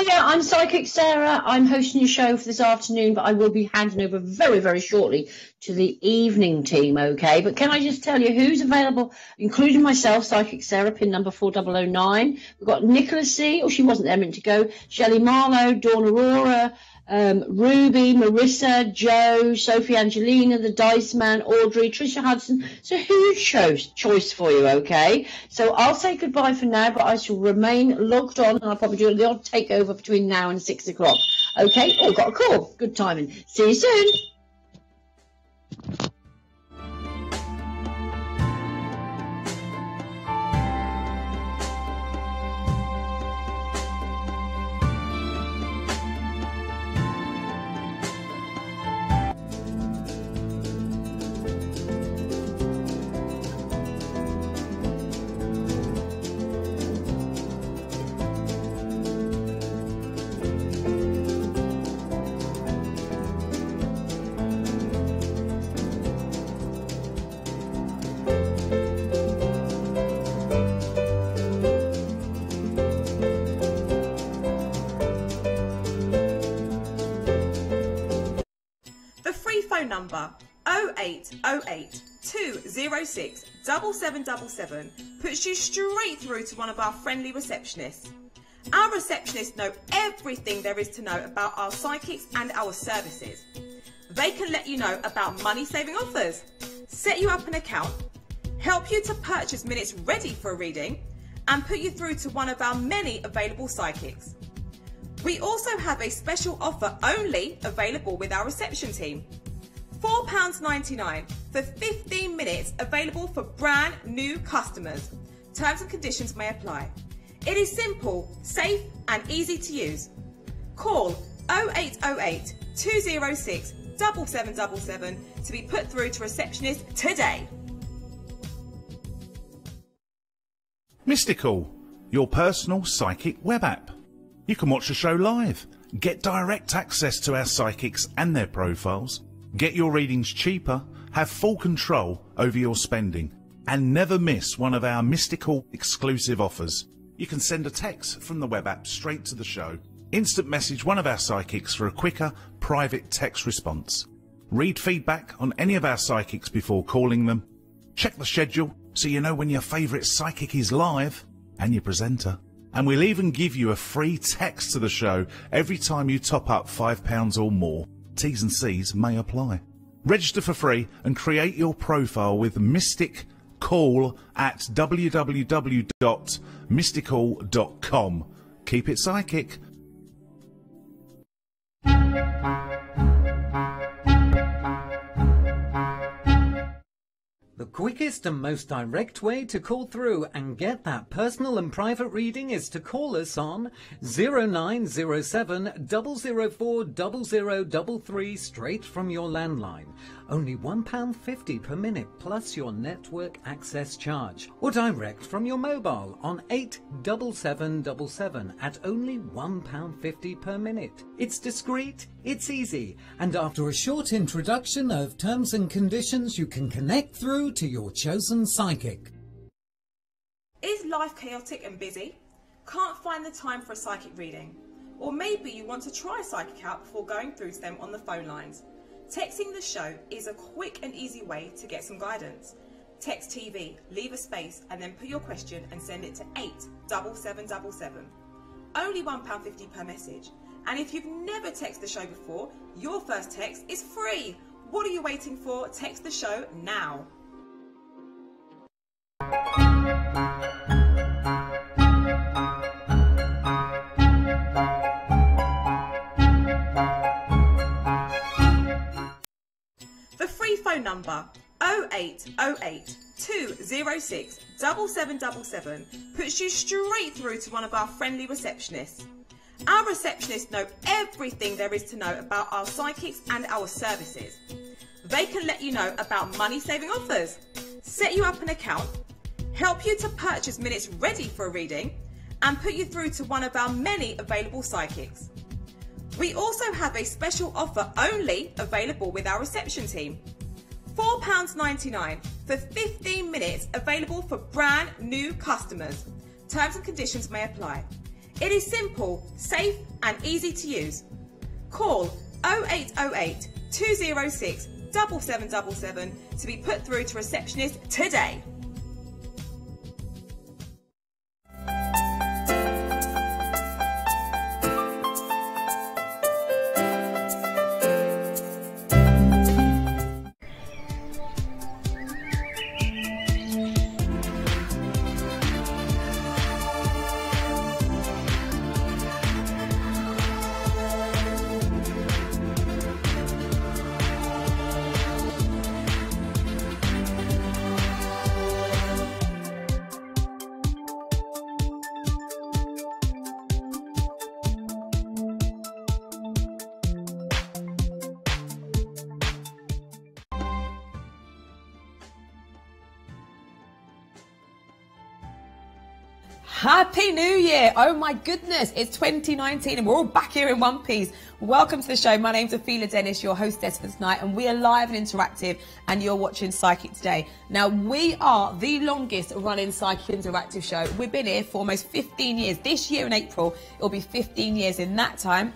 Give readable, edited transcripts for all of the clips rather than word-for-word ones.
Yeah, I'm Psychic Sarah. I'm hosting your show for this afternoon, but I will be handing over very, very shortly to the evening team, okay? But can I just tell you who's available, including myself, Psychic Sarah, pin number 4009. We've got Nicholas C., or she wasn't there meant to go, Shelley Marlowe, Dawn Aurora, Ruby, Marissa, Joe, Sophie Angelina, the Dice Man, Audrey, Trisha Hudson. It's a huge choice for you, okay? So I'll say goodbye for now, but I shall remain logged on, and I'll probably do the odd takeover between now and 6 o'clock. Okay? Oh, got a call. Good timing. See you soon. Number 0808 206 7777 puts you straight through to one of our friendly receptionists. Our receptionists know everything there is to know about our psychics and our services. They can let you know about money-saving offers, set you up an account, help you to purchase minutes ready for a reading, and put you through to one of our many available psychics. We also have a special offer only available with our reception team. £4.99 for 15 minutes, available for brand new customers. Terms and conditions may apply. It is simple, safe and easy to use. Call 0808 206 7777 to be put through to receptionist today. Mystical, your personal psychic web app. You can watch the show live, get direct access to our psychics and their profiles, get your readings cheaper, have full control over your spending, and never miss one of our Mystical exclusive offers. You can send a text from the web app straight to the show, instant message one of our psychics for a quicker, private text response. Read feedback on any of our psychics before calling them. Check the schedule so you know when your favourite psychic is live, and your presenter. And we'll even give you a free text to the show every time you top up £5 or more. T's and C's may apply. Register for free and create your profile with Mystic Call at www.mystical.com. Keep it psychic. The quickest and most direct way to call through and get that personal and private reading is to call us on 0907 004 0033 straight from your landline. Only £1.50 per minute plus your network access charge. Or direct from your mobile on 87777 at only £1.50 per minute. It's discreet, it's easy, and after a short introduction of terms and conditions, you can connect through to your chosen psychic. Is life chaotic and busy? Can't find the time for a psychic reading? Or maybe you want to try a psychic out before going through to them on the phone lines? Texting the show is a quick and easy way to get some guidance. Text TV, leave a space, and then put your question and send it to 87777. Only £1.50 per message. And if you've never texted the show before, your first text is free. What are you waiting for? Text the show now. The free phone number 0808 206 7777 puts you straight through to one of our friendly receptionists. Our receptionists know everything there is to know about our psychics and our services. They can let you know about money-saving offers, set you up an account, help you to purchase minutes ready for a reading, and put you through to one of our many available psychics. We also have a special offer only available with our reception team. £4.99 for 15 minutes, available for brand new customers. Terms and conditions may apply. It is simple, safe and easy to use. Call 0808 206 7777 to be put through to receptionist today. Happy New Year! Oh my goodness, it's 2019 and we're all back here in one piece. Welcome to the show. My name's Ophelia Dennis, your hostess for tonight, and we are live and interactive, and you're watching Psychic Today. Now, we are the longest running Psychic Interactive show. We've been here for almost 15 years. This year in April, it'll be 15 years. In that time,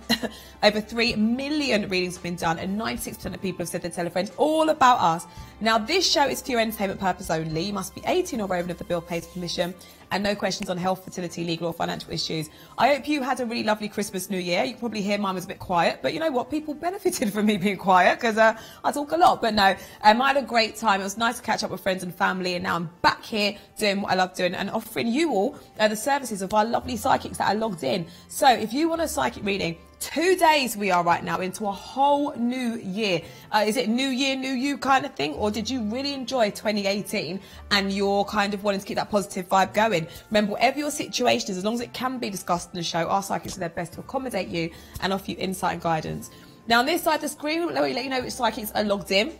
over 3 million readings have been done, and 96% of people have said they tell a friend all about us. Now, this show is for your entertainment purpose only. You must be 18 or over if the bill pays permission, and no questions on health, fertility, legal or financial issues. I hope you had a really lovely Christmas, New Year. You can probably hear mine was a bit quiet, but you know what? People benefited from me being quiet because I talk a lot. But no, I had a great time. It was nice to catch up with friends and family, and now I'm back here doing what I love doing and offering you all the services of our lovely psychics that are logged in. So if you want a psychic reading, 2 days we are right now into a whole new year. Is it new year, new you kind of thing? Or did you really enjoy 2018 and you're kind of wanting to keep that positive vibe going? Remember, whatever your situation is, as long as it can be discussed in the show, our psychics do their best to accommodate you and offer you insight and guidance. Now, on this side of the screen, we'll let you know which psychics are logged in.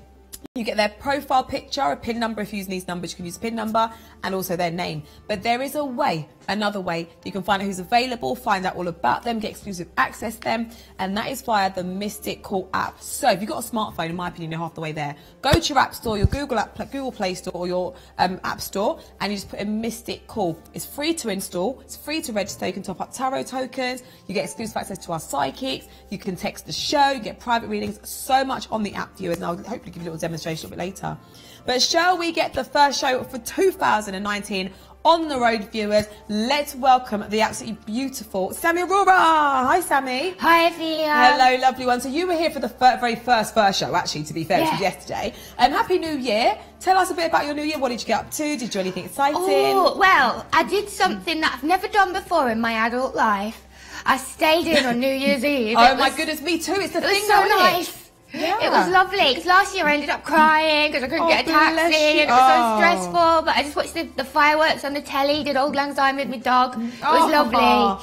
You get their profile picture, a PIN number. If you're using these numbers, you can use a PIN number and also their name. But there is a way, another way, you can find out who's available, find out all about them, get exclusive access to them, and that is via the Mystic Call app. So if you've got a smartphone, in my opinion, you're half the way there. Go to your app store, your Google Play Store or your app store, and you just put in Mystic Call. It's free to install, it's free to register. You can top up tarot tokens, you get exclusive access to our psychics, you can text the show, you get private readings, so much on the app, viewers, and I'll hopefully give you a little demonstration a little bit later. But shall we get the first show for 2019 on the road, viewers? Let's welcome the absolutely beautiful Sammy Aurora. Hi, Sammy. Hi, Ophelia. Hello, lovely one. So you were here for the very first show, actually, to be fair, which was yesterday. And Happy New Year. Tell us a bit about your New Year. What did you get up to? Did you do anything exciting? Oh, well, I did something that I've never done before in my adult life. I stayed in on New Year's Eve. Oh, my goodness, me too. It's the thing, so nice. Yeah. It was lovely, because last year I ended up crying because I couldn't get a taxi and it was so stressful, but I just watched the fireworks on the telly, did Auld Lang Syne with my dog. It was lovely. No,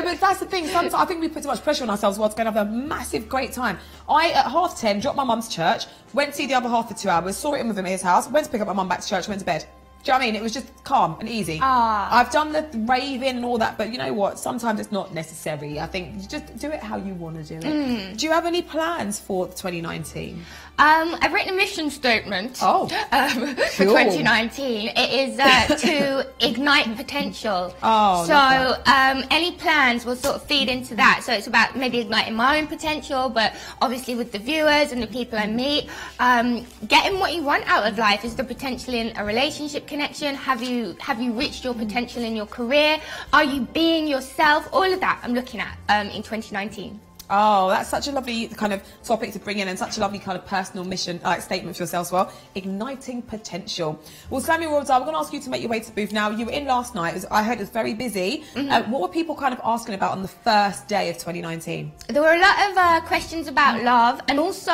but that's the thing, sometimes I think we put too much pressure on ourselves whilst going to have a massive great time. I, at 10:30, dropped my mum to church, went to see the other half for 2 hours, saw it in with him at his house, went to pick up my mum back to church, went to bed. Do you know what I mean? It was just calm and easy. I've done the raving and all that, but you know what? Sometimes it's not necessary. I think you just do it how you want to do it. Do you have any plans for 2019? I've written a mission statement for 2019. It is to ignite potential. So any plans will sort of feed into that. So it's about maybe igniting my own potential, but obviously with the viewers and the people I meet, getting what you want out of life. Is the potential in a relationship connection? Have you reached your potential in your career? Are you being yourself? All of that I'm looking at in 2019. Oh, that's such a lovely kind of topic to bring in, and such a lovely kind of personal mission statement for yourself as well. Igniting potential. Well, Sammy Aurora, we're going to ask you to make your way to the booth now. You were in last night. I heard it was very busy. What were people kind of asking about on the first day of 2019? There were a lot of questions about love, and also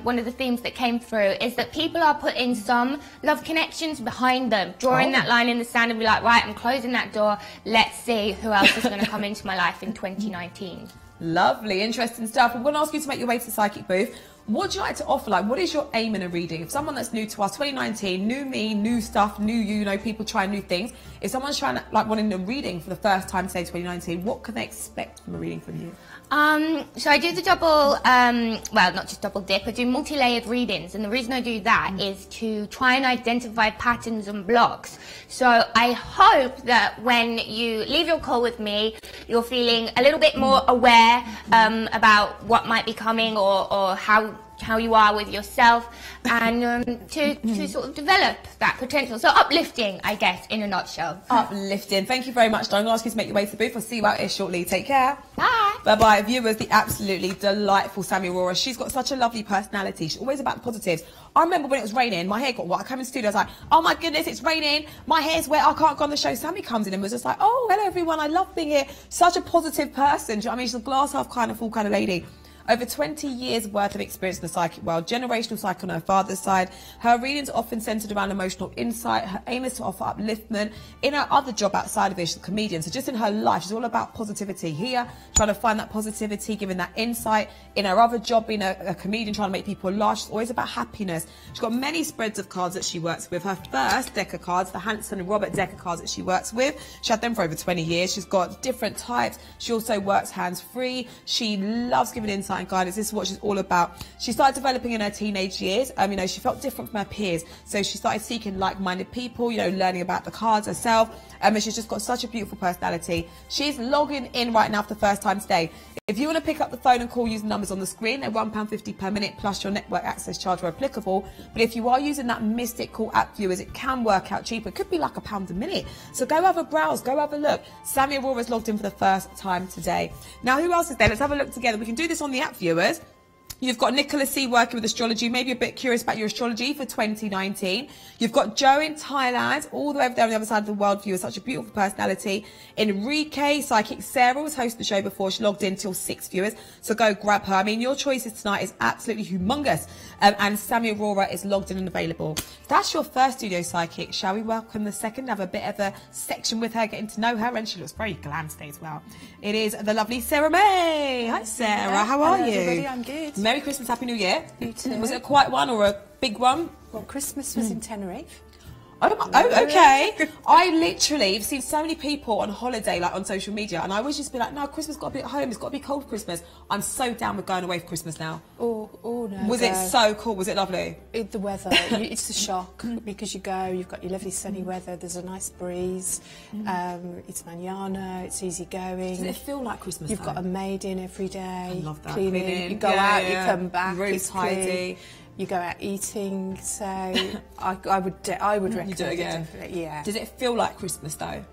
one of the themes that came through is that people are putting some love connections behind them, drawing that line in the sand and be like, right, I'm closing that door. Let's see who else is going to come into my life in 2019. Lovely, interesting stuff. I'm going to ask you to make your way to the psychic booth. What do you like to offer? Like, what is your aim in a reading? If someone that's new to us, 2019, new me, new stuff, new you know, people trying new things. If someone's trying, like, wanting a reading for the first time, say 2019, what can they expect from a reading from you? So I do the double, well, not just double dip, I do multi-layered readings, and the reason I do that is to try and identify patterns and blocks. So I hope that when you leave your call with me, you're feeling a little bit more aware about what might be coming, or how you are with yourself, and to sort of develop that potential. So uplifting, I guess, in a nutshell. Uplifting. Thank you very much, Don. I'm going to ask you to make your way to the booth. I'll see you out here shortly. Take care. Bye. Bye-bye. Viewers, the absolutely delightful Sammy Aurora. She's got such a lovely personality. She's always about the positives. I remember when it was raining, my hair got wet. I came in the studio, I was like, oh my goodness, it's raining. My hair's wet. I can't go on the show. Sammy comes in and was just like, oh, hello, everyone. I love being here. Such a positive person. Do you know what I mean? She's a glass half kind of full kind of lady. Over 20 years worth of experience in the psychic world, generational psychic on her father's side. Her readings are often centered around emotional insight. Her aim is to offer upliftment. In her other job outside of it, she's a comedian. So just in her life, she's all about positivity. Here, trying to find that positivity, giving that insight. In her other job, being a comedian, trying to make people laugh. She's always about happiness. She's got many spreads of cards that she works with. Her first deck of cards, the Hanson and Robert deck of cards that she works with. She had them for over 20 years. She's got different types. She also works hands-free. She loves giving insight and guidance. This is what she's all about. She started developing in her teenage years. You know, she felt different from her peers. So she started seeking like-minded people, you know, learning about the cards herself. And she's just got such a beautiful personality. She's logging in right now for the first time today. If you want to pick up the phone and call using numbers on the screen, they're £1.50 per minute plus your network access charge where applicable. But if you are using that Mystic Call app, viewers, it can work out cheaper. It could be like £1 a minute. So go have a browse, go have a look. Sammy Aurora's logged in for the first time today. Now, who else is there? Let's have a look together. We can do this on the app, viewers. You've got Nicola C working with astrology, maybe a bit curious about your astrology for 2019. You've got Joe in Thailand, all the way over there on the other side of the world, viewer, such a beautiful personality. Enrique, Psychic Sarah, was hosting the show before. She logged in till 6, viewers, so go grab her. I mean, your choices tonight is absolutely humongous. And Sammy Aurora is logged in and available. That's your first studio psychic. Shall we welcome the second? Have a bit of a section with her, getting to know her, and she looks very glam today as well. It is the lovely Sarah May. Hi, Sarah. How are you? Everybody, I'm good. Merry Christmas, Happy New Year. You too. Was it a quiet one or a big one? Well, Christmas was in Tenerife. Oh, okay. I literally have seen so many people on holiday, like on social media, and I always just be like, no, Christmas got to be at home. It's got to be cold Christmas. I'm so down with going away for Christmas now. Oh no. Was it so cool? Was it lovely? The weather, it's a shock because you've got your lovely sunny weather. There's a nice breeze. It's manana. It's easy going. Does it feel like Christmas? You've got a maid in every day. I love that. Cleaning. You go out, you come back. Room's tidy. You go out eating, so I would recommend You do it again. definitely. Yeah. Does it feel like Christmas though?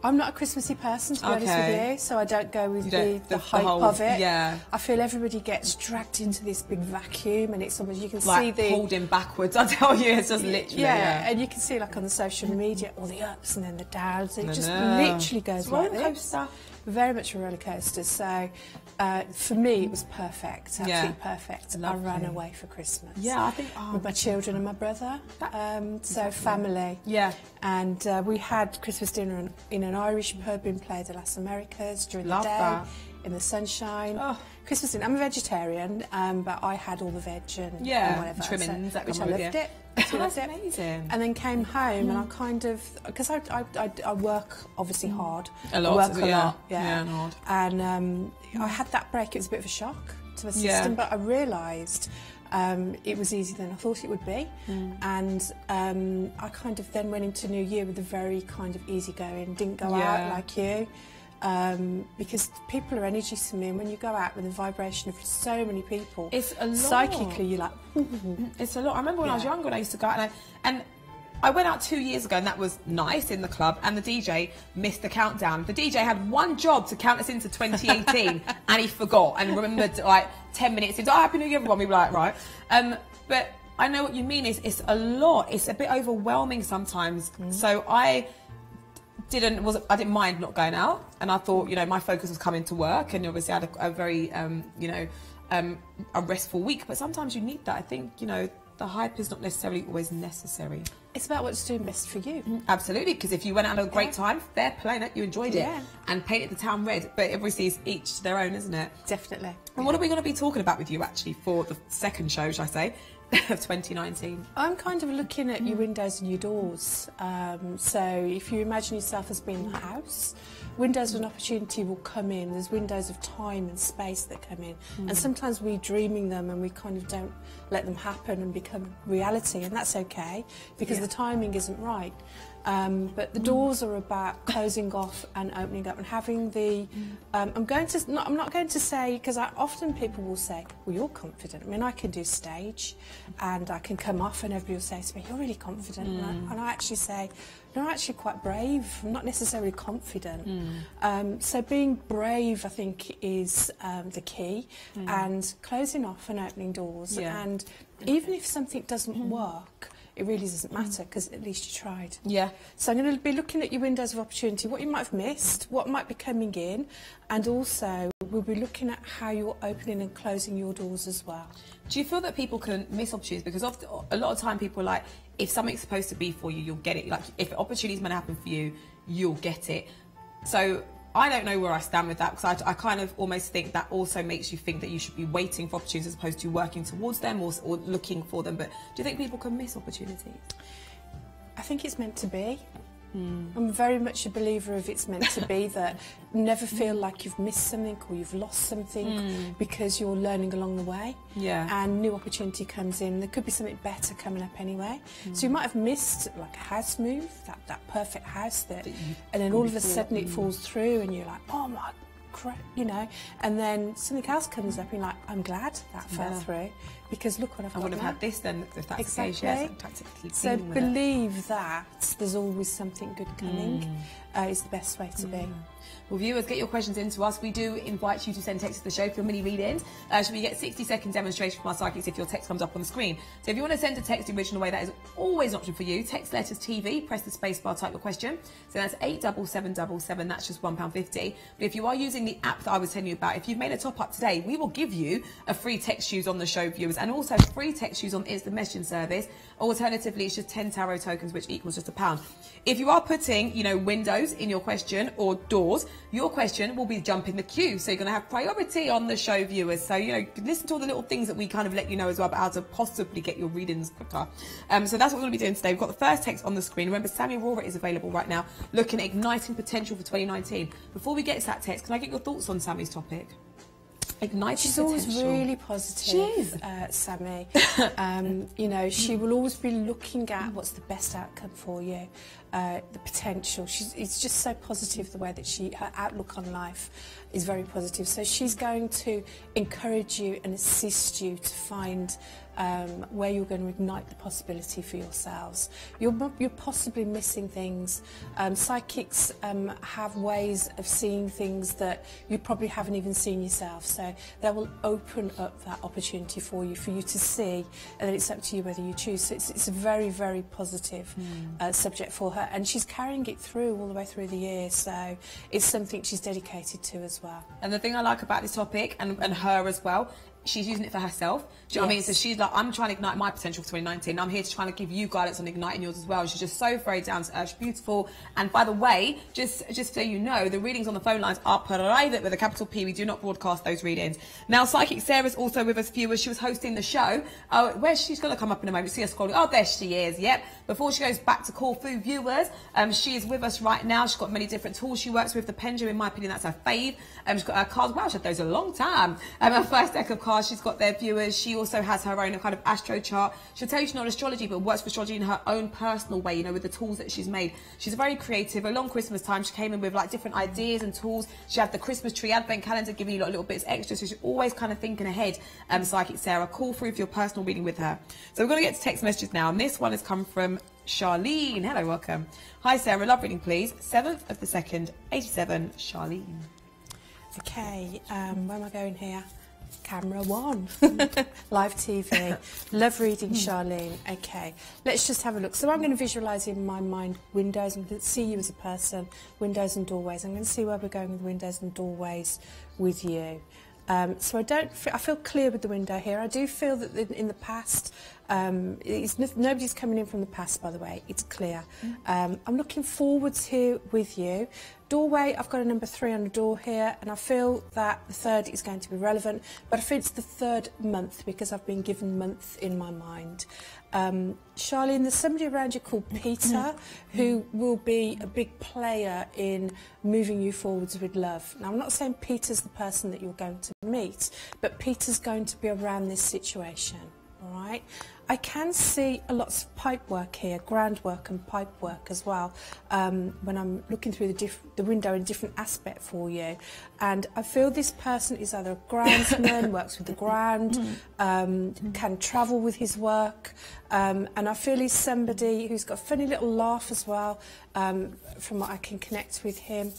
I'm not a Christmassy person, to be honest with you, so I don't go with the hype whole, of it. Yeah. I feel everybody gets dragged into this big vacuum, and it's almost, you can like see pulled in backwards. I tell you, it's just literally. Yeah, and you can see like on the social media all the ups and then the downs. It just literally goes like this. Very much a roller coaster. So for me, it was perfect. Absolutely perfect. I ran away for Christmas. Yeah, I think with my children and my brother. So family. Yeah. And we had Christmas dinner in an Irish pub in Playa de las Americas during the day, in the sunshine. Oh. Christmas dinner. I'm a vegetarian, but I had all the veg and whatever. Trimmings, so, which I loved it. That's amazing. And then came home and I kind of, because I work obviously hard. A lot. I work a lot. Yeah, and hard. And I had that break. It was a bit of a shock to my system, but I realised it was easier than I thought it would be. And I kind of then went into New Year with a very kind of easygoing, didn't go out like you. Because people are energy to me, and when you go out with the vibration of so many people, it's a lot. Psychically, you're like, it's a lot. I remember when I was younger, and I used to go out, and I went out 2 years ago, and that was nice in the club, and the DJ missed the countdown. The DJ had one job to count us into 2018, and he forgot, and remembered like 10 minutes into, Happy New Year, everyone. We were like, right. But I know what you mean. It's a lot. It's a bit overwhelming sometimes. So I didn't mind not going out, and I thought, you know, my focus was coming to work, and obviously I had a very a restful week. But sometimes you need that. I think, you know, the hype is not necessarily always necessary. It's about what's doing best for you. Absolutely, because if you went out on a great time, fair play, that you enjoyed it and painted the town red. But obviously it's each to their own, isn't it? Definitely. And what are we going to be talking about with you actually for the second show, should I say? of 2019? I'm kind of looking at your windows and your doors. So if you imagine yourself as being the house, windows of an opportunity will come in. There's windows of time and space that come in. And sometimes we're dreaming them and we kind of don't let them happen and become reality, and that's okay because the timing isn't right. But the doors are about closing off and opening up and having the. I'm not going to say, because often people will say, "Well, you're confident." I mean, I can do stage, and I can come off, and everybody will say to me, "You're really confident," and I actually say, "No, I'm actually quite brave. I'm not necessarily confident." So being brave, I think, is the key, and closing off and opening doors. And even if something doesn't work, it really doesn't matter because at least you tried. Yeah. So I'm going to be looking at your windows of opportunity, what you might have missed, what might be coming in, and also we'll be looking at how you're opening and closing your doors as well. Do you feel that people can miss opportunities? Because a lot of time people are like, if something's supposed to be for you, you'll get it. Like, if opportunity's meant to happen for you, you'll get it. So I don't know where I stand with that, because I kind of almost think that also makes you think that you should be waiting for opportunities as opposed to working towards them or looking for them. But do you think people can miss opportunities? I think it's meant to be. I'm very much a believer of it's meant to be, that never feel like you've missed something or you've lost something because you're learning along the way. Yeah. And new opportunity comes in. There could be something better coming up anyway. So you might have missed like a house move, that perfect house and then all of a sudden it falls through and you're like, oh my crap, you know, and then something else comes up and you're like, I'm glad that fell through because look what I've got. I would have had this then if that's the case. Yes, so believe that there's always something good coming is the best way to be. Well, viewers, get your questions in to us. We do invite you to send text to the show for your mini read-ins. So we get 60-second demonstration from our psychics if your text comes up on the screen. So if you want to send a text the original way, that is always an option for you. Text letters TV, press the space bar, type your question. So that's 87777, that's just £1.50. But if you are using the app that I was telling you about, if you've made a top-up today, we will give you a free text shoes on the show, viewers, and also free text shoes on instant messaging service. Alternatively, it's just 10 tarot tokens, which equals just £1. If you are putting, you know, windows in your question or doors, your question will be jumping the queue. So you're going to have priority on the show, viewers. So, you know, listen to all the little things that we kind of let you know as well about how to possibly get your readings quicker. So that's what we're going to be doing today. We've got the first text on the screen. Remember, Sammy Aurora is available right now, looking at igniting potential for 2019. Before we get to that text, can I get your thoughts on Sammy's topic? Igniting She's potential. always really positive, Sammy. You know, she will always be looking at what's the best outcome for you, the potential. It's just so positive the way that her outlook on life is very positive. So she's going to encourage you and assist you to find where you're going to ignite the possibility for yourselves. You're possibly missing things. Psychics have ways of seeing things that you probably haven't even seen yourself. So they will open up that opportunity for you to see, and then it's up to you whether you choose. So it's a very, very positive subject for her, and she's carrying it through all the way through the year. So it's something she's dedicated to as well. And the thing I like about this topic, and her as well, she's using it for herself. Do you know what I mean? So she's like, I'm trying to ignite my potential for 2019. I'm here to try to give you guidance on igniting yours as well. She's just so very down to earth. She's beautiful. And by the way, just so you know, the readings on the phone lines are private with a capital P. We do not broadcast those readings. Now, Psychic Sarah's also with us, viewers. She was hosting the show. Where she's going to come up in a moment. See her scrolling. Oh, there she is. Yep. Before she goes back to call through viewers, she is with us right now. She's got many different tools she works with. The pendulum, in my opinion, that's her fave. She's got her cards. Wow, she's had those a long time. Her first deck of cards she's got there, viewers. She also has her own kind of astro chart. She'll tell you she's not astrology, but works for astrology in her own personal way, you know, with the tools that she's made. She's very creative. Along Christmas time, she came in with like different ideas and tools. She had the Christmas tree advent calendar giving you like little bits extra, so she's always kind of thinking ahead. Psychic Sarah, call through for your personal reading with her. So we're going to get to text messages now, and this one has come from Charlene. Hello, welcome. Hi Sarah, love reading please. 7th of the 2nd, 87, Charlene. Okay, where am I going here? Camera 1. Live TV. Love reading, Charlene. Okay, let's just have a look. So I'm going to visualise in my mind windows. I'm going to see you as a person, windows and doorways. I'm going to see where we're going with windows and doorways with you. So I feel clear with the window here. I do feel that in the past Nobody's coming in from the past, by the way. It's clear. I'm looking forwards here with you. Doorway, I've got a number 3 on the door here, and I feel that the 3rd is going to be relevant, but I feel it's the 3rd month because I've been given month in my mind. Charlene, there's somebody around you called Peter who will be a big player in moving you forwards with love. Now, I'm not saying Peter's the person that you're going to meet, but Peter's going to be around this situation, all right? I can see a lot of pipe work here, groundwork and pipe work as well, when I'm looking through the window in a different aspect for you. And I feel this person is either a groundsman, works with the ground, can travel with his work, and I feel he's somebody who's got a funny little laugh as well, from what I can connect with him.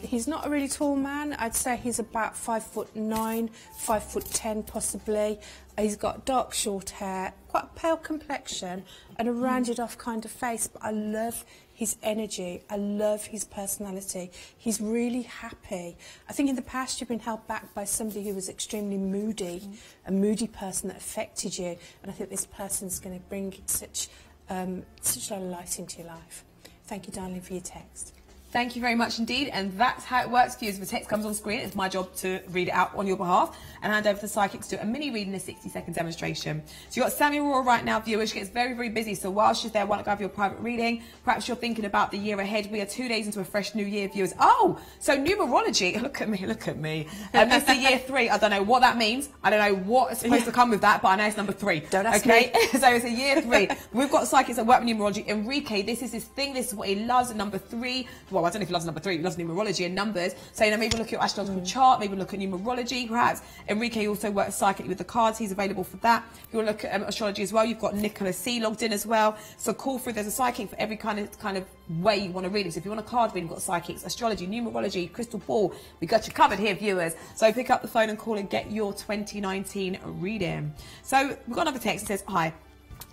He's not a really tall man. I'd say he's about 5'9", 5'10" possibly. He's got dark short hair, quite a pale complexion and a rounded off kind of face, but I love his energy. I love his personality. He's really happy. I think in the past you've been held back by somebody who was extremely moody, a moody person that affected you, and I think this person's going to bring such a lot of light into your life. Thank you, darling, for your text. Thank you very much indeed, and that's how it works for you. As the text comes on screen, it's my job to read it out on your behalf and hand over to the psychic to do a mini reading, a 60-second demonstration. So you've got Sammy Aurora right now, viewers. She gets very, very busy, so while she's there, why not go have your private reading? Perhaps you're thinking about the year ahead. We are 2 days into a fresh new year, viewers. Oh, so numerology. Look at me, look at me. It's the year 3. I don't know what that means. I don't know what's supposed to come with that, but I know it's number 3. Don't ask me. So it's a year 3. We've got psychics that work with numerology. Enrique, this is his thing. This is what he loves. Number 3. Well, I don't know if he loves number 3. He loves numerology and numbers. So, you know, maybe look at your astrological chart, maybe look at numerology, perhaps. Enrique also works psychically with the cards. He's available for that. If you want to look at astrology as well, you've got Nicholas C logged in as well. So call through. There's a psychic for every kind of way you want to read it. So if you want a card reading, we've got psychics, astrology, numerology, crystal ball. We got you covered here, viewers. So pick up the phone and call and get your 2019 reading. So we've got another text that says, hi,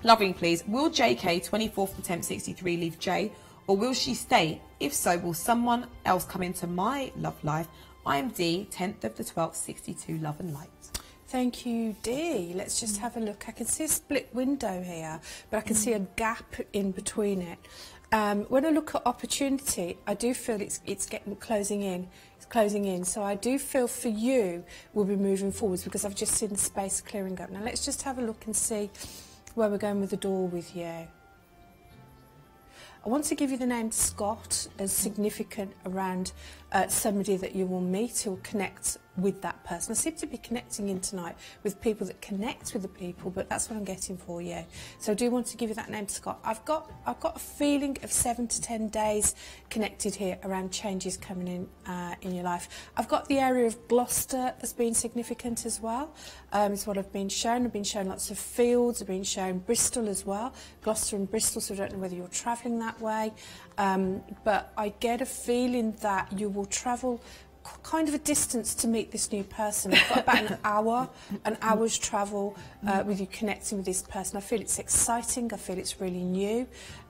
love reading please. Will JK 24th of 10th 63 leave J? Or will she stay? If so, will someone else come into my love life? I'm D, 10th of the 12th, 62, love and light. Thank you, Dee. Let's just have a look. I can see a split window here, but I can see a gap in between it. When I look at opportunity, I do feel it's getting closing in. It's closing in. So I do feel for you we'll be moving forwards because I've just seen the space clearing up. Now let's just have a look and see where we're going with the door with you. I want to give you the name Scott as significant around somebody that you will meet who will connect with that person. I seem to be connecting in tonight with people that connect with the people, but that's what I'm getting for you. So I do want to give you that name, Scott. I've got a feeling of 7 to 10 days connected here around changes coming in your life. I've got the area of Gloucester as being significant as well. It's what I've been shown. I've been shown lots of fields. I've been shown Bristol as well. Gloucester and Bristol, so I don't know whether you're travelling that way. But I get a feeling that you will travel kind of a distance to meet this new person. I've got about an hour's travel with you connecting with this person. I feel it's exciting, I feel it's really new,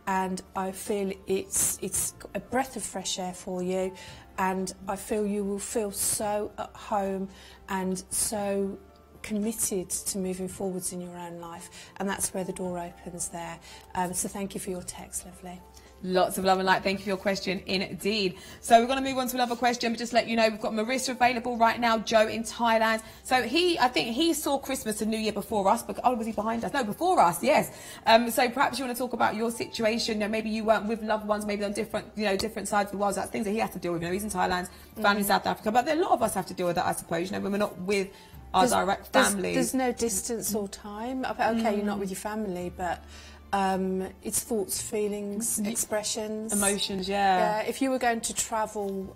and I feel it's a breath of fresh air for you, and I feel you will feel so at home and so committed to moving forwards in your own life, and that's where the door opens there. So thank you for your text, lovely. Lots of love and light. Thank you for your question indeed. So we're going to move on to another question, but just let you know we've got Marissa available right now, Joe in Thailand. So I think he saw Christmas and New Year before us, but was he behind us? No, before us, yes. So perhaps you want to talk about your situation. You know, maybe you weren't with loved ones, maybe on different sides of the world. That's things that he has to deal with. You know, he's in Thailand, family in South Africa, but a lot of us have to deal with that, I suppose. You know, when we're not with our direct family. There's no distance or time. Okay, you're not with your family, but it's thoughts, feelings, expressions, emotions. Yeah. If you were going to travel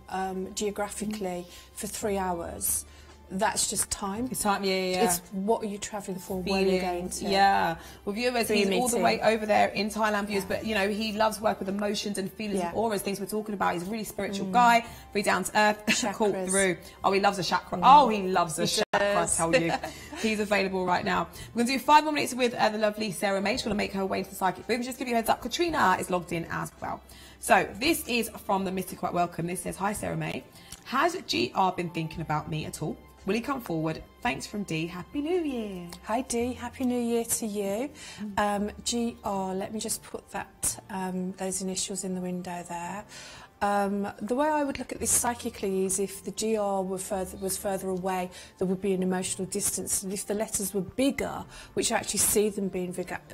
geographically for 3 hours, that's just time. It's time. Yeah. It's what are you travelling for? Where are you going to? Yeah. Well, viewers, he's all the way over there in Thailand, viewers. But you know, he loves work with emotions and feelings and auras, things we're talking about. He's a really spiritual guy, very down to earth, caught through. Oh, he loves a chakra. Oh, he loves a chakra. I tell you, he's available right now. We're going to do 5 more minutes with the lovely Sarah May. She's going to make her way into the psychic room. Just give you a heads up, Katrina is logged in as well. So this is from the Mystic Quite Welcome. This says, "Hi Sarah May, has GR been thinking about me at all? Will he come forward? Thanks from Dee. Happy New Year. Hi Dee, Happy New Year to you. GR, let me just put that those initials in the window there. The way I would look at this psychically is if the GR was further away, there would be an emotional distance. And if the letters were bigger, which I actually see them being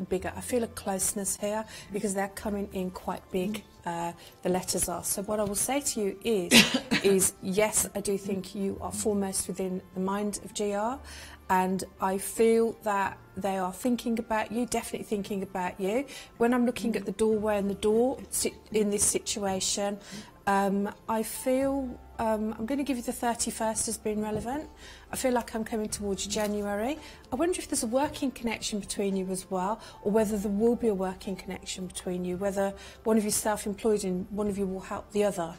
bigger, I feel a closeness here because they're coming in quite big. The letters are. So what I will say to you is yes, I do think you are foremost within the mind of GR, and I feel that they are thinking about you, definitely thinking about you. When I'm looking at the doorway and the door in this situation, I feel I'm going to give you the 31st as being relevant. I feel like I'm coming towards January. I wonder if there's a working connection between you as well, or whether there will be a working connection between you, whether one of you is self-employed and one of you will help the other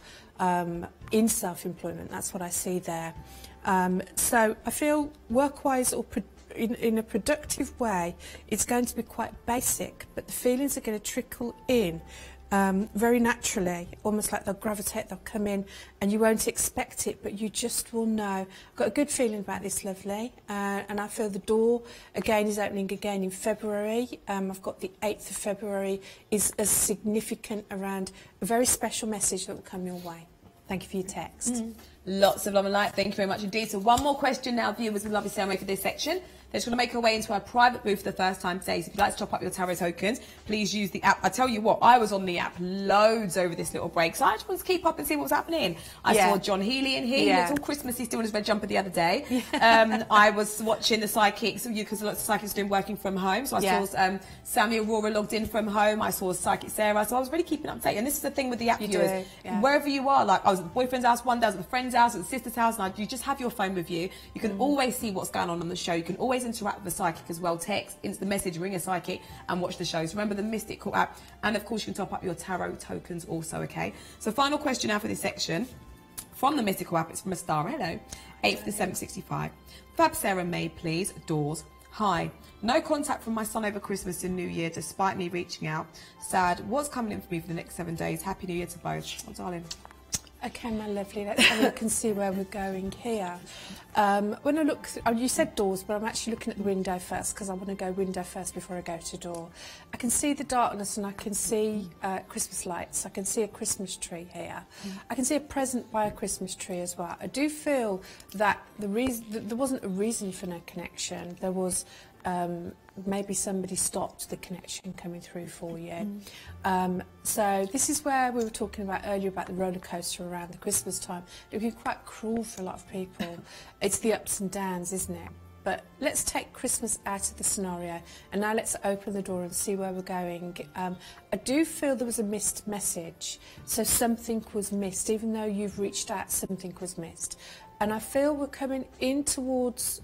in self-employment. That's what I see there. So I feel work-wise or in a productive way, it's going to be quite basic, but the feelings are going to trickle in very naturally, almost like they'll gravitate, they'll come in, and you won't expect it, but you just will know. I've got a good feeling about this, lovely, and I feel the door again is opening again in February. I've got the 8th of February is as significant around a very special message that will come your way. Thank you for your text. Lots of love and light. Thank you very much indeed. So one more question now, viewers with Lovely Sarah May for this section. They're just going to make her way into our private booth for the first time today. So if you'd like to top up your tarot tokens, please use the app. I tell you what, I was on the app loads over this little break, so I just wanted to keep up and see what was happening. I saw John Healy in here. He looked all Christmassy still in his red jumper the other day. I was watching the psychics, because lots of psychics doing working from home. So I saw Sammy Aurora logged in from home. I saw Psychic Sarah. So I was really keeping up to date. And this is the thing with the app viewers. Wherever you are, like I was at the boyfriend's house one day, I was at the friend's house, at the sister's house, and you just have your phone with you. You can always see what's going on the show. You can always interact with the psychic as well. Text, instant message, ring a psychic and watch the shows. Remember the Mystical app, and of course you can top up your tarot tokens also, okay? So final question now for this section from the Mystical app. It's from a star. Hello, 8th to 765. Fab Sarah May, please. Doors. Hi. No contact from my son over Christmas and New Year despite me reaching out. Sad. What's coming in for me for the next 7 days? Happy New Year to both. Oh, darling. Okay, my lovely, let's have a look and see where we're going here. When I look, you said doors, but I'm actually looking at the window first because I want to go window first before I go to door. I can see the darkness and I can see Christmas lights. I can see a Christmas tree here. I can see a present by a Christmas tree as well. I do feel that there wasn't a reason for no connection. There was maybe somebody stopped the connection coming through for you. So this is where we were talking about earlier about the roller coaster around the Christmas time. It would be quite cruel for a lot of people. It's the ups and downs, isn't it? But let's take Christmas out of the scenario, and now let's open the door and see where we're going. I do feel there was a missed message, so something was missed. Even though you've reached out, something was missed. And I feel we're coming in towards,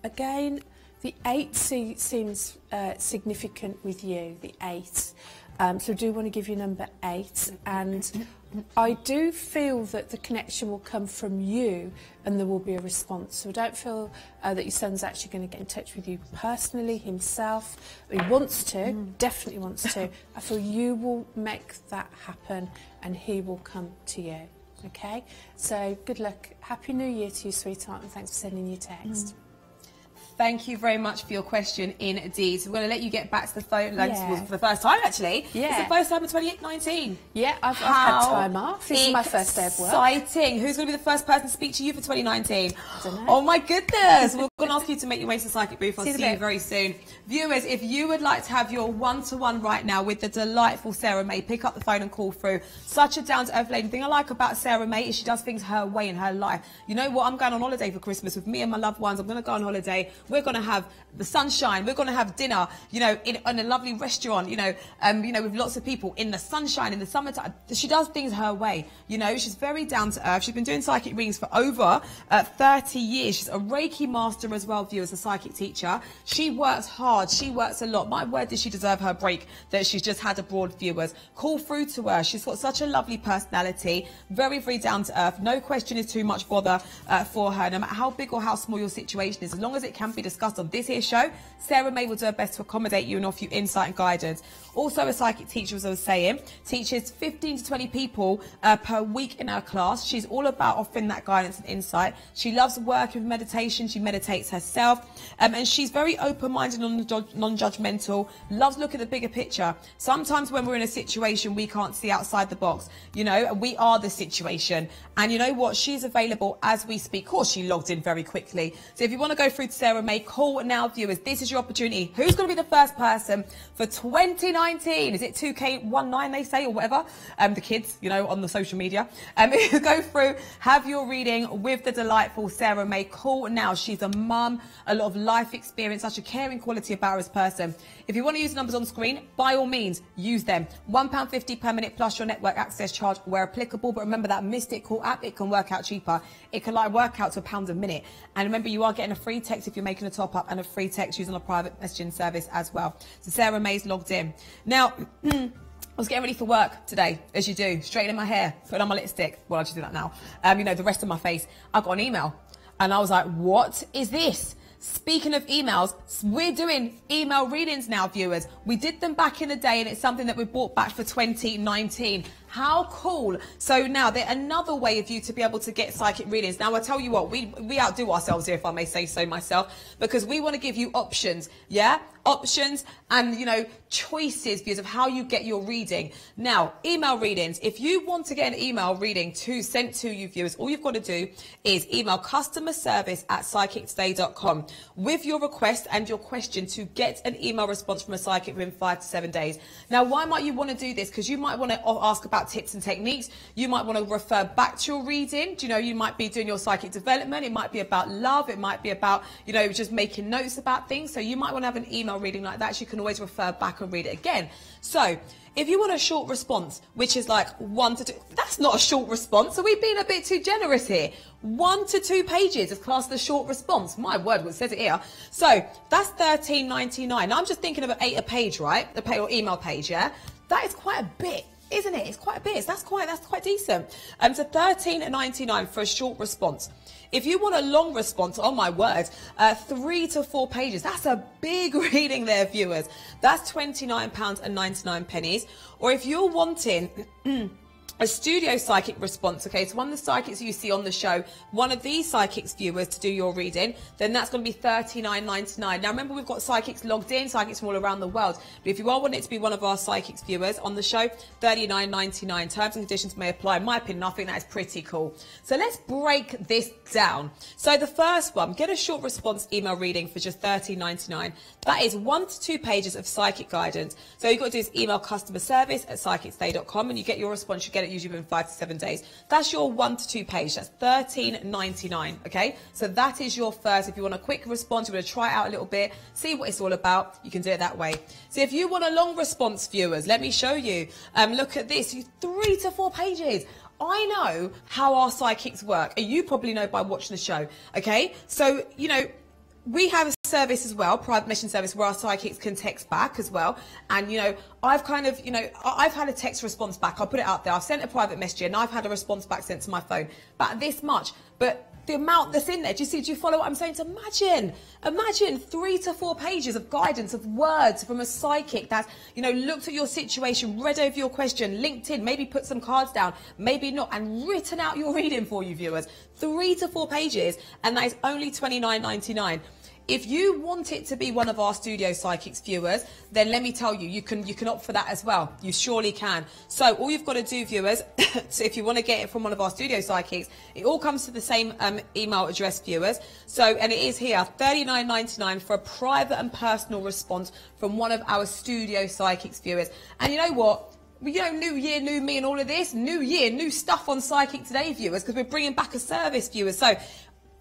again, the 8 seems significant with you, the 8. So I do want to give you number 8. And I do feel that the connection will come from you and there will be a response. So I don't feel that your son's actually going to get in touch with you personally, himself. He wants to, definitely wants to. I feel you will make that happen and he will come to you. Okay? So good luck. Happy New Year to you, sweetheart, and thanks for sending your text. Thank you very much for your question, indeed. So we're going to let you get back to the phone lines for the first time, actually. Yeah. It's the first time in 2019. Yeah, I've had time off. This is my first day of work. Exciting. Who's going to be the first person to speak to you for 2019? I don't know. Oh, my goodness. We're going to ask you to make your way to the Psychic booth. I'll see you very soon. Viewers, if you would like to have your one-to-one right now with the delightful Sarah May, pick up the phone and call through. Such a down-to-earth lady. The thing I like about Sarah May is she does things her way in her life. You know what? I'm going on holiday for Christmas with me and my loved ones. I'm going to go on holiday. We're going to have the sunshine. We're going to have dinner, you know, in a lovely restaurant, you know, with lots of people in the sunshine in the summertime. She does things her way, you know. She's very down to earth. She's been doing psychic readings for over 30 years. She's a Reiki master Sarah as well, viewers, a psychic teacher. She works hard. She works a lot. My word, does she deserve her break that she's just had abroad, viewers. Call through to her. She's got such a lovely personality. Very, very down to earth. No question is too much bother for her. No matter how big or how small your situation is, as long as it can be discussed on this here show, Sarah May will do her best to accommodate you and offer you insight and guidance. Also a psychic teacher, as I was saying, teaches 15 to 20 people per week in her class. She's all about offering that guidance and insight. She loves working with meditation. She meditates herself. And she's very open-minded and non-judgmental, loves looking at the bigger picture. Sometimes when we're in a situation, we can't see outside the box. You know, we are the situation. And you know what? She's available as we speak. Of course, she logged in very quickly. So if you want to go through to Sarah May, call now, viewers. This is your opportunity. Who's going to be the first person for 2019? Is it 2K19 they say, or whatever? The kids, you know, on the social media. Go through, have your reading with the delightful Sarah May. Call now. She's a mum, a lot of life experience, such a caring quality about her as a person. If you want to use the numbers on screen, by all means, use them. £1.50 per minute plus your network access charge where applicable. But remember that Mystic Call app, it can work out cheaper. It can like work out to £1 a minute. And remember, you are getting a free text if you're making a top up and a free text using a private messaging service as well. So Sarah May's logged in. Now, I was getting ready for work today, as you do, straightening my hair, putting on my lipstick. Well, I just do that now. You know, the rest of my face. I got an email and I was like, what is this? Speaking of emails, we're doing email readings now, viewers. We did them back in the day and it's something that we brought back for 2019. How cool. So now they're another way of you to be able to get psychic readings. Now, I tell you what, we outdo ourselves here, if I may say so myself, because we want to give you options, yeah? Options and, you know, choices, views of how you get your reading. Now, email readings. If you want to get an email reading sent to you, viewers, all you've got to do is email customerservice@psychictoday.com with your request and your question to get an email response from a psychic within 5 to 7 days. Now, why might you want to do this? Because you might want to ask about tips and techniques. You might want to refer back to your reading. Do you know, you might be doing your psychic development. It might be about love. It might be about, you know, just making notes about things. So you might want to have an email reading like that. So you can always refer back and read it again. So if you want a short response, which is like 1 to 2, that's not a short response. So we've been a bit too generous here. 1 to 2 pages is classed as a short response. My word, it says it here. So that's $13.99. Now I'm just thinking of an 8 a page, right? Or email page, yeah? That is quite a bit, isn't it? It's quite a bit. That's quite decent. So $13.99 for a short response. If you want a long response, oh my word, 3 to 4 pages. That's a big reading there, viewers. That's £29.99. Or if you're wanting a studio psychic response, okay, so one of the psychics you see on the show, one of these psychics viewers to do your reading, then that's going to be $39.99. Now remember, we've got psychics logged in, psychics from all around the world, but if you are wanting it to be one of our psychics viewers on the show, $39.99. Terms and conditions may apply. In my opinion, I think that is pretty cool. So let's break this down. So the first one, get a short response email reading for just $13.99. That is 1 to 2 pages of psychic guidance. So you've got to do is email customerservice@psychictoday.com and you get your response. You get it usually within 5 to 7 days. That's your 1 to 2 page. That's $13.99. Okay, so that is your first. If you want a quick response, you want to try it out a little bit, see what it's all about, you can do it that way. So if you want a long response, viewers, let me show you. Look at this, 3 to 4 pages. I know how our psychics work, and you probably know by watching the show. Okay, so you know, we have a service as well, private messaging service, where our psychics can text back as well. And, you know, I've kind of, you know, I've had a text response back. I'll put it out there. I've sent a private message and I've had a response back sent to my phone. But this much. But the amount that's in there, do you follow what I'm saying? So imagine 3 to 4 pages of guidance, of words from a psychic that's, you know, looked at your situation, read over your question, linked in, maybe put some cards down, maybe not, and written out your reading for you, viewers. 3 to 4 pages, and that is only $29.99. If you want it to be one of our studio psychics viewers, then let me tell you, you can opt for that as well. You surely can. So all you've got to do, viewers, so if you want to get it from one of our studio psychics, it all comes to the same email address, viewers. So, and it is here, $39.99 for a private and personal response from one of our studio psychics viewers. And you know what? You know, new year, new me and all of this. New year, new stuff on Psychic Today, viewers, because we're bringing back a service, viewers. So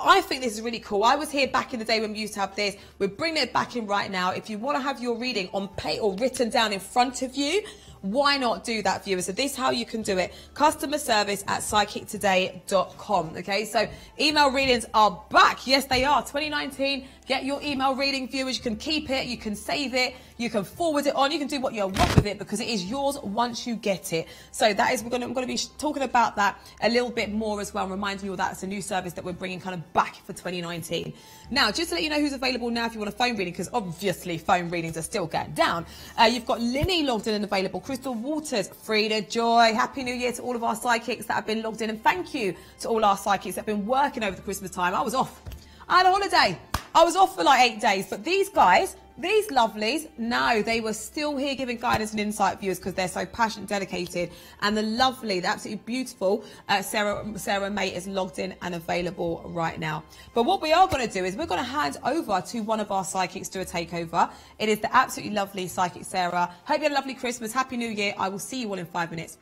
I think this is really cool. I was here back in the day when we used to have this. We're bringing it back in right now. If you want to have your reading on paper or written down in front of you, why not do that, viewers? So this is how you can do it. Customer service at psychictoday.com. Okay, so email readings are back. Yes, they are. 2019. Get your email reading, viewers. You can keep it, you can save it, you can forward it on, you can do what you want with it because it is yours once you get it. So that is, I'm going to be talking about that a little bit more as well, and reminding you that it's a new service that we're bringing kind of back for 2019. Now, just to let you know who's available now if you want a phone reading, because obviously phone readings are still going down. You've got Linny logged in and available, Crystal Waters, Frida Joy. Happy New Year to all of our psychics that have been logged in, and thank you to all our psychics that have been working over the Christmas time. I was off. I had a holiday. I was off for like 8 days, but these guys, these lovelies, no, they were still here giving guidance and insight, viewers, because they're so passionate, dedicated, and the lovely, the absolutely beautiful Sarah May is logged in and available right now. But what we are going to do is we're going to hand over to one of our psychics to a takeover. It is the absolutely lovely Psychic Sarah. Hope you had a lovely Christmas. Happy New Year. I will see you all in 5 minutes.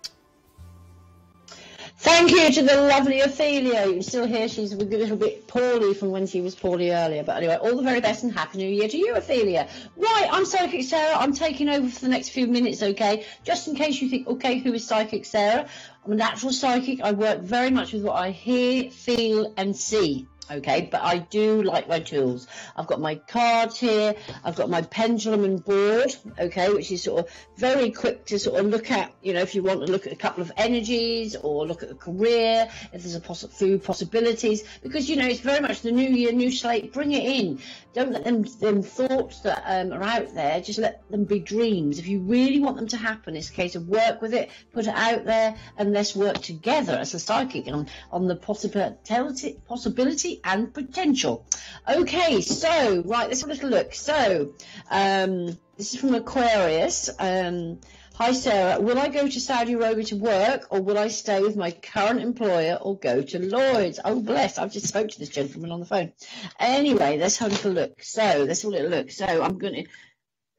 Thank you to the lovely Ophelia. You can still hear she's a little bit poorly from when she was poorly earlier. But anyway, all the very best and Happy New Year to you, Ophelia. Right, I'm Psychic Sarah. I'm taking over for the next few minutes, okay? Just in case you think, okay, who is Psychic Sarah? I'm a natural psychic. I work very much with what I hear, feel and see. Okay, but I do like my tools. I've got my cards here. I've got my pendulum and board, okay, which is sort of very quick to sort of look at, you know, if you want to look at a couple of energies or look at a career, if there's a few possibilities, because, you know, it's very much the new year, new slate. Bring it in. Don't let them thoughts that are out there, just let them be dreams. If you really want them to happen, it's a case of work with it, put it out there, and let's work together as a psychic on the possibility and potential. Okay, so right, let's have a little look. So this is from Aquarius. Hi Sarah, will I go to Saudi Arabia to work, or will I stay with my current employer or go to Lloyd's? Oh bless, I've just spoke to this gentleman on the phone. Anyway, let's have a little look. So I'm going to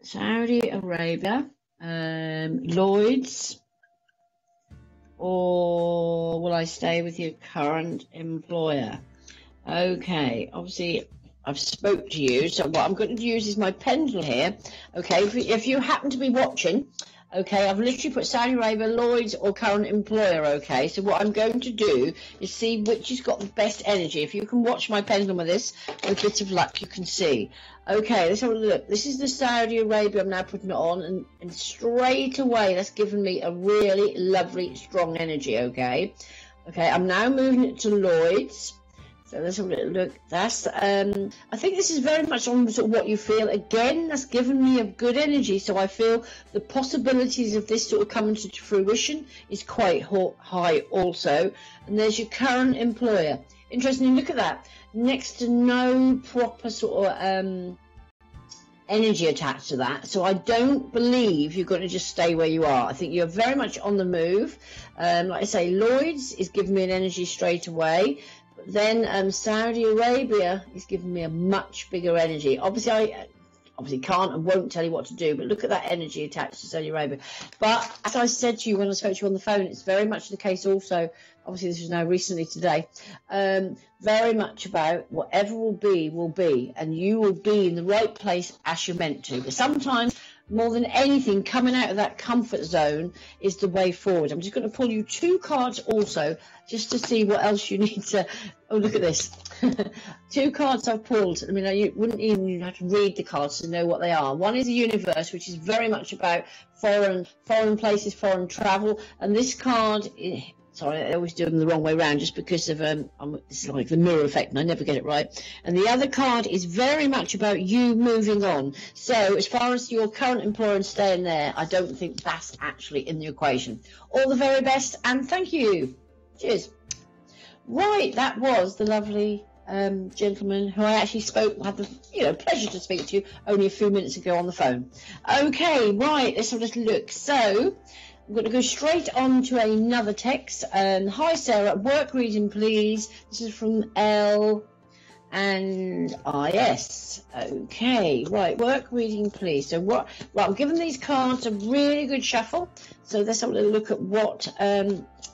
Saudi Arabia, Lloyd's, or will I stay with your current employer? Okay, obviously I've spoke to you, so what I'm going to use is my pendulum here. Okay, if you happen to be watching, okay, I've literally put Saudi Arabia, Lloyd's or current employer, okay? So what I'm going to do is see which has got the best energy. If you can watch my pendulum with this, with a bit of luck, you can see. Okay, let's have a look. This is the Saudi Arabia. I'm now putting it on, and straight away that's given me a really lovely, strong energy, okay? Okay, I'm now moving it to Lloyd's. So let's have a little look. That's I think this is very much on sort of what you feel. Again, that's given me a good energy. So I feel the possibilities of this sort of coming to fruition is quite high also. And there's your current employer. Interesting, look at that. Next to no proper sort of energy attached to that. So I don't believe you're going to just stay where you are. I think you're very much on the move. Like I say, Lloyd's is giving me an energy straight away. Then Saudi Arabia is giving me a much bigger energy. Obviously, I can't and won't tell you what to do, but look at that energy attached to Saudi Arabia. But as I said to you when I spoke to you on the phone, it's very much the case also, obviously this was now recently today, very much about whatever will be, and you will be in the right place as you're meant to. But sometimes, more than anything, coming out of that comfort zone is the way forward. I'm just going to pull you 2 cards also, just to see what else you need to... Oh, look at this. 2 cards I've pulled. I mean, you wouldn't even have to read the cards to know what they are. One is the universe, which is very much about foreign places, foreign travel. And this card... Sorry, I always do them the wrong way around just because of it's like the mirror effect and I never get it right. And the other card is very much about you moving on. So as far as your current employer and staying there, I don't think that's actually in the equation. All the very best and thank you. Cheers. Right, that was the lovely gentleman who I actually had the pleasure to speak to only a few minutes ago on the phone. Okay, right, let's have a little look. So I'm going to go straight on to another text. Hi Sarah, work reading please. This is from L and IS. Okay, right, work reading please. So right, I'm giving these cards a really good shuffle. So let's have a little look at what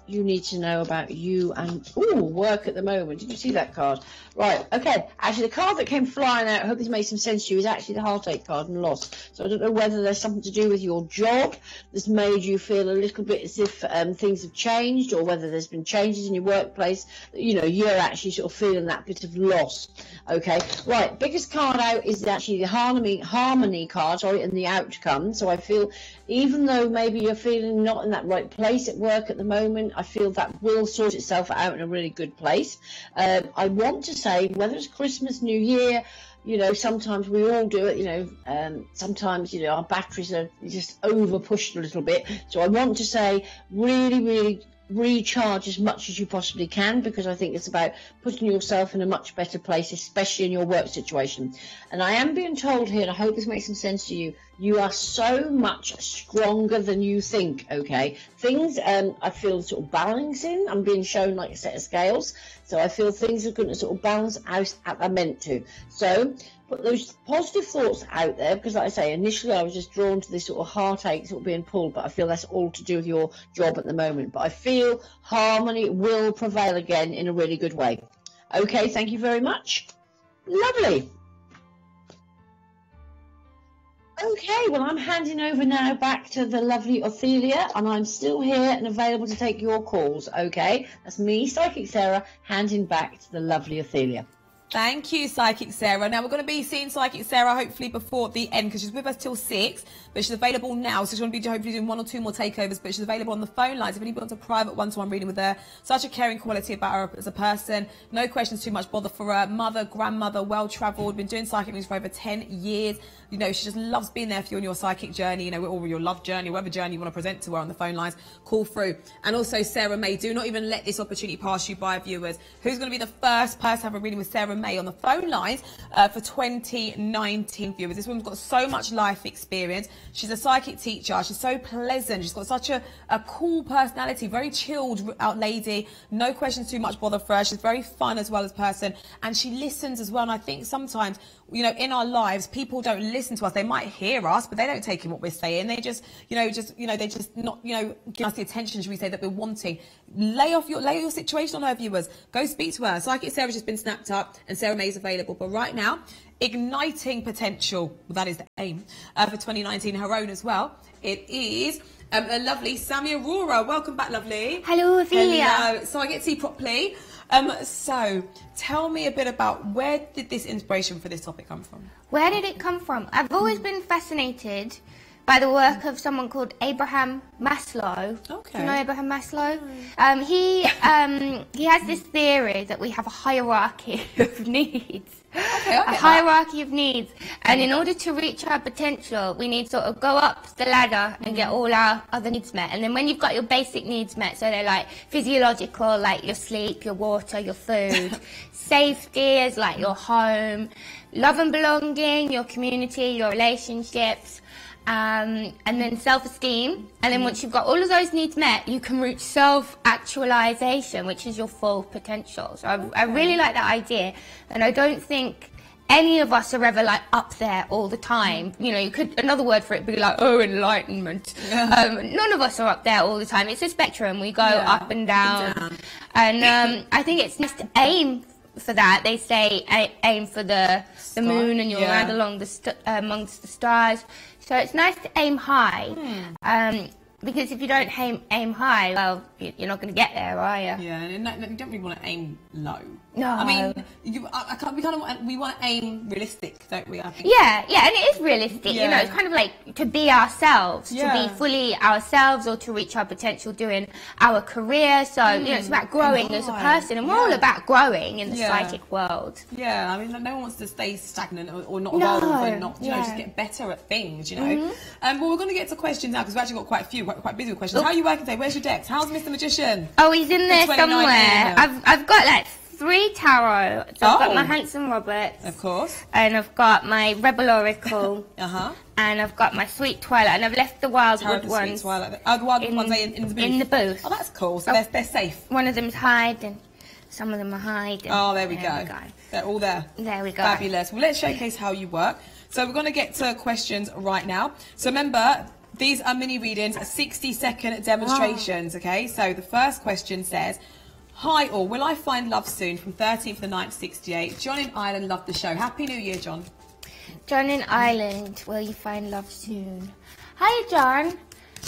you need to know about you and work at the moment. Did you see that card? Right, okay. Actually, the card that came flying out, I hope this made some sense to you, is actually the heartache card and loss. So I don't know whether there's something to do with your job that's made you feel a little bit as if things have changed, or whether there's been changes in your workplace. You know, you're actually sort of feeling that bit of loss. Okay, right. Biggest card out is actually the harmony card, and the outcome. So I feel, even though maybe you're feeling not in that right place at work at the moment, I feel that will sort itself out in a really good place. I want to say, whether it's Christmas, New Year, you know, sometimes we all do it, you know, sometimes, you know, our batteries are just over pushed a little bit. So I want to say, really recharge as much as you possibly can, because I think it's about putting yourself in a much better place, especially in your work situation. And I am being told here, and I hope this makes some sense to you, you are so much stronger than you think, okay? Things, I feel sort of balancing. I'm being shown like a set of scales. So I feel things are going to sort of balance out as they're meant to. So put those positive thoughts out there, because like I say, initially I was just drawn to this sort of heartache sort of being pulled, but I feel that's all to do with your job at the moment. But I feel harmony will prevail again in a really good way. Okay, thank you very much. Lovely. Okay, well, I'm handing over now back to the lovely Ophelia, and I'm still here and available to take your calls, okay? That's me, Psychic Sarah, handing back to the lovely Ophelia. Thank you, Psychic Sarah. Now, we're going to be seeing Psychic Sarah hopefully before the end, because she's with us till 6, but she's available now. So she's going to be hopefully doing 1 or 2 more takeovers, but she's available on the phone lines. If anybody wants a private one-to-one reading with her, such a caring quality about her as a person. No questions too much bother for her. Mother, grandmother, well-travelled, been doing psychic readings for over 10 years. You know, she just loves being there for you on your psychic journey, you know, or your love journey, whatever journey you want to present to her on the phone lines. Call through. And also, Sarah May, do not even let this opportunity pass you by, viewers. Who's going to be the first person to have a reading with Sarah May on the phone lines for 2019, viewers? This woman's got so much life experience. She's a psychic teacher. She's so pleasant. She's got such a cool personality, very chilled out lady. No questions too much bother for her. She's very fun as well as person, and she listens as well. And I think sometimes, you know, in our lives, people don't listen to us. They might hear us, but they don't take in what we're saying. They just, they just not, give us the attention, should we say, that we're wanting. Lay your situation on her, viewers. Go speak to her. Psychic Sarah's just been snapped up, and Sarah May's available. But right now, igniting potential. Well, that is the aim for 2019. Her own as well. It is a lovely Sammy Aurora. Welcome back, lovely. Hello, Ophelia. Hello. So I get to see properly. So tell me a bit about, where did this inspiration for this topic come from? Where did it come from? I've always been fascinated by the work of someone called Abraham Maslow. Okay. Do you know Abraham Maslow? He has this theory that we have a hierarchy of needs. Okay, a hierarchy of needs, and in order to reach our potential, we need to sort of go up the ladder and get all our other needs met. And then when you've got your basic needs met, so they're like physiological, like your sleep, your water, your food, safety is like your home, love and belonging, your community, your relationships, and then self-esteem. And then once you've got all of those needs met, you can reach self-actualization, which is your full potential. So I really like that idea, and I don't think any of us are ever like up there all the time. You know, you could, another word for it would be like, oh, enlightenment. None of us are up there all the time. It's a spectrum. We go up and down. And I think it's just to aim for that. They say aim for the moon, and you'll land along amongst the stars. So it's nice to aim high, because if you don't aim high, well, you're not going to get there, are you? Yeah, and you don't really want to aim low. No. I mean, we want to aim realistic, don't we? I think. Yeah, and it is realistic. Yeah. You know, it's kind of like to be ourselves, to be fully ourselves, or to reach our potential doing our career. So, you know, it's about growing as a person, and we're all about growing in the psychic world. Yeah, I mean, no one wants to stay stagnant or not evolve and not, just get better at things, you know. Well, we're going to get to questions now, because we've actually got quite a few, quite busy with questions. How are you working today? Where's your decks? How's Mr. Magician? Oh, he's in there somewhere. I've got like 3 tarot. So I've got my Handsome Roberts. Of course. And I've got my Rebel Oracle. And I've got my Sweet Twilight. And I've left the Wildwood ones. The Wildwood ones are in the booth? In the booth. Oh, that's cool. So they're safe. One of them's hiding. Some of them are hiding. Oh, there we go. They're all there. There we go. Fabulous. Well, let's showcase how you work. So we're going to get to questions right now. So remember, These are mini readings, 60-second demonstrations, okay? So the first question says, hi all, will I find love soon? From 13th of the 9th, 68. John in Ireland loved the show. Happy New Year, John. John in Ireland, will you find love soon? Hi, John.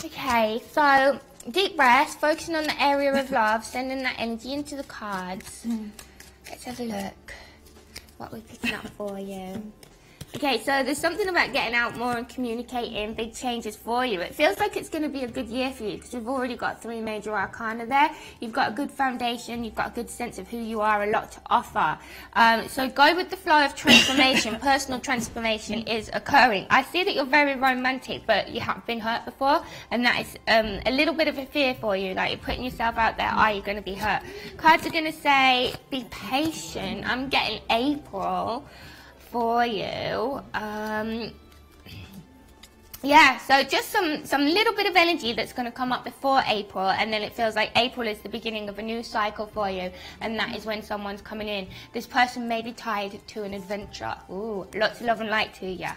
Okay, so deep breath, focusing on the area of love, sending that energy into the cards. Let's have a look. What we're picking up for you. Okay, so there's something about getting out more and communicating big changes for you. It feels like it's going to be a good year for you because you've already got 3 major arcana there. You've got a good foundation. You've got a good sense of who you are, a lot to offer. So go with the flow of transformation. Personal transformation is occurring. I see that you're very romantic, but you have been hurt before, and that is a little bit of a fear for you. Like, you're putting yourself out there. Are you going to be hurt? Cards are going to say, be patient. I'm getting April for you. Yeah, so just some little bit of energy that's going to come up before April, and then it feels like April is the beginning of a new cycle for you, and that is when someone's coming in. This person may be tied to an adventure. Ooh, lots of love and light to you.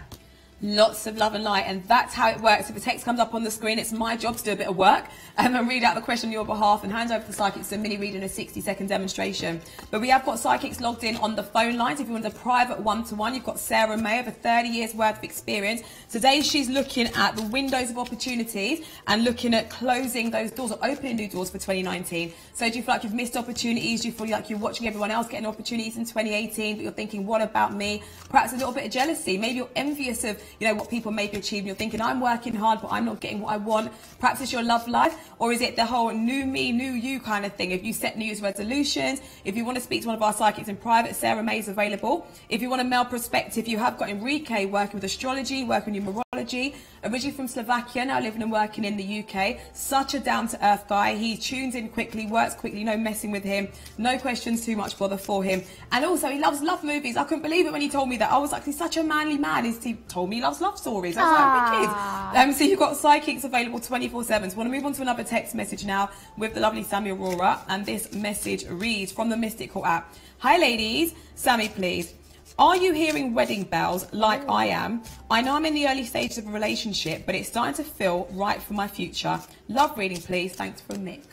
Lots of love and light, and that's how it works. If the text comes up on the screen, it's my job to do a bit of work and read out the question on your behalf and hand over to the psychics a mini reading, a 60-second demonstration. But we have got psychics logged in on the phone lines. If you want a private one-to-one, you've got Sarah May, over 30 years worth of experience. Today she's looking at the windows of opportunities and looking at closing those doors or opening new doors for 2019. So do you feel like you've missed opportunities? Do you feel like you're watching everyone else getting opportunities in 2018, but you're thinking, what about me? Perhaps a little bit of jealousy. Maybe you're envious of, you know, what people may be achieving. You're thinking, I'm working hard, but I'm not getting what I want. Perhaps it's your love life, or is it the whole new me, new you kind of thing? If you set New Year's resolutions, if you want to speak to one of our psychics in private, Sarah May is available. If you want a male perspective, you have got Enrique working with astrology, working with numerology, originally from Slovakia, now living and working in the UK. Such a down-to-earth guy. He tunes in quickly, works quickly, no messing with him, no questions too much bother for him. And also, he loves love movies. I couldn't believe it when he told me that. I was like, he's such a manly man. He told me he loves love stories. I was like, wicked. So you've got psychics available 24/7. So want to move on to another text message now with the lovely Sammy Aurora, and this message reads from the Mystical app. Hi ladies, Sammy please. Are you hearing wedding bells like I am? I know I'm in the early stages of a relationship, but it's starting to feel right for my future. Love reading please. Thanks from Mick.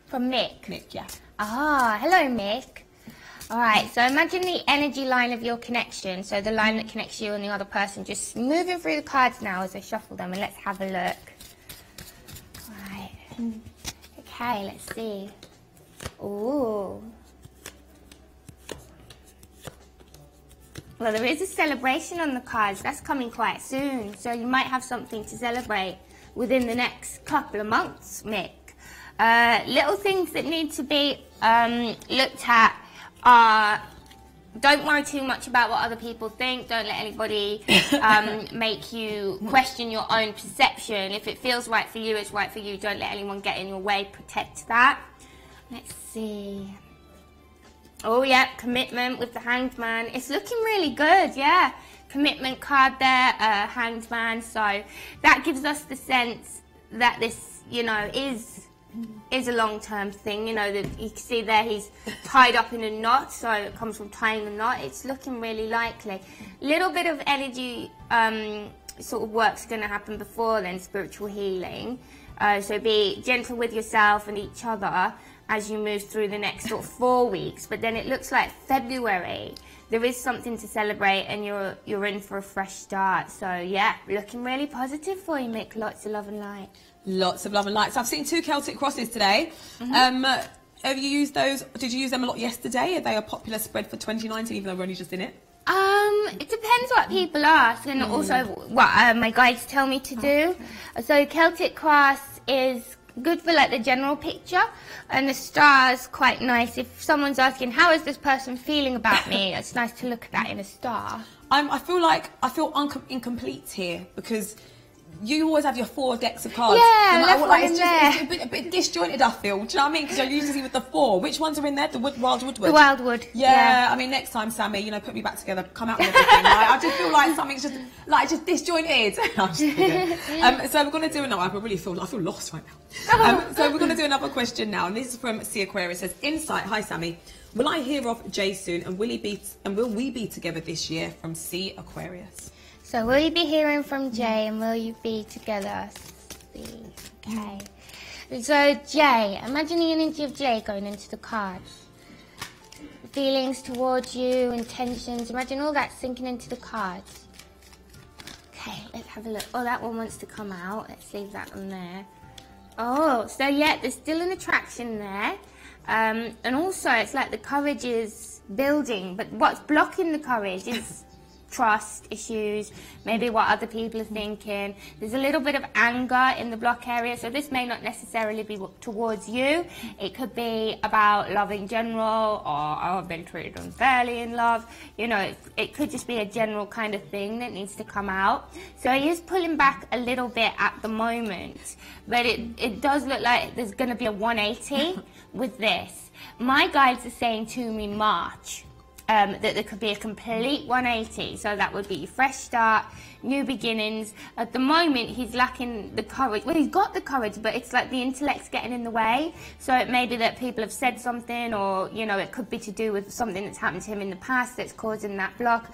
From Mick? Mick, yeah. Ah, hello Mick. Alright, so imagine the energy line of your connection, so the line that connects you and the other person, just moving through the cards now as I shuffle them, and let's have a look. Alright, okay, let's see. Ooh. Well, there is a celebration on the cards, that's coming quite soon, so you might have something to celebrate within the next couple of months, Mick. Little things that need to be looked at. Don't worry too much about what other people think. Don't let anybody make you question your own perception. If it feels right for you, it's right for you. Don't let anyone get in your way. Protect that. Let's see. Oh, yeah, commitment with the Hanged Man. It's looking really good, yeah. Commitment card there, Hanged Man. So that gives us the sense that this, you know, is a long-term thing. You know, that you can see there he's tied up in a knot, so it comes from tying the knot. It's looking really likely. Little bit of energy sort of work's going to happen before then, spiritual healing. So be gentle with yourself and each other as you move through the next sort of 4 weeks. But then it looks like February, there is something to celebrate, and you're in for a fresh start. So yeah, looking really positive for you, Mick. Lots of love and light. Lots of love and light. So I've seen 2 Celtic crosses today. Have you used those? Did you use them a lot yesterday? Are they a popular spread for 2019, even though we're only just in it? It depends what people ask, and also what my guides tell me to do. So Celtic cross is good for like the general picture, and the stars quite nice. If someone's asking, how is this person feeling about me? It's nice to look at that in a star. I feel incomplete here, because you always have your 4 decks of cards. Yeah, no matter what, it's a bit disjointed, I feel. Do you know what I mean? Because you're usually with the 4. Which ones are in there? The Wild Woodward? The Wildwood. Yeah, I mean, next time, Sammy, you know, put me back together, come out with everything. Right? I just feel like something's just disjointed. I'm just kidding. So we're going to do another. I feel lost right now. So we're going to do another question now, and this is from C Aquarius. It says, Insight. Hi, Sammy. Will I hear of Jay soon, and will we be together this year? From C Aquarius. So will you be hearing from Jay, and will you be together Okay. So, Jay, imagine the energy of Jay going into the cards. Feelings towards you, intentions, imagine all that sinking into the cards. Okay, let's have a look. Oh, that one wants to come out. Let's leave that one there. Oh, so yeah, there's still an attraction there. And also, it's like the courage is building, but what's blocking the courage is trust issues, maybe what other people are thinking. There's a little bit of anger in the block area, so this may not necessarily be towards you. It could be about love in general, or oh, I've been treated unfairly in love. You know, it could just be a general kind of thing that needs to come out. So he is pulling back a little bit at the moment, but it does look like there's going to be a 180 with this. My guides are saying to me March. That there could be a complete 180, so that would be a fresh start, new beginnings. At the moment, he's lacking the courage. Well, he's got the courage, but it's like the intellect's getting in the way. So it may be that people have said something, or, you know, it could be to do with something that's happened to him in the past that's causing that block.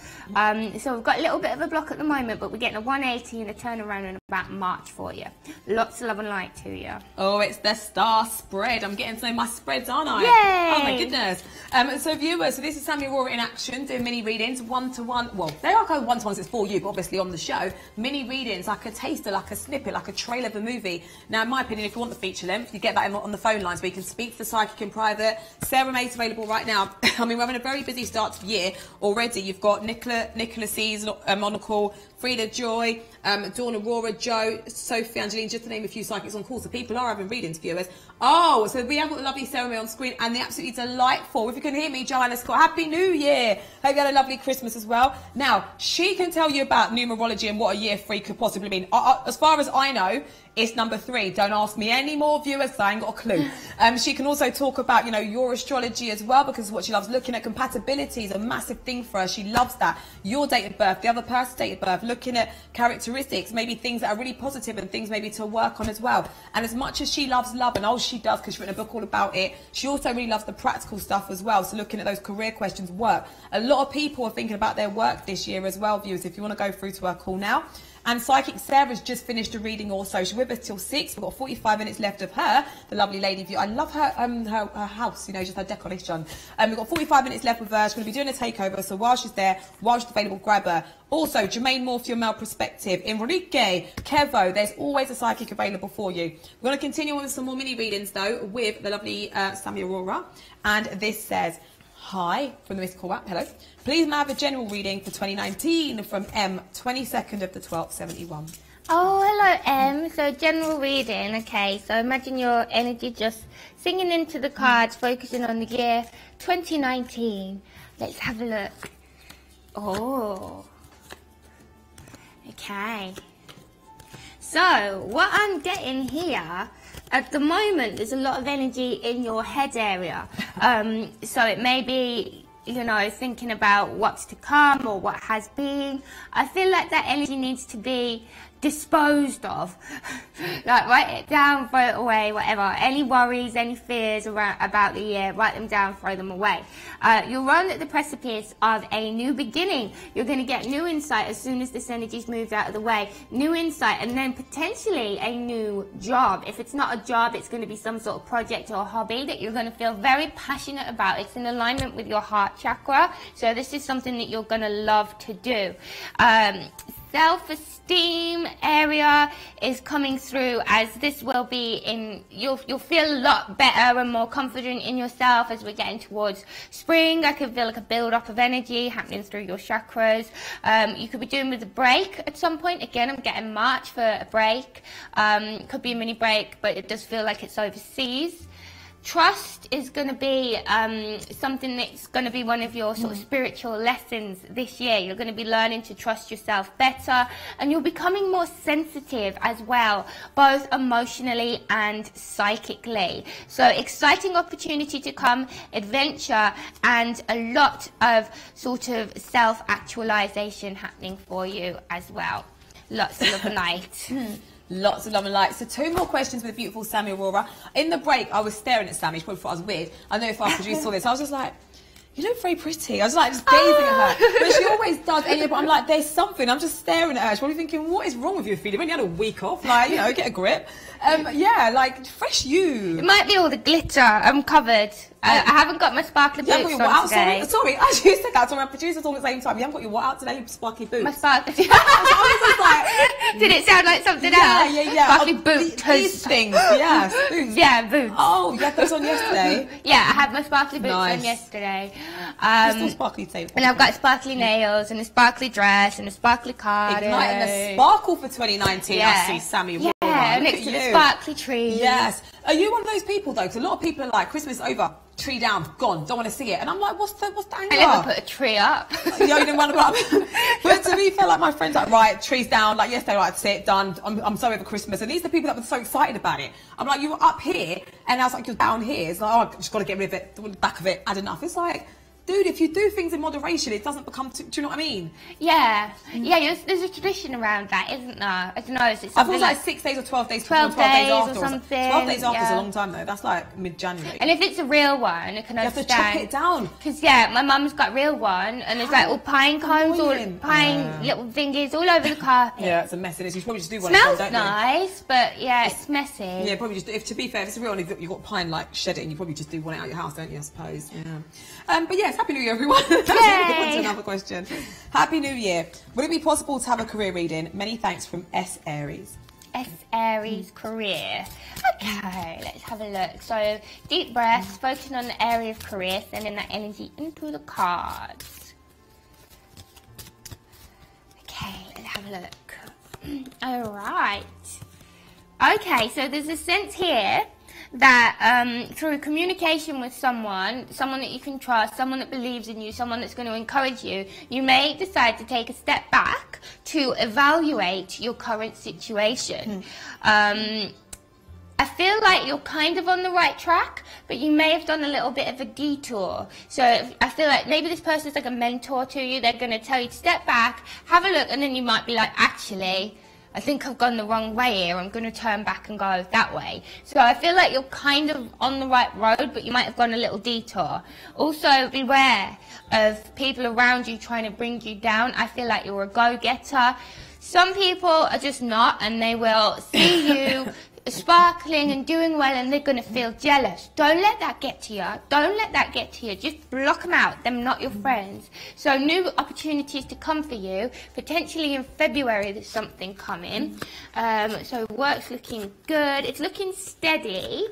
So we've got a little bit of a block at the moment, but we're getting a 180 and a turnaround in about March for you. Lots of love and light to you. Oh, it's the star spread. I'm getting to know my spreads, aren't I? Yay! Oh, my goodness. So viewers, so this is Sammy Aurora in action, doing mini readings, one-to-one. Well, they are going one-to-ones, it's for you, but obviously on the show. Mini readings, like a taster, like a snippet, like a trailer of a movie. Now, in my opinion, if you want the feature length, you get that on the phone lines where you can speak to the psychic in private. Sarah May's available right now. I mean, we're having a very busy start to the year already. You've got Nicola C's on the call, Frida Joy, Dawn Aurora, Joe, Sophie, Angeline, just to name a few psychics on call. So people are having readings, viewers. Oh, so we have got the lovely Sarah May on screen, and they're absolutely delightful. If you can hear me, Joanna Scott, Happy New Year. Hope you had a lovely Christmas as well. Now, she can tell you about numerology and what a year 3 could possibly mean. As far as I know, it's number 3. Don't ask me any more, viewers, because I ain't got a clue. She can also talk about, you know, your astrology as well, because what she loves, looking at compatibility is a massive thing for her. She loves that. Your date of birth, the other person's date of birth, looking at characteristics, maybe things that are really positive and things maybe to work on as well. And as much as she loves love, and she does, because she's written a book all about it, she also really loves the practical stuff as well. So looking at those career questions, work. A lot of people are thinking about their work this year as well, viewers, if you want to go through to her call now. And Psychic Sarah's just finished a reading also. She's with us till 6. We've got 45 minutes left of her, the lovely lady view. I love her her house, you know, just her decoration. We've got 45 minutes left with her. She's going to be doing a takeover, so while she's there, while she's available, grab her. Also, Jermaine Moore for your male perspective. Enrique, Kevo, there's always a psychic available for you. We're going to continue with some more mini readings, though, with the lovely Sammy Aurora. And this says, hi, from the Missed Call app, hello. Please may I have a general reading for 2019 from M, 22nd of the 12th, 71. Oh, hello, M. So, general reading, okay. So, imagine your energy just singing into the cards, focusing on the year 2019. Let's have a look. Oh. Okay. So, what I'm getting here, at the moment, there's a lot of energy in your head area. So it may be, you know, thinking about what's to come or what has been. I feel like that energy needs to be disposed of. Like, write it down, throw it away, whatever. Any worries, any fears about the year, write them down, throw them away. You're on at the precipice of a new beginning. You're going to get new insight as soon as this energy's moved out of the way. New insight, and then potentially a new job. If it's not a job, it's going to be some sort of project or hobby that you're going to feel very passionate about. It's in alignment with your heart chakra. So this is something that you're going to love to do. Self-esteem area is coming through, as this will be in, you'll feel a lot better and more confident in yourself as we're getting towards spring. I can feel like a build-up of energy happening through your chakras. You could be doing with a break at some point. Again, I'm getting March for a break. Could be a mini break, but it does feel like it's overseas. Trust is going to be something that's going to be one of your sort of spiritual lessons this year. You're going to be learning to trust yourself better, and you're becoming more sensitive as well, both emotionally and psychically. So exciting opportunity to come, adventure, and a lot of sort of self-actualization happening for you as well. Lots of love and light. Lots of love and light. So 2 more questions with the beautiful Sammy Aurora. In the break, I was staring at Sammy. She probably thought I was weird. I know if our producer saw this, I was just like, you look very pretty. I was like just gazing at her. But she always does anyway, but I'm like, there's something. I'm just staring at her. She's probably thinking, what is wrong with you, Ophelia? You've only had a week off. Like, you know, get a grip. Yeah, like, fresh you. It might be all the glitter. I'm covered. I haven't got my sparkly boots on today. Sorry, as you said that to my producers all at the same time. You haven't got your what out today? Your sparkly boots. My sparkly boots. Like, did it sound like something else? Yeah. Sparkly boots. These things, yes. Boots. Yeah, boots. Oh, you had those on yesterday? Yeah, I had my sparkly boots on yesterday. Still sparkly tape. And I've got sparkly nails and a sparkly dress and a sparkly cardigan. Igniting the sparkle for 2019. I see Sammy. Yeah, next to the sparkly tree. Yes. Are you one of those people though? Because a lot of people are like, Christmas over, tree down, gone, don't want to see it. And I'm like, what's the anger? I never put a tree up. You didn't want to go up. But to be fair, like my friends, like, right, trees down. Like yesterday, like, that's it, done. I'm so over Christmas. And these are the people that were so excited about it. I'm like, you were up here, and I was like, you're down here. It's like, oh, I've just got to get rid of it, the back of it, had enough. It's like, dude, if you do things in moderation, it doesn't become do you know what I mean? Yeah. Yeah, there's a tradition around that, isn't there? I don't know. Is it I feel like 6 days or 12 days. 12 days after or something. 12 days after is a long time, though. That's like mid-January. And if it's a real one, I can understand. You have to chop it down. Because, my mum's got a real one, and there's like all pine cones, all pine little thingies all over the carpet. Yeah, it's a mess. You probably just do one. Smells nice, but yeah, it's messy. Yeah, probably just. To be fair, if it's a real one, if you've got pine like shedding, you probably just do one out of your house, don't you? I suppose. Yeah. But yes, Happy New Year, everyone. On to another question. Happy New Year. Would it be possible to have a career reading? Many thanks from S. Aries. S. Aries career. Okay, let's have a look. So, deep breaths, focusing on the area of career, sending that energy into the cards. Okay, let's have a look. All right. Okay, so there's a sense here that through communication with someone that you can trust, someone that believes in you, someone that's going to encourage you, you may decide to take a step back to evaluate your current situation. I feel like you're kind of on the right track, but you may have done a little bit of a detour. So I feel like maybe this person's like a mentor to you. They're going to tell you to step back, have a look, and then you might be like, actually, I think I've gone the wrong way here. I'm going to turn back and go that way. So I feel like you're kind of on the right road, but you might have gone a little detour. Also, beware of people around you trying to bring you down. I feel like you're a go-getter. Some people are just not, and they will see you sparkling and doing well, and they're going to feel jealous. Don't let that get to you. Don't let that get to you. Just block them out. They're not your friends. So new opportunities to come for you. Potentially in February there's something coming. So work's looking good. It's looking steady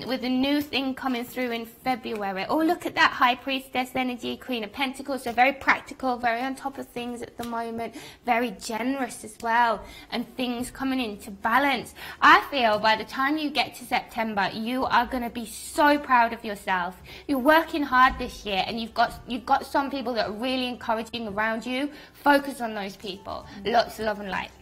with a new thing coming through in February. Oh, look at that High Priestess energy, Queen of Pentacles. So very practical, very on top of things at the moment. Very generous as well. And things coming into balance. I feel by the time you get to September, you are going to be so proud of yourself. You're working hard this year, and you've got some people that are really encouraging around you. Focus on those people. Lots of love and light.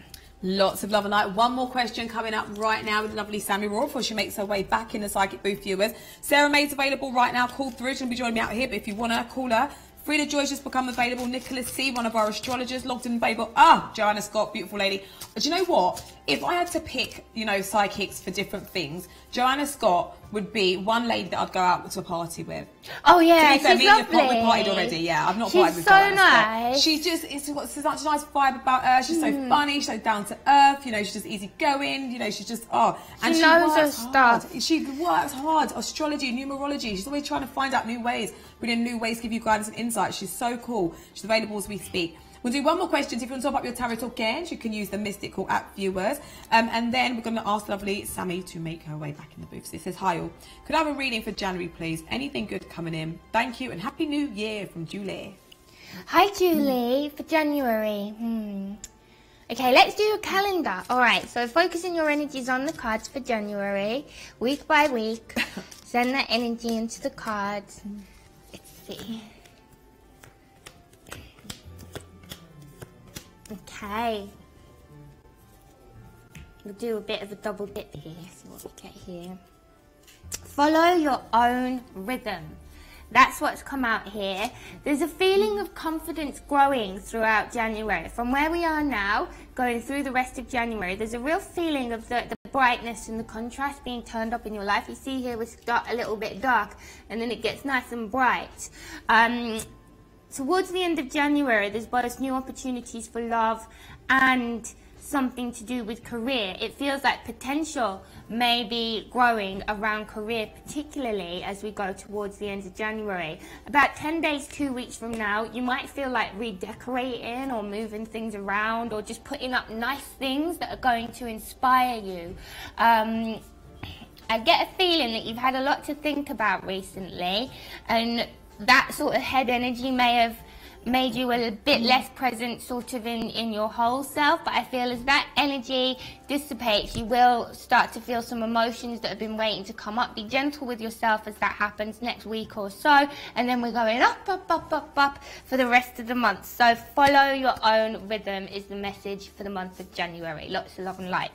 Lots of love and light. One more question coming up right now with the lovely Sammy Royal before she makes her way back in the Psychic Booth, viewers. Sarah May's available right now. Call through. She'll be joining me out here, but if you want to call her, Frida Joy's just become available. Nicholas C, one of our astrologers, logged in available. Joanna Scott, beautiful lady. Do you know what? If I had to pick, psychics for different things, Joanna Scott would be one lady that I'd go out to a party with. Oh yeah, she's lovely. We've partied already. Yeah, I've not partied with Joanna Scott. Nice. She's just, it's got such a nice vibe about her. She's so funny, she's so down to earth. She's just easy going. She's just and she knows her stuff. She works hard. Astrology, numerology. She's always trying to find out new ways, bring in new ways, give you guidance and insight. She's so cool. She's available as we speak. We'll do one more question. If you want to top up your tarot talk games, you can use the Mystical app, viewers. And then we're going to ask lovely Sammy to make her way back in the booth. So it says, hi all. Could I have a reading for January, please? Anything good coming in? Thank you and Happy New Year from Julie. Hi, Julie. For January. Okay, let's do a calendar. All right, so focusing your energies on the cards for January, week by week. Send that energy into the cards. Let's see. Okay. We'll do a bit of a double dip here. See what we get here. Follow your own rhythm. That's what's come out here. There's a feeling of confidence growing throughout January. From where we are now, going through the rest of January, there's a real feeling of the brightness and the contrast being turned up in your life. You see here it's a little bit dark, and then it gets nice and bright. Towards the end of January, there's both new opportunities for love and something to do with career. It feels like potential may be growing around career, particularly as we go towards the end of January. About 10 days, 2 weeks from now, you might feel like redecorating or moving things around or just putting up nice things that are going to inspire you. I get a feeling that you've had a lot to think about recently, and that sort of head energy may have made you a bit less present sort of in your whole self, but I feel as that energy dissipates, you will start to feel some emotions that have been waiting to come up. Be gentle with yourself as that happens next week or so, and then we're going up, up, up, up, up for the rest of the month. So follow your own rhythm is the message for the month of January. Lots of love and light.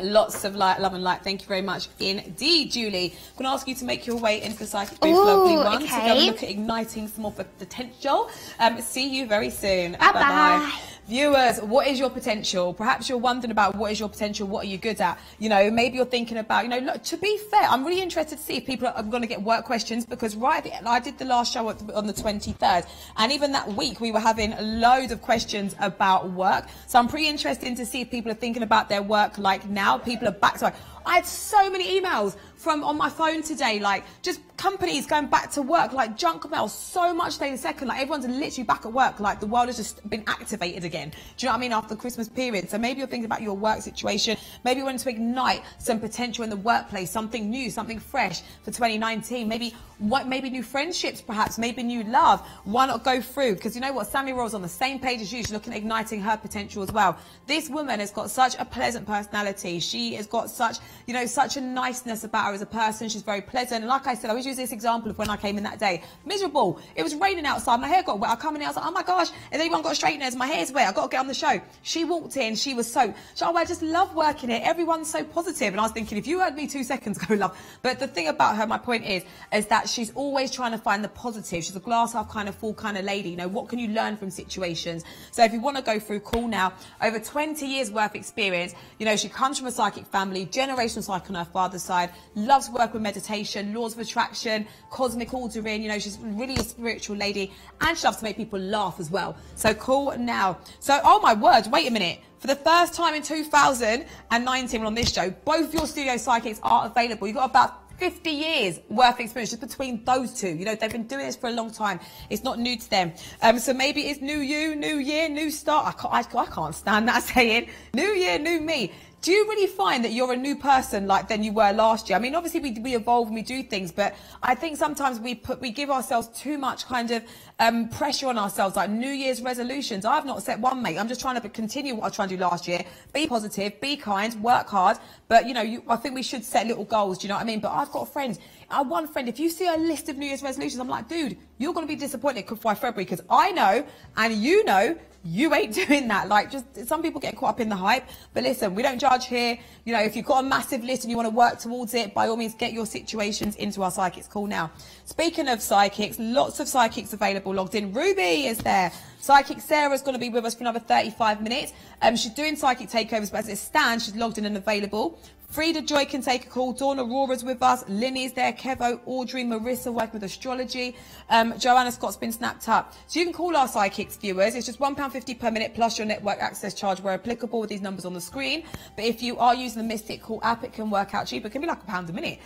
Lots of light, love and light. Thank you very much indeed, Julie. I'm going to ask you to make your way into the Psychic Booth, lovely one, to go and look at igniting some more potential. See you very soon. Bye-bye. Viewers, what is your potential? Perhaps you're wondering about what is your potential, what are you good at? You know, maybe you're thinking about, you know, look, to be fair, I'm really interested to see if people are going to get work questions, because right at the end, I did the last show on the 23rd, and even that week we were having loads of questions about work. So I'm pretty interested to see if people are thinking about their work like now. People are back to, I had so many emails from on my phone today, like just companies going back to work, like junk mail, so much day a second, like everyone's literally back at work, like the world has just been activated again. Do you know what I mean? After the Christmas period. So maybe you're thinking about your work situation, maybe you want to ignite some potential in the workplace, something new, something fresh for 2019, maybe new friendships, perhaps, maybe new love. Why not go through? Because you know what, Sammy Roll's on the same page as you. She's looking at igniting her potential as well. This woman has got such a pleasant personality. She has got such, you know, such a niceness about her as a person. She's very pleasant. And like I said, I always use this example of when I came in that day. Miserable. It was raining outside. My hair got wet. I come in, I was like, oh my gosh, has anyone got straighteners? My hair's wet. I've got to get on the show. She walked in. She was so, oh, I just love working here. Everyone's so positive. And I was thinking, if you heard me 2 seconds ago, love. But the thing about her, my point is that she's always trying to find the positive. She's a glass half kind of full kind of lady. You know, what can you learn from situations? So if you want to go through, call now. Over 20 years worth experience. You know, she comes from a psychic family, generational psychic on her father's side, loves work with meditation, laws of attraction, cosmic ordering. You know, she's really a spiritual lady, and she loves to make people laugh as well. So call now. So, oh my word, wait a minute. For the first time in 2019 on this show, both your studio psychics are available. You've got about 50 years worth of experience just between those two. You know, they've been doing this for a long time. It's not new to them. So maybe it's new you, new year, new start. I can't stand that saying. New year, new me. Do you really find that you're a new person like than you were last year? I mean, obviously we evolve and we do things, but I think sometimes we give ourselves too much kind of pressure on ourselves, like New Year's resolutions. I've not set one, mate. I'm just trying to continue what I was trying to do last year. Be positive, be kind, work hard. But, you know, I think we should set little goals, do you know what I mean? But I've got friends. One friend, if you see a list of New Year's resolutions, I'm like, dude, you're going to be disappointed by February, because I know, and you know, you ain't doing that. Like, just some people get caught up in the hype. But listen, we don't judge here. You know, if you've got a massive list and you want to work towards it, by all means, get your situations into our Psychics Call now. Speaking of psychics, lots of psychics available logged in. Ruby is there. Psychic Sarah's going to be with us for another 35 minutes. She's doing psychic takeovers, but as it stands, she's logged in and available. Frida Joy can take a call. Dawn Aurora's with us. Linny's there. Kevo, Audrey, Marissa working with astrology. Joanna Scott's been snapped up. So you can call our psychics, viewers. It's just £1.50 per minute plus your network access charge where applicable with these numbers on the screen. But if you are using the Mystic Call app, it can work out cheaper. It can be like £1 a minute.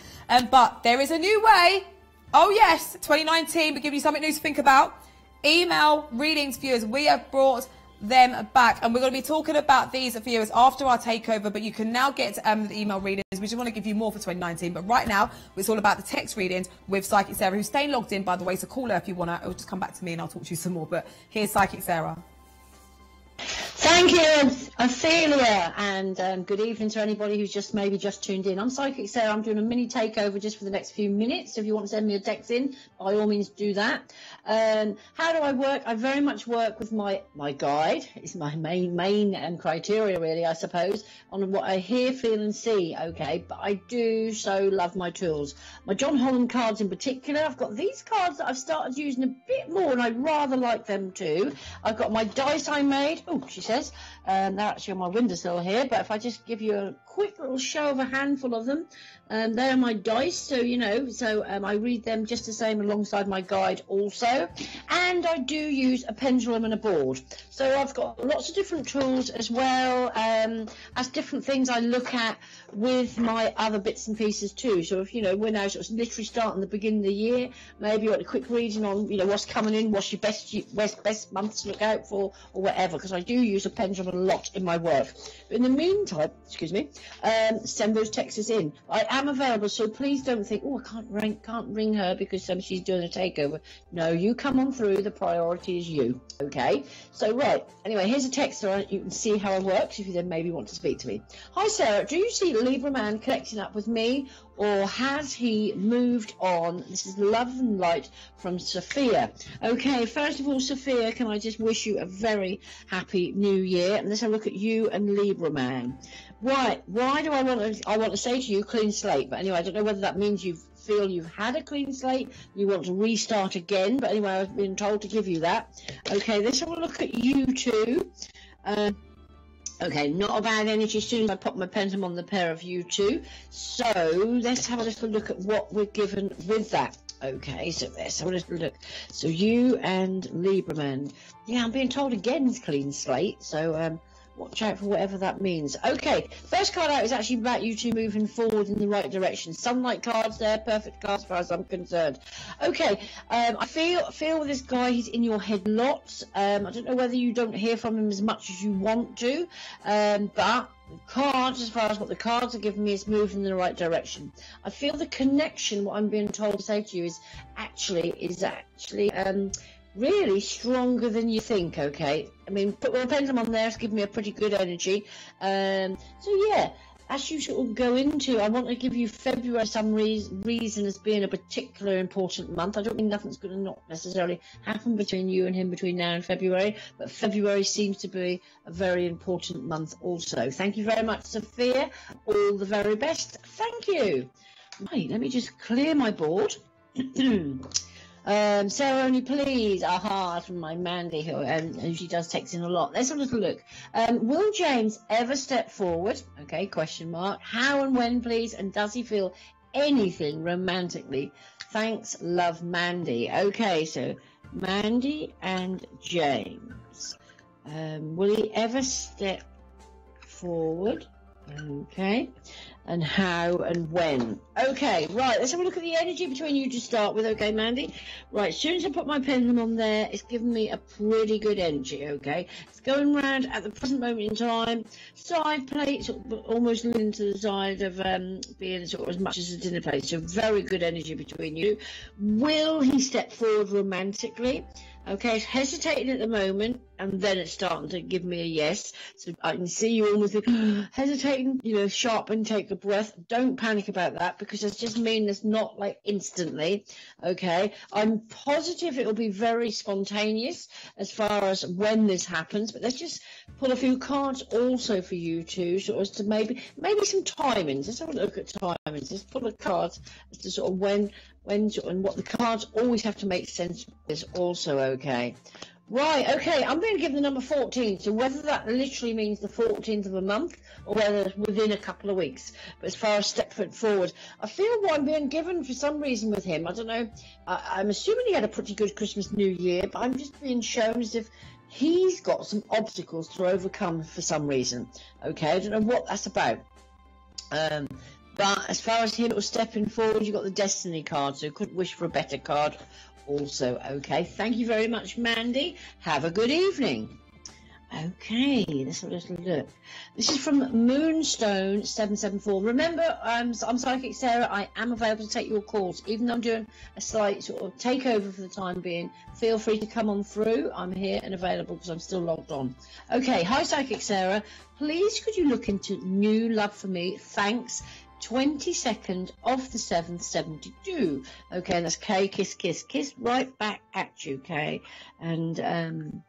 But there is a new way. Oh yes, 2019, we're giving you something new to think about. Email readings, viewers. We have brought them back, and we're going to be talking about these viewers after our takeover, but you can now get the email readings. We just want to give you more for 2019, but right now it's all about the text readings with Psychic Sarah, who's staying logged in, by the way, so call her if you want to. It'll just come back to me and I'll talk to you some more. But here's Psychic Sarah. Thank you, Ophelia, and good evening to anybody who's just tuned in. I'm Psychic Sarah. I'm doing a mini takeover just for the next few minutes. If you want to send me a text in, by all means do that. How do I work? I very much work with my guide. It's my main criteria, really, I suppose, on what I hear, feel and see, okay? But I do so love my tools. My John Holland cards in particular. I've got these cards that I've started using a bit more, and I rather like them too. I've got my dice I made. Oh, she says. That they're actually on my windowsill here, but if I just give you a quick little show of a handful of them, they're my dice, so I read them just the same alongside my guide also, and I do use a pendulum and a board. So I've got lots of different tools as well as different things I look at with my other bits and pieces too. So if we're now sort of literally starting the beginning of the year, maybe you want a quick reading on what's coming in, what's your best months to look out for, or whatever, because I do use a pendulum a lot in my work. But in the meantime, send those texts in. I am available, so please don't think, oh, I can't ring her because she's doing a takeover. No, you come on through. The priority is you. Okay. So right. Anyway, here's a text so you can see how it works if you then maybe want to speak to me. Hi Sarah, do you see Libra man connecting up with me, or has he moved on? This is love and light from Sophia. Okay, first of all, Sophia, can I just wish you a very happy new year? And let's have a look at you and Libra man. Why do I want to say to you clean slate? But anyway, I don't know whether that means you feel you've had a clean slate, you want to restart again, but anyway, I've been told to give you that. Okay, let's have a look at you two. Okay, not a bad energy. As soon as I pop my pendulum on the pair of you two. So let's have a little look at what we're given with that. Okay, so let's have a little look. So you and Libra man. Yeah, I'm being told again it's clean slate. So watch out for whatever that means. Okay, first card out is actually about you two moving forward in the right direction. Sunlight cards there, perfect cards as far as I'm concerned. Okay, I feel with this guy, he's in your head lots. I don't know whether you don't hear from him as much as you want to, but cards, as far as what the cards are giving me, is moving in the right direction. I feel the connection, what I'm being told to say to you, is actually really stronger than you think. Okay, I mean, put my pendulum on there, it's giving me a pretty good energy. So yeah, as you sort of go into, I want to give you February for some reason as being a particular important month. I don't mean nothing's going to not necessarily happen between you and him between now and February, but February seems to be a very important month also. Thank you very much, Sophia. All the very best. Thank you. Right, let me just clear my board. Sarah, only please. Aha, from my Mandy, who she does text in a lot. Let's have a little look. Will James ever step forward? Okay, question mark. How and when, please? And does he feel anything romantically? Thanks, love, Mandy. Okay, so Mandy and James. Will he ever step forward? Okay, and how and when? Okay, right, let's have a look at the energy between you to start with. Okay, Mandy. Right, as soon as I put my pendulum on there, it's giving me a pretty good energy. Okay, it's going round at the present moment in time. Side plate, sort of almost leaning to the side of being sort of as much as a dinner plate. So very good energy between you. Will he step forward romantically? Okay, it's hesitating at the moment, and then it's starting to give me a yes. So I can see you almost hesitating, sharp and take a breath. Don't panic about that, because it's just mean it's not like instantly. Okay, I'm positive it'll be very spontaneous as far as when this happens, but let's just pull a few cards also for you two, sort of as to maybe some timings. Let's have a look at timings. Let's pull the cards as to sort of when and what the cards always have to make sense is also okay. Right, okay, I'm going to give the number 14, so whether that literally means the 14th of a month or whether it's within a couple of weeks. But as far as step foot forward, I feel what I'm being given for some reason with him. I don't know, I'm assuming he had a pretty good Christmas New Year, but I'm just being shown as if he's got some obstacles to overcome for some reason. Okay, I don't know what that's about. But as far as him stepping forward, you've got the Destiny card, so couldn't wish for a better card also. Okay, thank you very much, Mandy. Have a good evening. Okay, let's have a little look. This is from Moonstone 774. Remember, I'm Psychic Sarah. I am available to take your calls, even though I'm doing a slight sort of takeover for the time being. Feel free to come on through. I'm here and available because I'm still logged on. Okay, hi Psychic Sarah. Please could you look into new love for me? Thanks. 22nd of the 7th, 72. Okay, and that's K, kiss, kiss, kiss, right back at you, K. And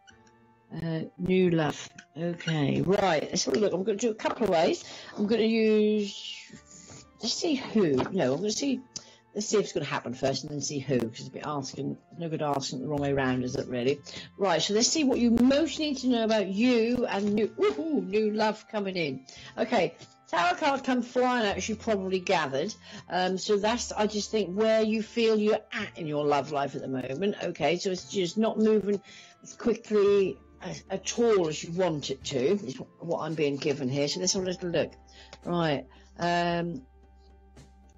new love. Okay, right. Let's have a look. I'm going to do a couple of ways. I'm going to use. Let's see who. No, I'm going to see. let's see if it's going to happen first and then see who, because it's a bit asking, no good asking the wrong way around, is it really? Right, so let's see what you most need to know about you and new love coming in. Okay, tarot card come flying out, as you probably gathered. So that's, I just think, where you feel you're at in your love life at the moment. Okay, so it's just not moving as quickly at all as you want it to, is what I'm being given here. So let's have a little look. Right,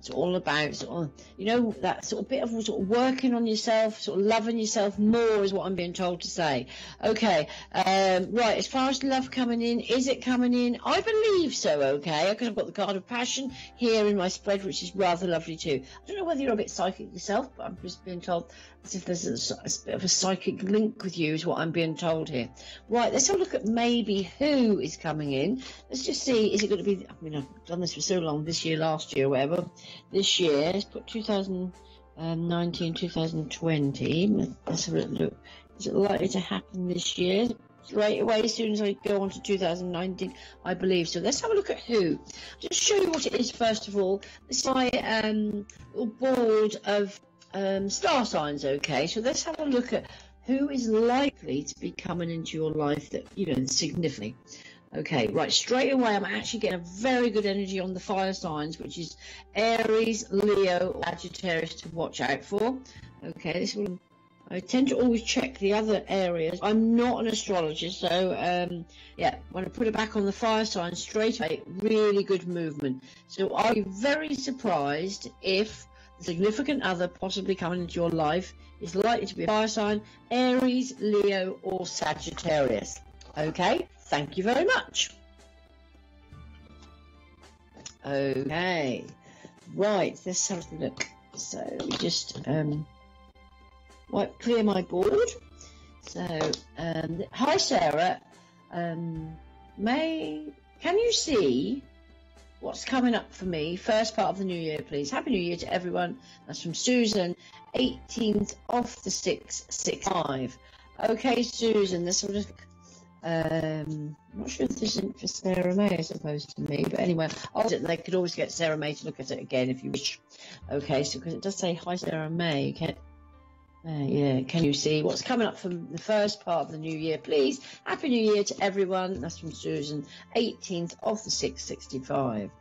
it's all about sort of, you know, that sort of bit of sort of working on yourself, sort of loving yourself more is what I'm being told to say. Okay, right, as far as love coming in, is it coming in? I believe so, okay, because I've got the card of passion here in my spread, which is rather lovely too. I don't know whether you're a bit psychic yourself, but I'm just being told as if there's a bit of a psychic link with you is what I'm being told here. Right, let's have a look at maybe who is coming in. Let's just see, is it going to be, I mean, I've done this for so long, this year, last year, whatever. This year, let's put 2019, 2020. Let's have a look. Is it likely to happen this year? Straight away, as soon as I go on to 2019, I believe so. Let's have a look at who. Just show you what it is first of all. This is my little board of star signs. Okay, so let's have a look at who is likely to be coming into your life that, you know, significantly. Okay, right, straight away I'm actually getting a very good energy on the fire signs, which is Aries, Leo, Sagittarius to watch out for. Okay, this one, I tend to always check the other areas. I'm not an astrologer, so yeah, when I put it back on the fire signs straight away, really good movement. So I'll be very surprised if the significant other possibly coming into your life is likely to be a fire sign, Aries, Leo, or Sagittarius. Okay, thank you very much. Okay, right, let's have a look. So let me just clear my board. So, hi Sarah, can you see what's coming up for me first part of the new year, please? Happy New Year to everyone. That's from Susan, 18th of the 6th, 65. Okay, Susan, this will just I'm not sure if this isn't for Sarah May as opposed to me, but anyway, they could always get Sarah May to look at it again if you wish. Okay, so because it does say hi Sarah May, yeah, can you see what's coming up from the first part of the new year, please? Happy New Year to everyone. That's from Susan, 18th of the 6th, 65.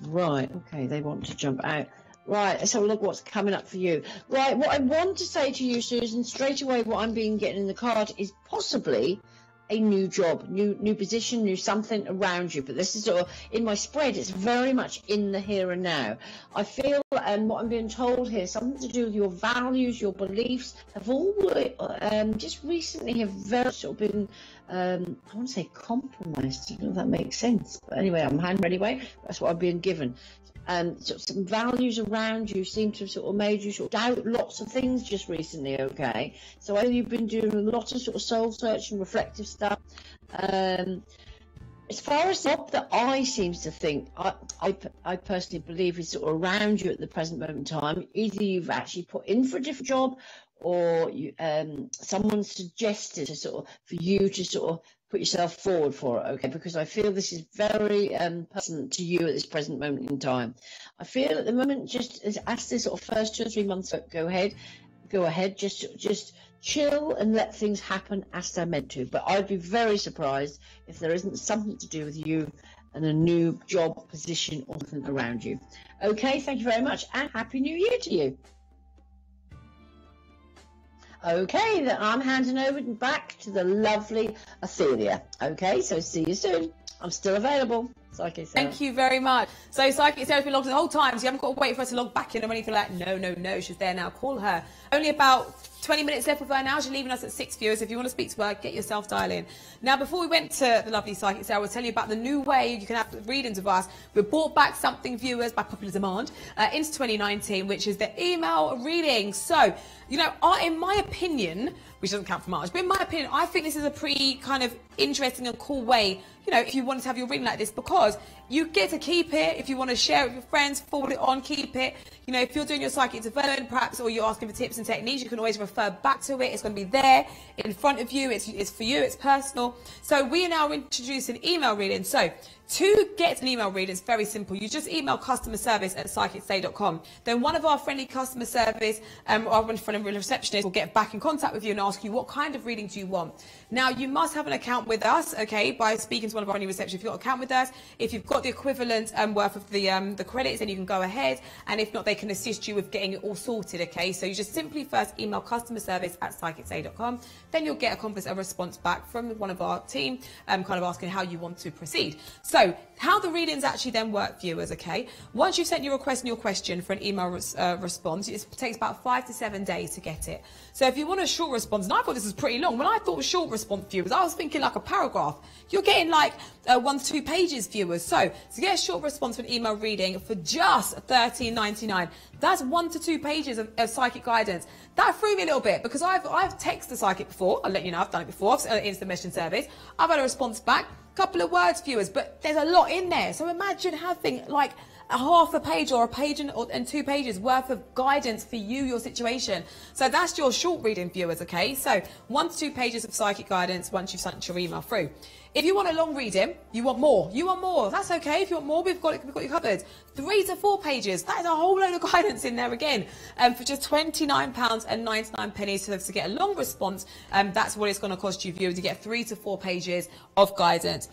Right, okay, they want to jump out. Right, let's have a look what's coming up for you. Right, what I want to say to you, Susan, straight away what I'm getting in the card is possibly a new job, new position, new something around you. But this is sort of, in my spread, it's very much in the here and now. I feel, and what I'm being told here, something to do with your values, your beliefs, have all just recently have very sort of been, I want to say compromised. I don't know if that makes sense. But anyway, I'm hand ready way. That's what I'm being given. Sort of some values around you seem to have sort of made you sort of doubt lots of things just recently, okay? So I know you've been doing a lot of sort of soul searching, reflective stuff. As far as the job that I seem to think, I personally believe is sort of around you at the present moment in time. Either you've actually put in for a different job, or you, someone suggested to sort of, for you to sort of put yourself forward for it, okay? Because I feel this is very personal to you at this present moment in time. I feel at the moment, just as this sort of first 2 or 3 months go ahead, just chill and let things happen as they're meant to. But I'd be very surprised if there isn't something to do with you and a new job position or something around you. Okay, thank you very much, and Happy New Year to you. Okay, then I'm handing over back to the lovely Ophelia. Okay, so see you soon. I'm still available. Psychic Sarah. Thank you very much. So Psychic Sarah's been logged in the whole time, so you haven't got to wait for her to log back in or anything like that. No, she's there now. Call her. Only about 20 minutes left with her now. She's leaving us at 6 viewers. If you want to speak to her, get yourself dial in. Now, before we went to the lovely Psychic Sarah, we'll tell you about the new way you can have readings of us. We've brought back something, viewers, by popular demand into 2019, which is the email reading. So, you know, in my opinion, which doesn't count for much, but in my opinion, I think this is a pretty kind of interesting and cool way, you know, if you wanted to have your reading like this, because you get to keep it. If you want to share it with your friends, forward it on, keep it. You know, if you're doing your psychic development, perhaps, or you're asking for tips and techniques, you can always refer back to it. It's going to be there in front of you. It's for you. It's personal. So we are now introducing email reading. So To get an email reading, it's very simple. You just email customerservice@psychictoday.com. Then one of our friendly customer service, our friendly receptionist will get back in contact with you and ask you what kind of reading do you want. Now, you must have an account with us, okay, by speaking to one of our friendly receptionists. If you've got an account with us, if you've got the equivalent worth of the credits, then you can go ahead. And if not, they can assist you with getting it all sorted, okay? So you just simply first email customerservice@psychictoday.com. Then you'll get a response back from one of our team, kind of asking how you want to proceed. So how the readings actually then work, viewers, okay? Once you've sent your request and your question for an email response, it takes about 5 to 7 days to get it. So if you want a short response, and I thought this was pretty long. When I thought short response, viewers, I was thinking like a paragraph. You're getting like 1 to 2 pages, viewers. So to get a short response for an email reading for just $13.99, that's 1 to 2 pages of psychic guidance. That threw me a little bit because I've texted the psychic before. I'll let you know, I've done it before. I've instant messaging service. I've had a response back. Couple of words, viewers, but there's a lot in there. So imagine having like a half a page or a page and 2 pages worth of guidance for you, your situation. So that's your short reading, viewers, okay? So 1 to 2 pages of psychic guidance once you've sent your email through. If you want a long reading, you want more. That's okay. If you want more, we've got you covered. 3 to 4 pages. That is a whole load of guidance in there again. For just £29.99 to get a long response, that's what it's going to cost you, viewers, to get 3 to 4 pages of guidance.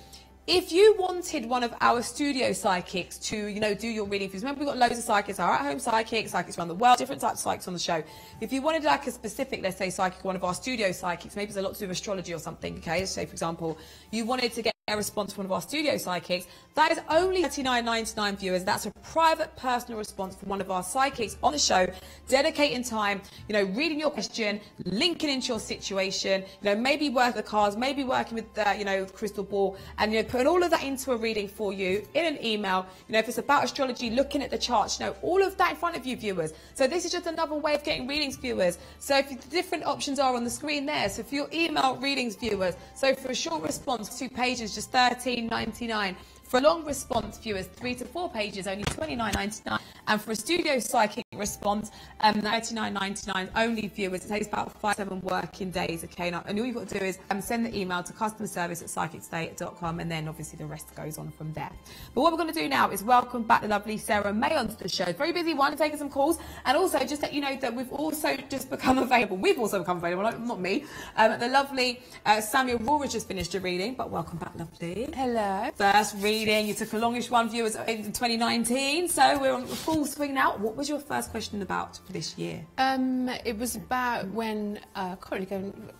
If you wanted one of our studio psychics to, do your reading for you, remember we've got loads of psychics, our at-home psychics around the world, different types of psychics on the show. If you wanted like a specific, let's say, psychic, one of our studio psychics, maybe it's a lot to do with astrology or something, okay? Say, for example, you wanted to get a response from one of our studio psychics, that is only $39.99, viewers. That's a private personal response from one of our psychics on the show, dedicating time, reading your question, linking into your situation, maybe working the cards, maybe working with the crystal ball, and putting all of that into a reading for you in an email. If it's about astrology, looking at the charts, all of that in front of you, viewers. So this is just another way of getting readings, viewers. So if the different options are on the screen there. So for your email readings, viewers, so for a short response, 2 pages, just $13.99. For a long response, viewers, 3 to 4 pages, only $29.99. And for a studio psychic response, $39.99 only, viewers. It takes about 5 to 7 working days, okay? Now, and all you've got to do is send the email to customerservice@psychictoday.com, and then obviously the rest goes on from there. But what we're going to do now is welcome back the lovely Sarah May onto the show. Very busy one, taking some calls, and also just let you know that we've also just become available. We've also become available, not me. The lovely Samuel Rora's just finished a reading, but welcome back, lovely. Hello. First reading. You took a longish one, viewers, in 2019, so we're on full swing now. What was your first question about for this year? It was about when, I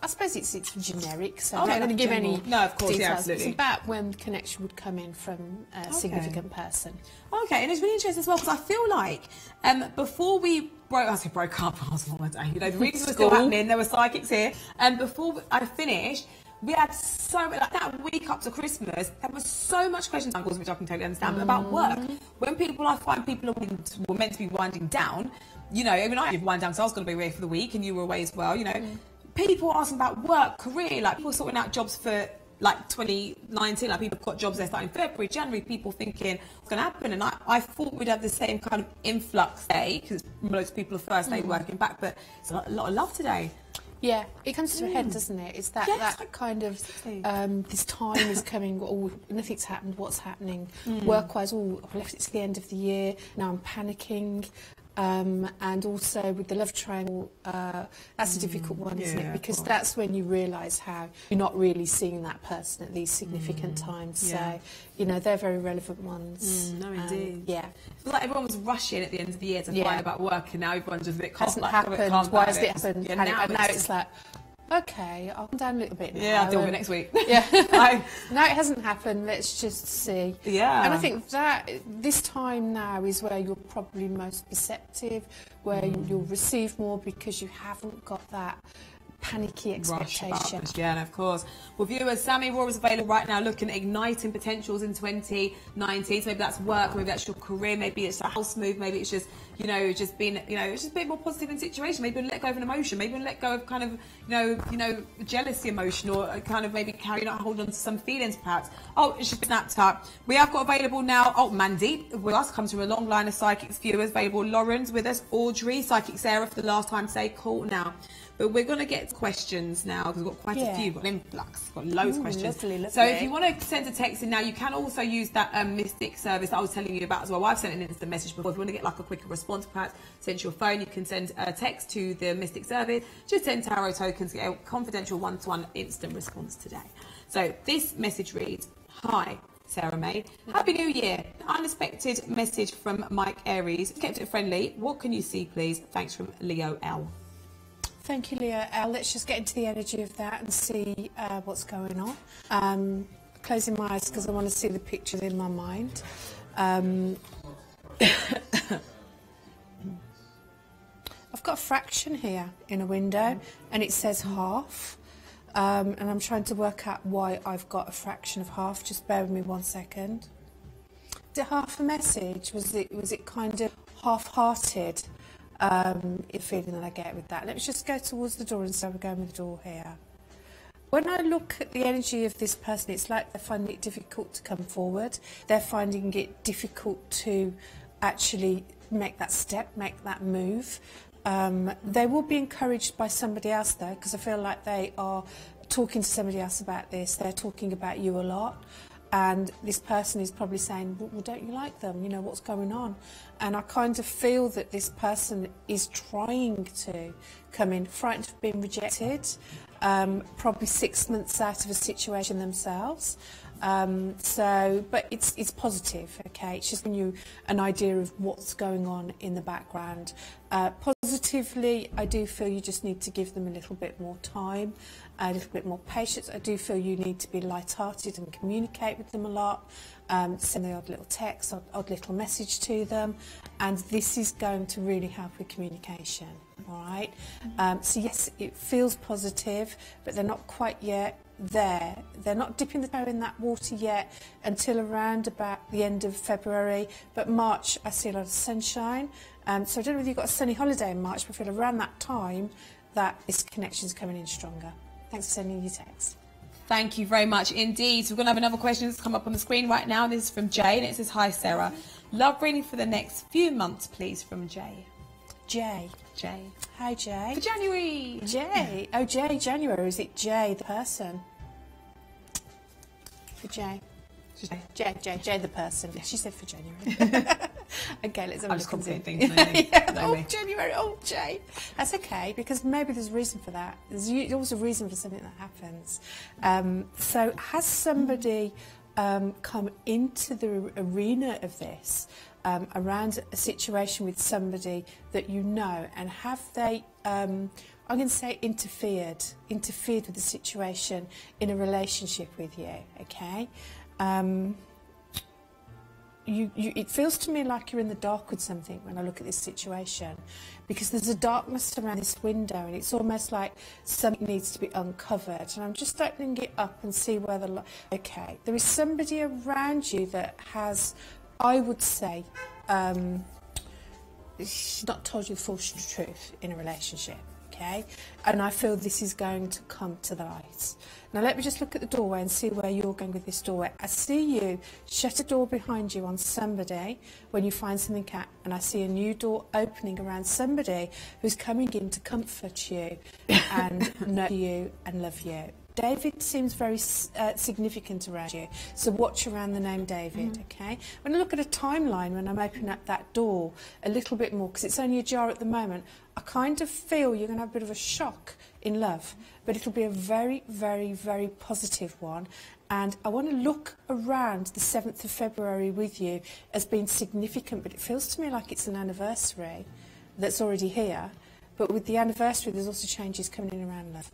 suppose it's generic, so I'm not going to give general. any No, of course, details. yeah, absolutely. It's about when the connection would come in from a significant person. Okay, and it's really interesting as well, because I feel like before we broke up, I was on my day, the readings were still happening, there were psychics here, and before I finished, we had so much, like that week up to Christmas, there was so much questions, which I can totally understand, but about work. When I find people were meant to be winding down, even I did wind down because I was going to be away for the week and you were away as well, people asking about work, career, like people sorting out jobs for like 2019, like people have got jobs there starting February, January, people thinking what's going to happen, and I thought we'd have the same kind of influx day because most people are first day working back, but it's a lot of love today. Yeah, it comes to a head, doesn't it? It's that kind of, this time is coming, nothing's happened, what's happening? Work-wise, I've left it to the end of the year, now I'm panicking. And also with the love triangle, that's a difficult one, isn't it? Because that's when you realise how you're not really seeing that person at these significant times. Yeah. So, they're very relevant ones. No, indeed. Yeah. I feel like everyone was rushing at the end of the year to find about work, and now everyone's just a bit calm. Hasn't happened. Why has it happened? Yeah, now it's like, okay, I'll come down a little bit now. Yeah, I'll deal with it next week. Yeah. No, it hasn't happened. Let's just see. Yeah. And I think that this time now is where you're probably most perceptive, where you'll receive more because you haven't got that panicky expectation. Yeah, of course. Well, viewers, Sammy Roar is available right now looking at igniting potentials in 2019. So maybe that's work, maybe that's your career, maybe it's a house move, maybe it's just, just being, it's just a bit more positive in situation. Maybe let go of an emotion, maybe let go of kind of, jealousy emotion, or kind of maybe hold on to some feelings perhaps. Oh, it's just snapped up. We have got available now, Mandeep with us, comes from a long line of psychics viewers available. Lauren's with us, Audrey, Psychic Sarah for the last time today. Call now. But we're going to get questions now because we've got quite a few. We've got influx, we've got loads of questions. Lovely. So if you want to send a text in now, you can also use that Mystic service that I was telling you about as well. I've sent an instant message before. If you want to get like a quicker response, perhaps send to your phone, you can send a text to the Mystic service. Just 10 tarot tokens, get a confidential one-to-one instant response today. So this message reads, "Hi, Sarah May. Happy New Year. Unexpected message from Mike Aries. Kept it friendly. What can you see, please? Thanks from Leo L." Thank you, Leo L. Let's just get into the energy of that and see what's going on. Closing my eyes because I want to see the picture in my mind. I've got a fraction here in a window and it says half. And I'm trying to work out why I've got a fraction of half. Just bear with me 1 second. Is it half a message? Was it kind of half-hearted? Feeling that I get with that. Let's just go towards the door and so we're going with the door here. When I look at the energy of this person, it's like they're finding it difficult to come forward. They're finding it difficult to actually make that step, make that move. They will be encouraged by somebody else though, because I feel like they are talking to somebody else about this. They're talking about you a lot. And this person is probably saying, well, don't you like them? You know, what's going on? And I kind of feel that this person is trying to come in, frightened of being rejected, probably 6 months out of a situation themselves. But it's positive, okay? It's just giving you an idea of what's going on in the background. Positively, I do feel you just need to give them a little bit more time, a little bit more patience. I do feel you need to be light-hearted and communicate with them a lot, send the odd little text, odd little message to them, and this is going to really help with communication, all right? So yes, it feels positive, but they're not quite yet there. They're not dipping the toe in that water yet until around about the end of February, but March I see a lot of sunshine. So I don't know whether you've got a sunny holiday in March, but I feel around that time that this connection is coming in stronger. Thanks for sending your text. Thank you very much indeed. So we're going to have another question that's come up on the screen right now. This is from Jay and it says, "Hi Sarah, love reading for the next few months please," from Jay. Jay. Hi Jay. For January. Jay. Oh Jay, January. Is it Jay the person? For Jay. Jay the person. She said for January. Okay, let's have a look and see. Things, January. Oh, Jay. That's okay, because maybe there's a reason for that. There's always a reason for something that happens. So has somebody come into the arena of this around a situation with somebody that you know, and have they, I'm going to say interfered with the situation in a relationship with you, okay? It feels to me like you're in the dark with something when I look at this situation, because there's a darkness around this window and it's almost like something needs to be uncovered, and I'm just opening it up and see where the okay, there is somebody around you that has, I would say, she's not told you the full truth in a relationship, okay? And I feel this is going to come to the light. Now let me just look at the doorway and see where you're going with this doorway. I see you shut a door behind you on somebody when you find something out, and I see a new door opening around somebody who's coming in to comfort you and know you and love you. David seems very significant around you, so watch around the name David, okay? When I look at a timeline, when I'm opening up that door a little bit more, because it's only ajar at the moment, I kind of feel you're going to have a bit of a shock in love, but it'll be a very, very, very positive one. And I want to look around the 7th of February with you as being significant, but it feels to me like it's an anniversary that's already here. But with the anniversary, there's also changes coming in around love.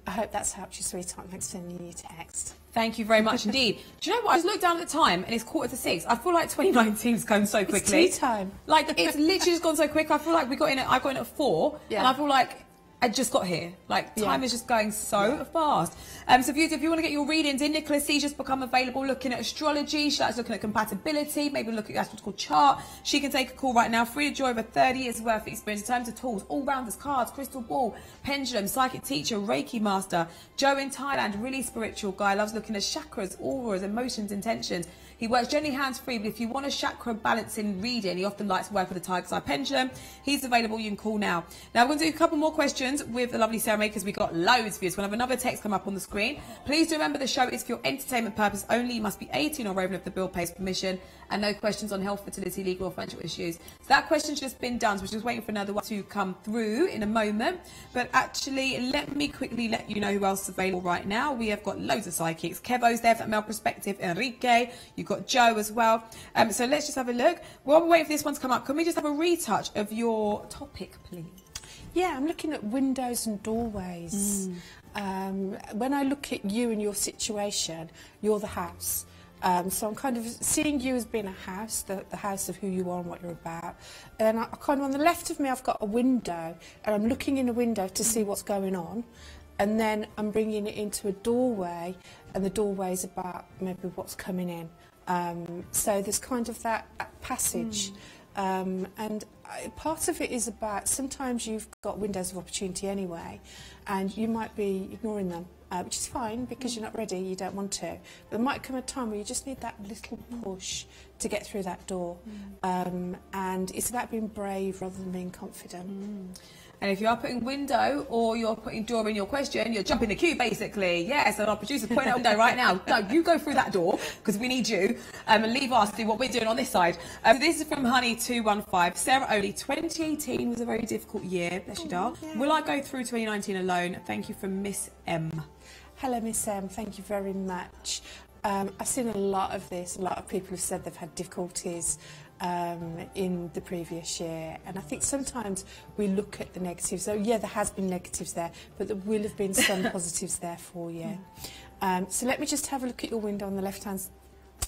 I hope that's helped you, sweetheart. Thanks for sending you a text. Thank you very much indeed. Do you know what? I just looked down at the time and it's 6:15. I feel like 2019 is going so quickly. It's tea time. Like, it's literally just gone so quick. I feel like I got in at 4, and I feel like I just got here. Like, time is just going so fast. So if you want to get your readings in, Nicola C just become available looking at astrology. She likes looking at compatibility, maybe look at your astrological chart. She can take a call right now. Free to join over 30 years worth of experience in terms of tools, all-rounders, cards, crystal ball, pendulum, psychic teacher, Reiki master. Joe in Thailand, really spiritual guy, loves looking at chakras, auras, emotions, intentions. He works generally hands-free, but if you want a chakra balancing reading, he often likes to work with a tiger's eye pendulum. He's available. You can call now. Now, we're going to do a couple more questions with the lovely Sarah May because we've got loads of views. We'll have another text come up on the screen. Please do remember the show is for your entertainment purpose only. You must be 18 or over if the bill pays permission, and no questions on health, fertility, legal or financial issues. So that question's just been done, so we're just waiting for another one to come through in a moment. But actually, let me quickly let you know who else is available right now. We have got loads of psychics. Kevo's there for that male perspective. Enrique, you've got Joe as well. So let's just have a look. While we're waiting for this one to come up, can we just have a retouch of your topic, please? Yeah, I'm looking at windows and doorways. When I look at you and your situation, you're the house. So I'm kind of seeing you as being a house, the house of who you are and what you're about. And then I kind of on the left of me, I've got a window, and I'm looking in a window to see what's going on. And then I'm bringing it into a doorway, and the doorway is about maybe what's coming in. So there's kind of that passage. And part of it is about sometimes you've got windows of opportunity anyway, and you might be ignoring them, which is fine because you're not ready, you don't want to. But there might come a time where you just need that little push to get through that door. And it's about being brave rather than being confident. And if you are putting window or you're putting door in your question, you're jumping the queue, basically. Yes, and our producer's pointing out window right now. No, you go through that door, because we need you, and leave us to do what we're doing on this side. So this is from Honey215. Sarah Oli, 2018 was a very difficult year. Bless you, doll. Yeah. Will I go through 2019 alone? Thank you from Miss M. Hello, Miss M. Thank you very much. I've seen a lot of this. A lot of people have said they've had difficulties in the previous year, and I think sometimes we look at the negatives. So yeah, there has been negatives there, but there will have been some positives there for you. So let me just have a look at your window on the left hand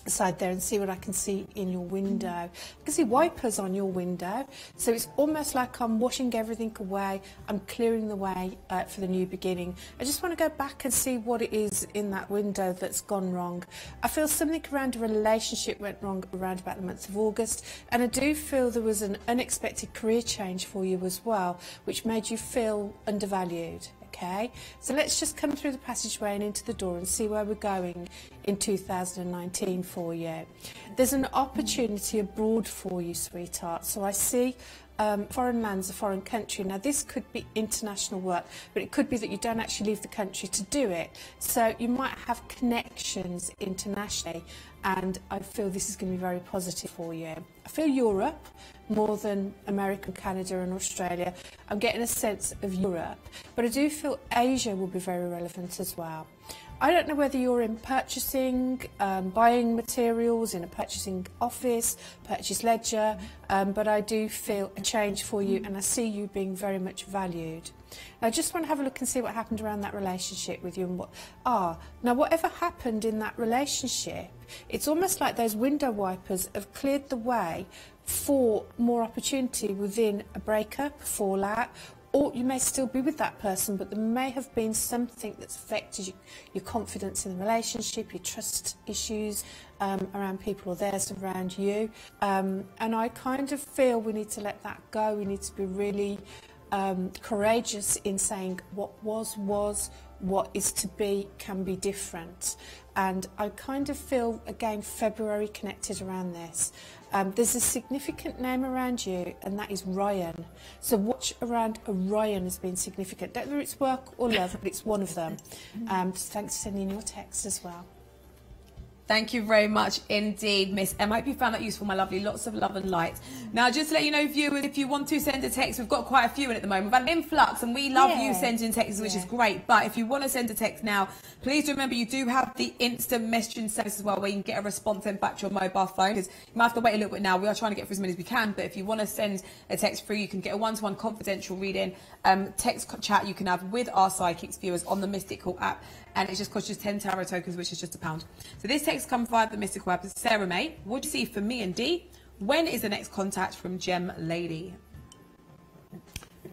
side there and see what I can see in your window. I can see wipers on your window, so it's almost like I'm washing everything away, I'm clearing the way for the new beginning. I just want to go back and see what it is in that window that's gone wrong. I feel something around a relationship went wrong around about the month of August, and I do feel there was an unexpected career change for you as well, which made you feel undervalued. Okay, so let's just come through the passageway and into the door and see where we're going in 2019 for you. There's an opportunity abroad for you, sweetheart. So I see foreign lands, a foreign country. Now this could be international work, but it could be that you don't actually leave the country to do it. So you might have connections internationally, and I feel this is going to be very positive for you. I feel Europe more than America, Canada and Australia. I'm getting a sense of Europe, but I do feel Asia will be very relevant as well. I don't know whether you're in purchasing, buying materials, in a purchasing office, purchase ledger, but I do feel a change for you, and I see you being very much valued. I just want to have a look and see what happened around that relationship with you, and now whatever happened in that relationship, it's almost like those window wipers have cleared the way for more opportunity within a breakup, a fallout, or you may still be with that person, but there may have been something that's affected your confidence in the relationship, your trust issues around people or theirs around you. And I kind of feel we need to let that go. We need to be really courageous in saying what was, what is to be can be different. And I kind of feel, again, February connected around this. There's a significant name around you, and that is Ryan. So watch around Ryan has been significant. Don't know whether it's work or love, but it's one of them. Thanks for sending your text as well. Thank you very much indeed, Miss M. I hope you found that useful, my lovely. Lots of love and light. Now, just to let you know, viewers, if you want to send a text, we've got quite a few in at the moment. We've had an influx, and we love you sending texts, which is great. But if you want to send a text now, please remember you do have the instant messaging service as well, where you can get a response sent back to your mobile phone. Because you might have to wait a little bit now. We are trying to get through as many as we can. But if you want to send a text through, you can get a one-to-one confidential reading, text chat you can have with our psychics viewers on the Mystical app. And it just costs you 10 tarot tokens, which is just £1. So this text comes via the Mystical app. Sarah May, what do you see for me and Dee? When is the next contact from Gem Lady?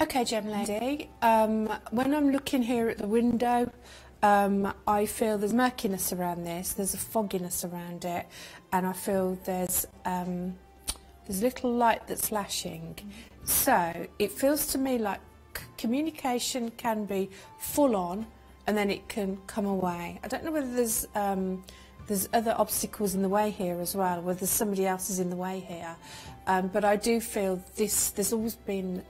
Okay, Gem Lady. When I'm looking here at the window, I feel there's murkiness around this. There's a fogginess around it, and I feel there's little light that's flashing. So it feels to me like communication can be full on, and then it can come away. I don't know whether there's there's other obstacles in the way here as well, where there's somebody else is in the way here. But I do feel this, there's always been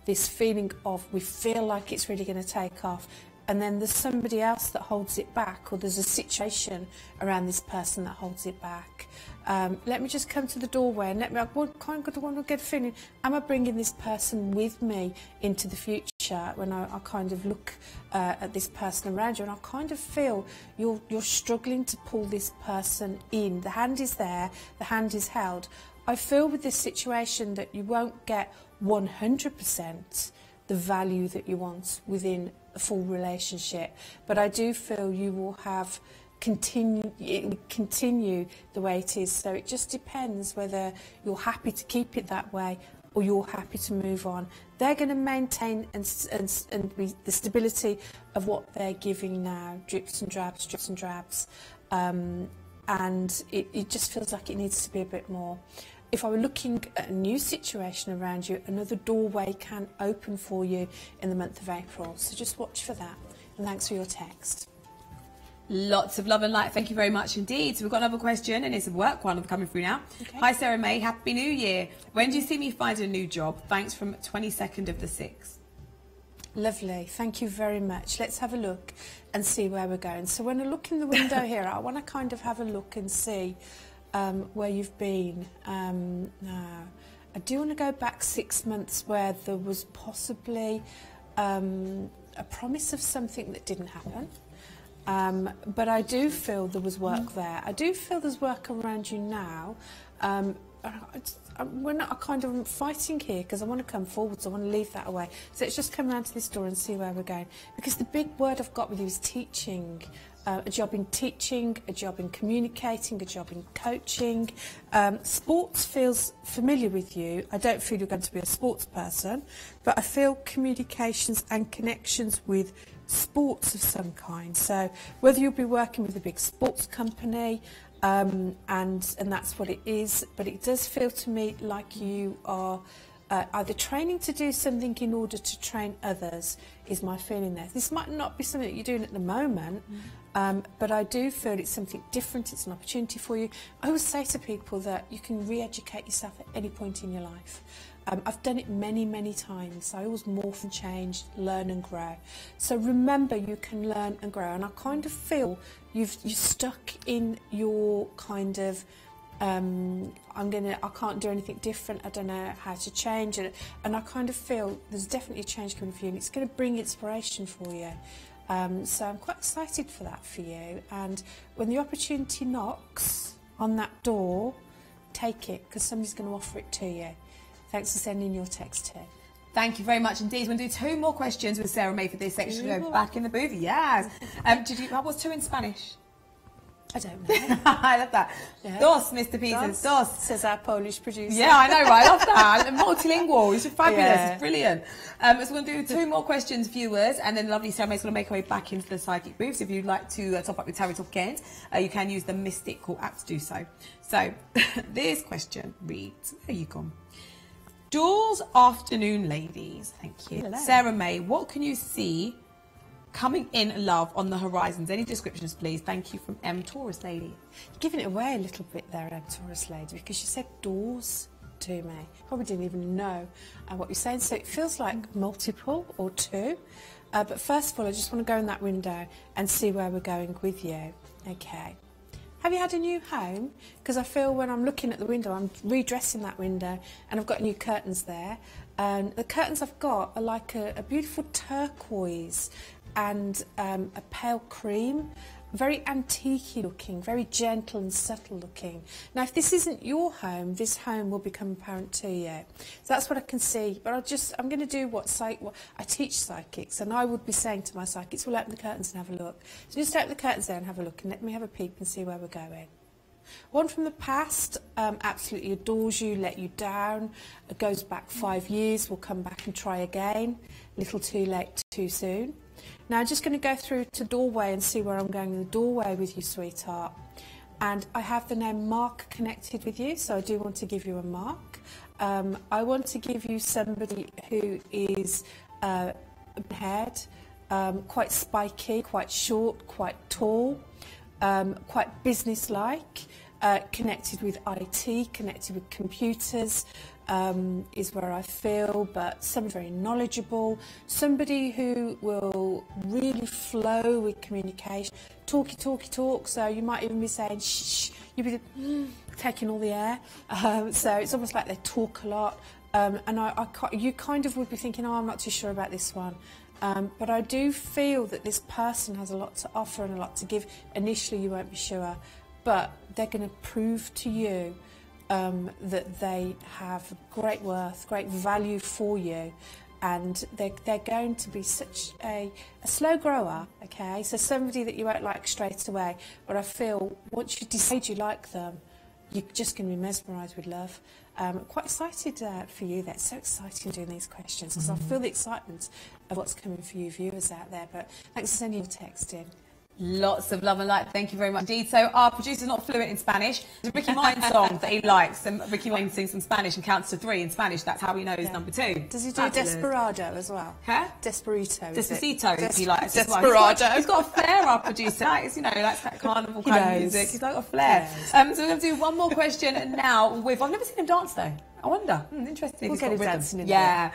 this feeling of we feel like it's really going to take off, and then there's somebody else that holds it back, or there's a situation around this person that holds it back. Let me just come to the doorway and I want to get a feeling, am I bringing this person with me into the future when I kind of look at this person around you, and I kind of feel you're struggling to pull this person in. The hand is there, the hand is held. I feel with this situation that you won't get 100% the value that you want within a full relationship, but I do feel you will have continue the way it is. So it just depends whether you're happy to keep it that way or you're happy to move on. They're going to maintain and be the stability of what they're giving now, drips and drabs, drips and drabs, and it just feels like it needs to be a bit more. If I were looking at a new situation around you, another doorway can open for you in the month of April. So just watch for that. And thanks for your text. Lots of love and light. Thank you very much indeed. So we've got another question, and it's a work one coming through now. Okay. Hi, Sarah May. Happy New Year. When do you see me find a new job? Thanks, from 22nd of the 6th. Lovely. Thank you very much. Let's have a look and see where we're going. So when I look in the window here, I want to kind of have a look and see where you've been. Now, I do want to go back 6 months where there was possibly a promise of something that didn't happen. But I do feel there was work there. I do feel there's work around you now. We're not kind of fighting here because I want to come forward, so I want to leave that away. So let's just come around to this door and see where we're going. Because the big word I've got with you is teaching. A job in teaching, a job in communicating, a job in coaching. Sports feels familiar with you. I don't feel you're going to be a sports person, but I feel communications and connections with sports of some kind. So whether you'll be working with a big sports company, and that's what it is, but it does feel to me like you are either training to do something in order to train others, is my feeling there. This might not be something that you're doing at the moment, but I do feel it's something different. It's an opportunity for you. I always say to people that you can re-educate yourself at any point in your life. I've done it many, many times. I always morph and change, learn and grow. So remember, you can learn and grow. And I kind of feel you're stuck in your kind of, I can't do anything different. I don't know how to change it. And I kind of feel there's definitely a change coming for you, and it's going to bring inspiration for you. So I'm quite excited for that for you. And when the opportunity knocks on that door, take it, because somebody's going to offer it to you. Thanks for sending your text too. Thank you very much indeed. We're going to do 2 more questions with Sarah May for this section. Go back in the booth. Yes. What's 2 in Spanish? I don't know. I love that. Yeah. Dos, Mr. Peters. Dos. Says our Polish producer. Yeah, I know, right? I love that. Multilingual. It's fabulous. Yeah. It's brilliant. So we're going to do 2 more questions, viewers, and then lovely Sarah May's going to make her way back into the psychic booth. So if you'd like to top up with Tarot Top Weekend, you can use the Mystical app to do so. So this question reads, there you go. Doors Afternoon Ladies. Thank you. Hello. Sarah May, what can you see coming in love on the horizons? Any descriptions, please? Thank you, from M Taurus Lady. You're giving it away a little bit there, M Taurus Lady, because you said doors to me. Probably didn't even know what you're saying. So it feels like multiple or 2. But first of all, I just want to go in that window and see where we're going with you. Okay. Have you had a new home? Because I feel when I'm looking at the window, I'm redressing that window, and I've got new curtains there. And the curtains I've got are like a beautiful turquoise and a pale cream, very antique-y looking, very gentle and subtle looking. Now, if this isn't your home, this home will become apparent to you. So that's what I can see. But I'm going to do what I teach psychics, and I would be saying to my psychics, we'll open the curtains and have a look. So just open the curtains there and have a look, and let me have a peep and see where we're going. One from the past absolutely adores you, let you down. It goes back 5 years, will come back and try again. Little too late, too soon. Now I'm just going to go through to doorway and see where I'm going in the doorway with you, sweetheart. And I have the name Mark connected with you, so I do want to give you a mark. I want to give you somebody who is haired, quite spiky, quite short, quite tall. quite business-like, connected with IT, connected with computers, is where I feel, but somebody very knowledgeable, somebody who will really flow with communication, talk, so you might even be saying shh, you'll be taking all the air, so it's almost like they talk a lot, and you kind of would be thinking, oh, I'm not too sure about this one. But I do feel that this person has a lot to offer and a lot to give. Initially, you won't be sure, but they're going to prove to you that they have great worth, great value for you, and they're going to be such a slow grower, okay? So somebody that you won't like straight away, but I feel once you decide you like them, you're just going to be mesmerised with love. Quite excited for you. That's so exciting doing these questions because I feel the excitement of what's coming for you viewers out there. But thanks for sending your text in. Lots of love and light. Thank you very much indeed. So our producer's not fluent in Spanish. There's a Ricky Martin song that he likes, and Ricky Martin sings some Spanish and counts to 3 in Spanish. That's how he knows number 2. Does he do Desperado as well? Huh? Desperito. Despacito, he likes. Desperado. He's got a flair, our producer. That's, that's that carnival kind of music. He's got a flair. So we're going to do one more question now with, I've never seen him dance though. I wonder. Interesting. We'll get him dancing in there.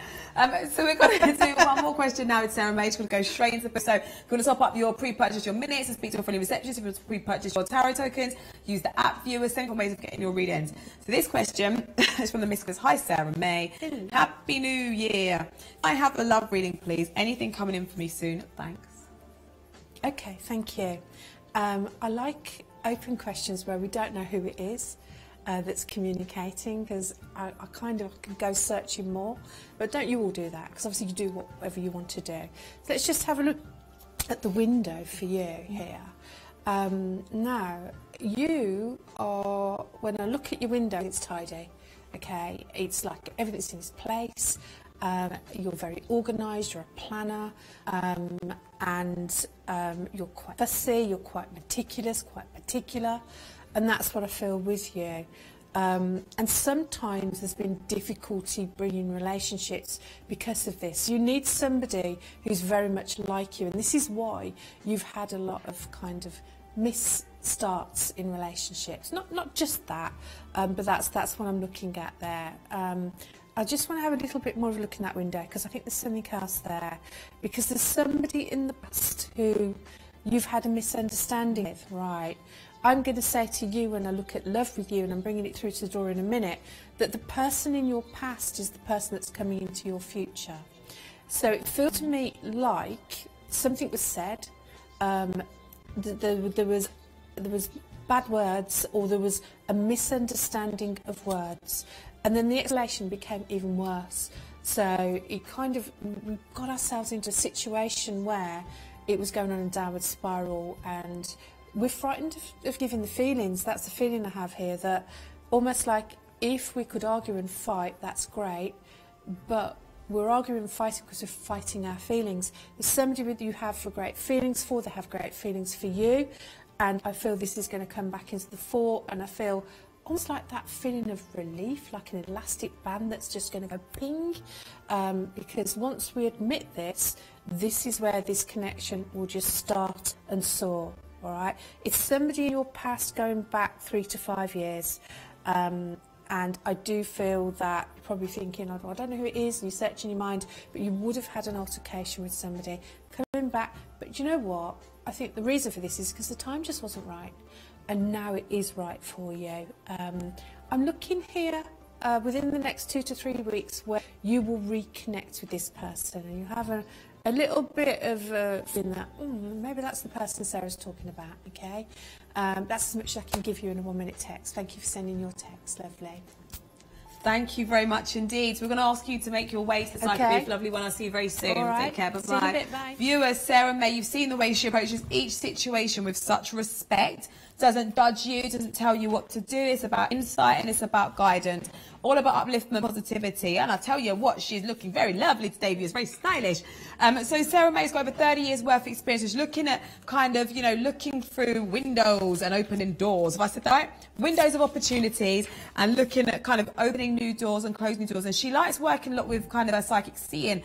So we're going to do one more question now with Sarah May. She's going to go straight into the So you're going to top up your pre-purchase your minutes and speak to a friendly receptionist. If you want to pre-purchase your tarot tokens, use the app viewer. Simple ways of getting your readings. So this question is from the Miss. Hi Sarah May. Hello. Happy New Year. I have a love reading, please. Anything coming in for me soon? Thanks. Okay, thank you. I like open questions where we don't know who it is. That's communicating, because I kind of can go searching more, but don't you all do that, because obviously you do whatever you want to do. So let's just have a look at the window for you here. Now you are, when I look at your window, it's tidy, okay, it's like everything's in its place. You're very organised, you're a planner, and you're quite fussy, you're quite meticulous, quite particular. And that's what I feel with you. And sometimes there's been difficulty bringing relationships because of this. You need somebody who's very much like you. And this is why you've had a lot of kind of misstarts in relationships. Not just that, but that's what I'm looking at there. I just want to have a little bit more of a look in that window, because I think there's something else there. Because there's somebody in the past who you've had a misunderstanding with, right? I'm going to say to you, when I look at love with you, and I'm bringing it through to the door in a minute, that the person in your past is the person that's coming into your future. So it feels to me like something was said, there was bad words, or there was a misunderstanding of words, and then the explanation became even worse. So it kind of, we got ourselves into a situation where it was going on a downward spiral, and we're frightened of giving the feelings. That's the feeling I have here, that almost like if we could argue and fight, that's great, but we're arguing and fighting because we're fighting our feelings. There's somebody that you have for great feelings for, they have great feelings for you, and I feel this is going to come back into the fore, and I feel almost like that feeling of relief, like an elastic band that's just going to go ping, because once we admit this is where this connection will just start and soar. All right, it's somebody in your past going back 3 to 5 years, and I do feel that you're probably thinking, I don't know who it is, and you're searching your mind, but you would have had an altercation with somebody coming back. But you know what? I think the reason for this is because the time just wasn't right, and now it is right for you. I'm looking here within the next 2 to 3 weeks where you will reconnect with this person, and you have a little bit of feeling that maybe that's the person Sarah's talking about, okay? That's as much as I can give you in a 1-minute text. Thank you for sending your text, lovely. Thank you very much indeed. So we're going to ask you to make your way to the Psychic Brief, lovely one. I'll see you very soon. All right. Take care. Bye-bye. See you in a bit, bye. Viewers, Sarah May, you've seen the way she approaches each situation with such respect. Doesn't judge you, doesn't tell you what to do. It's about insight and it's about guidance. All about upliftment and positivity. And I tell you what, she's looking very lovely today. She's very stylish. So Sarah May's got over 30 years worth of experience. She's looking at kind of, looking through windows and opening doors. Have I said that right? Windows of opportunities, and looking at kind of opening opening new doors and closing new doors. And she likes working a lot with kind of her psychic seeing,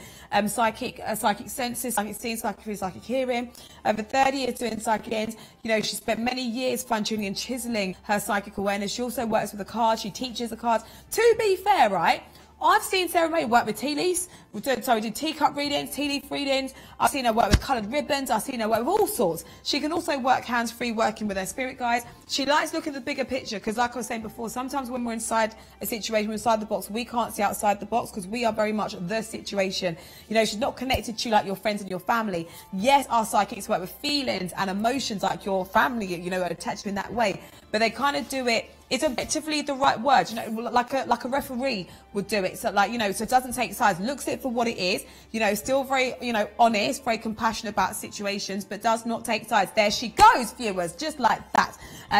psychic senses, psychic seeing, psychic hearing. Over 30 years doing psychic ends. You know, she spent many years fine-tuning and chiseling her psychic awareness. She also works with the cards. She teaches the cards. To be fair, right? I've seen Sarah May work with tea leaves. We did teacup readings, tea leaf readings. I've seen her work with coloured ribbons. I've seen her work with all sorts. She can also work hands-free, working with her spirit guides. She likes looking at the bigger picture because, like I was saying before, sometimes when we're inside a situation, we're inside the box, we can't see outside the box because we are very much the situation. You know, she's not connected to you like your friends and your family. Yes, our psychics work with feelings and emotions like your family, you know, are attached in that way. But they kind of do it. It's effectively the right word, you know, like a referee would do it. So, like, you know, so it doesn't take sides, looks at it for what it is, you know, still very, you know, honest, very compassionate about situations, but does not take sides. There she goes, viewers, just like that.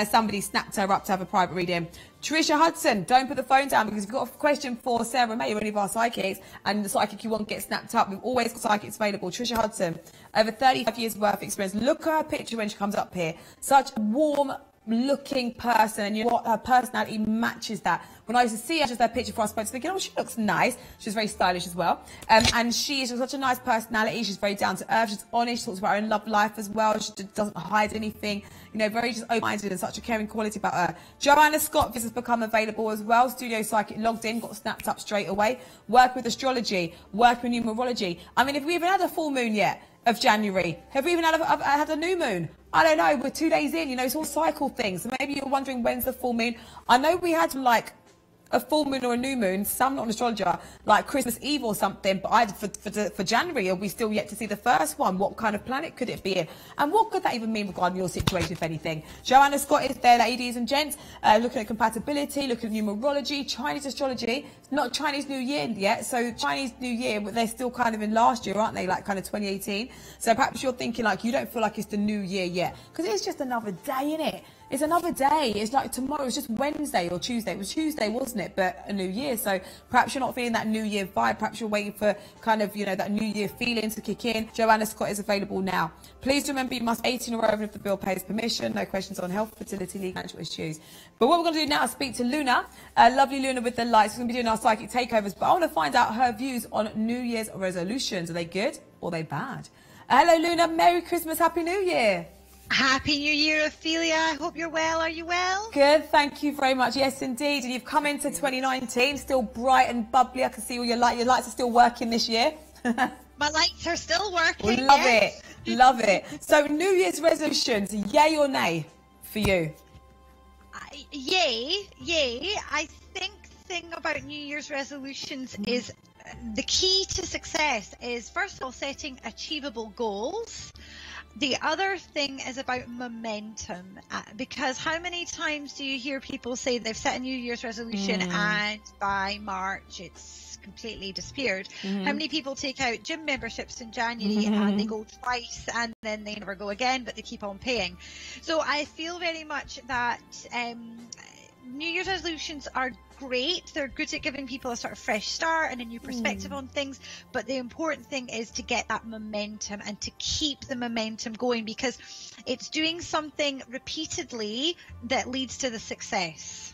Somebody snapped her up to have a private reading. Trisha Hudson, don't put the phone down, because if you've got a question for Sarah May or any of our psychics, and the psychic you want gets snapped up, we've always got psychics available. Trisha Hudson, over 35 years worth of experience. Look at her picture when she comes up here. Such a warm looking person, and you know what, her personality matches that. When I used to see her, just her picture before I spoke to her, thinking, oh, she looks nice. She's very stylish as well, and she's such a nice personality. She's very down to earth, she's honest, she talks about her own love life as well. She doesn't hide anything, you know, very just open-minded, and such a caring quality about her. Joanna Scott, this has become available as well. Studio Psychic, logged in, got snapped up straight away. Work with astrology, work with numerology. I mean, if we even had a full moon yet of January, have we even had a new moon? I don't know, we're 2 days in, you know, it's all cycle things. So maybe you're wondering when's the full moon. I know we had like a full moon or a new moon, some not an astrologer, like Christmas Eve or something, but for January, are we still yet to see the first one? What kind of planet could it be in? And what could that even mean regarding your situation, if anything? Joanna Scott is there, ladies and gents, looking at compatibility, looking at numerology, Chinese astrology. It's not Chinese New Year yet, so Chinese New Year, they're still kind of in last year, aren't they? Like kind of 2018. So perhaps you're thinking like you don't feel like it's the new year yet, because it's just another day, innit? It's another day. It's like tomorrow. It's just Wednesday or Tuesday. It was Tuesday, wasn't it? But a new year. So perhaps you're not feeling that new year vibe. Perhaps you're waiting for kind of, you know, that new year feeling to kick in. Joanna Scott is available now. Please remember you must be 18 or over if the bill pays permission. No questions on health, fertility, legal, financial issues. But what we're going to do now is speak to Luna. Lovely Luna with the lights. We're going to be doing our psychic takeovers. But I want to find out her views on New Year's resolutions. Are they good or are they bad? Hello, Luna. Merry Christmas. Happy New Year. Happy New Year, Ophelia. I hope you're well. Are you well? Good, thank you very much. Yes, indeed. And you've come into 2019, still bright and bubbly. I can see all your lights. Your lights are still working this year. My lights are still working. Love it. Love it. So, New Year's resolutions, yay or nay for you? Yay. I think the thing about New Year's resolutions is the key to success is, first of all, setting achievable goals. The other thing is about momentum, because how many times do you hear people say they've set a New Year's resolution and by March it's completely disappeared? How many people take out gym memberships in January and they go twice and then they never go again, but they keep on paying? So I feel very much that New Year's resolutions are great. They're good at giving people a sort of fresh start and a new perspective on things. But the important thing is to get that momentum and to keep the momentum going, because it's doing something repeatedly that leads to the success.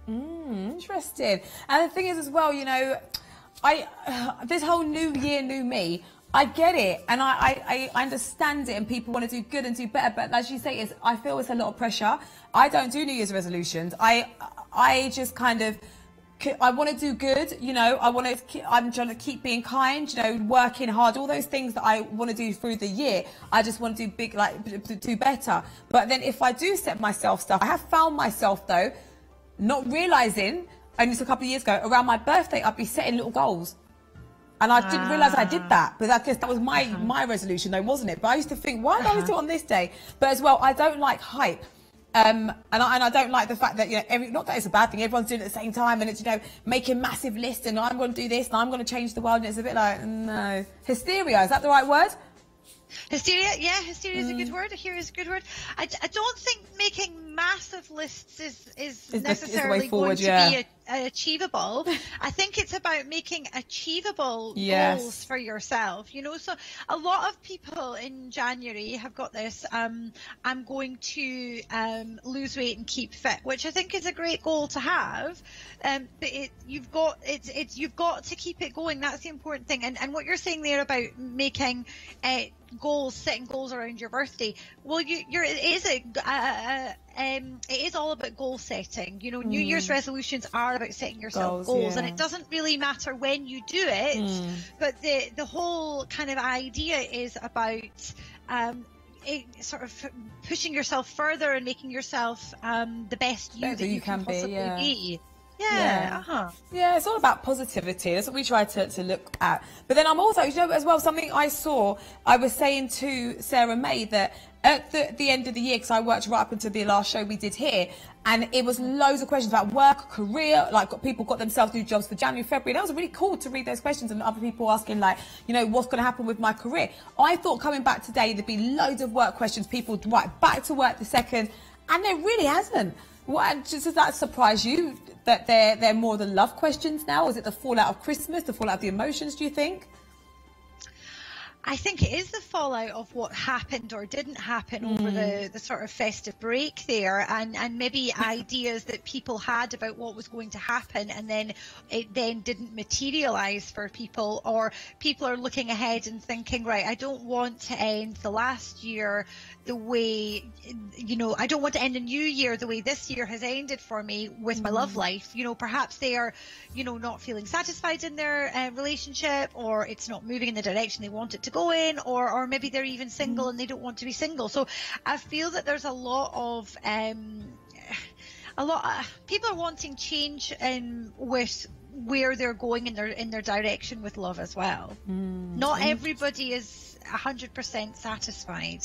Interesting. And the thing is as well, you know, this whole new year, new me, I get it, and I understand it, and people want to do good and do better, but as you say, I feel it's a lot of pressure. I don't do New Year's resolutions. I just kind of, I want to do good, you know, I'm trying to keep being kind, you know, working hard, all those things that I want to do through the year. I just want to do big, like, do better. But then if I do set myself stuff, I have found myself, though, not realising, only just a couple of years ago, around my birthday, I'd be setting little goals. And I didn't realise I did that, but I guess that was my resolution, though, wasn't it? But I used to think, why did I do it on this day? But as well, I don't like hype. And I don't like the fact that, you know, not that it's a bad thing, everyone's doing it at the same time, and it's, you know, making massive lists, and I'm going to do this, and I'm going to change the world, and it's a bit like, no. Hysteria, is that the right word? Hysteria, yeah, hysteria is a good word. Here is a good word. I don't think making massive lists is necessarily going to be achievable. I think it's about making achievable goals for yourself, you know. So a lot of people in January have got this, I'm going to lose weight and keep fit, which I think is a great goal to have. But you've got to keep it going. That's the important thing. And what you're saying there about making goals, setting goals around your birthday. Well, it is all about goal setting. You know, New Year's resolutions are about setting yourself goals, and it doesn't really matter when you do it. But the whole kind of idea is about sort of pushing yourself further and making yourself the best you that you can possibly be. Yeah, it's all about positivity. That's what we try to look at. But then I'm also, you know, as well, something I saw, I was saying to Sarah May that at the end of the year, because I worked right up until the last show we did here, and it was loads of questions about work, career, like people got themselves new jobs for January, February. That was really cool to read those questions, and other people asking, like, you know, what's going to happen with my career. I thought coming back today, there'd be loads of work questions, people right back to work the second, and there really hasn't. Does that surprise you that they're more the love questions now? Or is it the fallout of Christmas, the fallout of the emotions, do you think? I think it is the fallout of what happened or didn't happen over the sort of festive break there, and maybe ideas that people had about what was going to happen, and then it then didn't materialise for people, or people are looking ahead and thinking, right, I don't want to end the last year the way, you know, I don't want to end a new year the way this year has ended for me with my love life. You know, perhaps they are, you know, not feeling satisfied in their relationship, or it's not moving in the direction they want it to go in, or maybe they're even single and they don't want to be single. So I feel that there's a lot of people are wanting change with where they're going in their direction with love as well. Not everybody is 100% satisfied.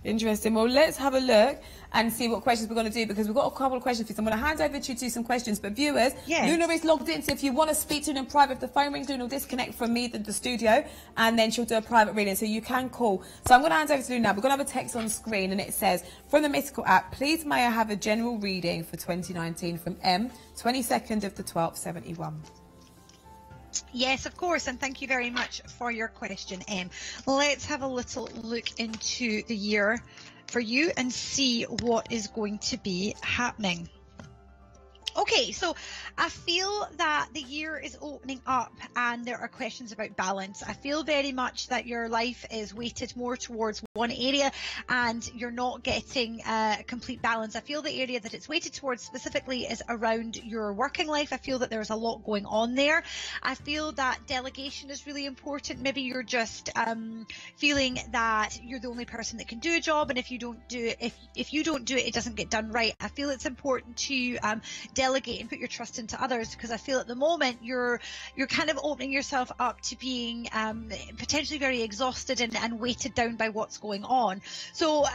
Interesting. Well, let's have a look and see what questions we're going to do, because we've got a couple of questions for you. I'm going to hand over to you to some questions. But viewers, Luna is logged in, so if you want to speak to her in private, if the phone rings, Luna will disconnect from me, the studio, and then she'll do a private reading, so you can call. So I'm going to hand over to Luna now. We're going to have a text on screen, and it says, from the Mystical app, please may I have a general reading for 2019 from M, 22nd of the 12th, 71. Yes, of course, and thank you very much for your question, Em. Let's have a little look into the year for you and see what is going to be happening. Okay, so I feel that the year is opening up and there are questions about balance. I feel very much that your life is weighted more towards one area and you're not getting complete balance. I feel the area that it's weighted towards specifically is around your working life. I feel that there's a lot going on there. I feel that delegation is really important. Maybe you're just feeling that you're the only person that can do a job, and if you don't do it, if you don't do it, it doesn't get done right. I feel it's important to delegate and put your trust into others, because I feel at the moment you're kind of opening yourself up to being potentially very exhausted and weighted down by what's going on. So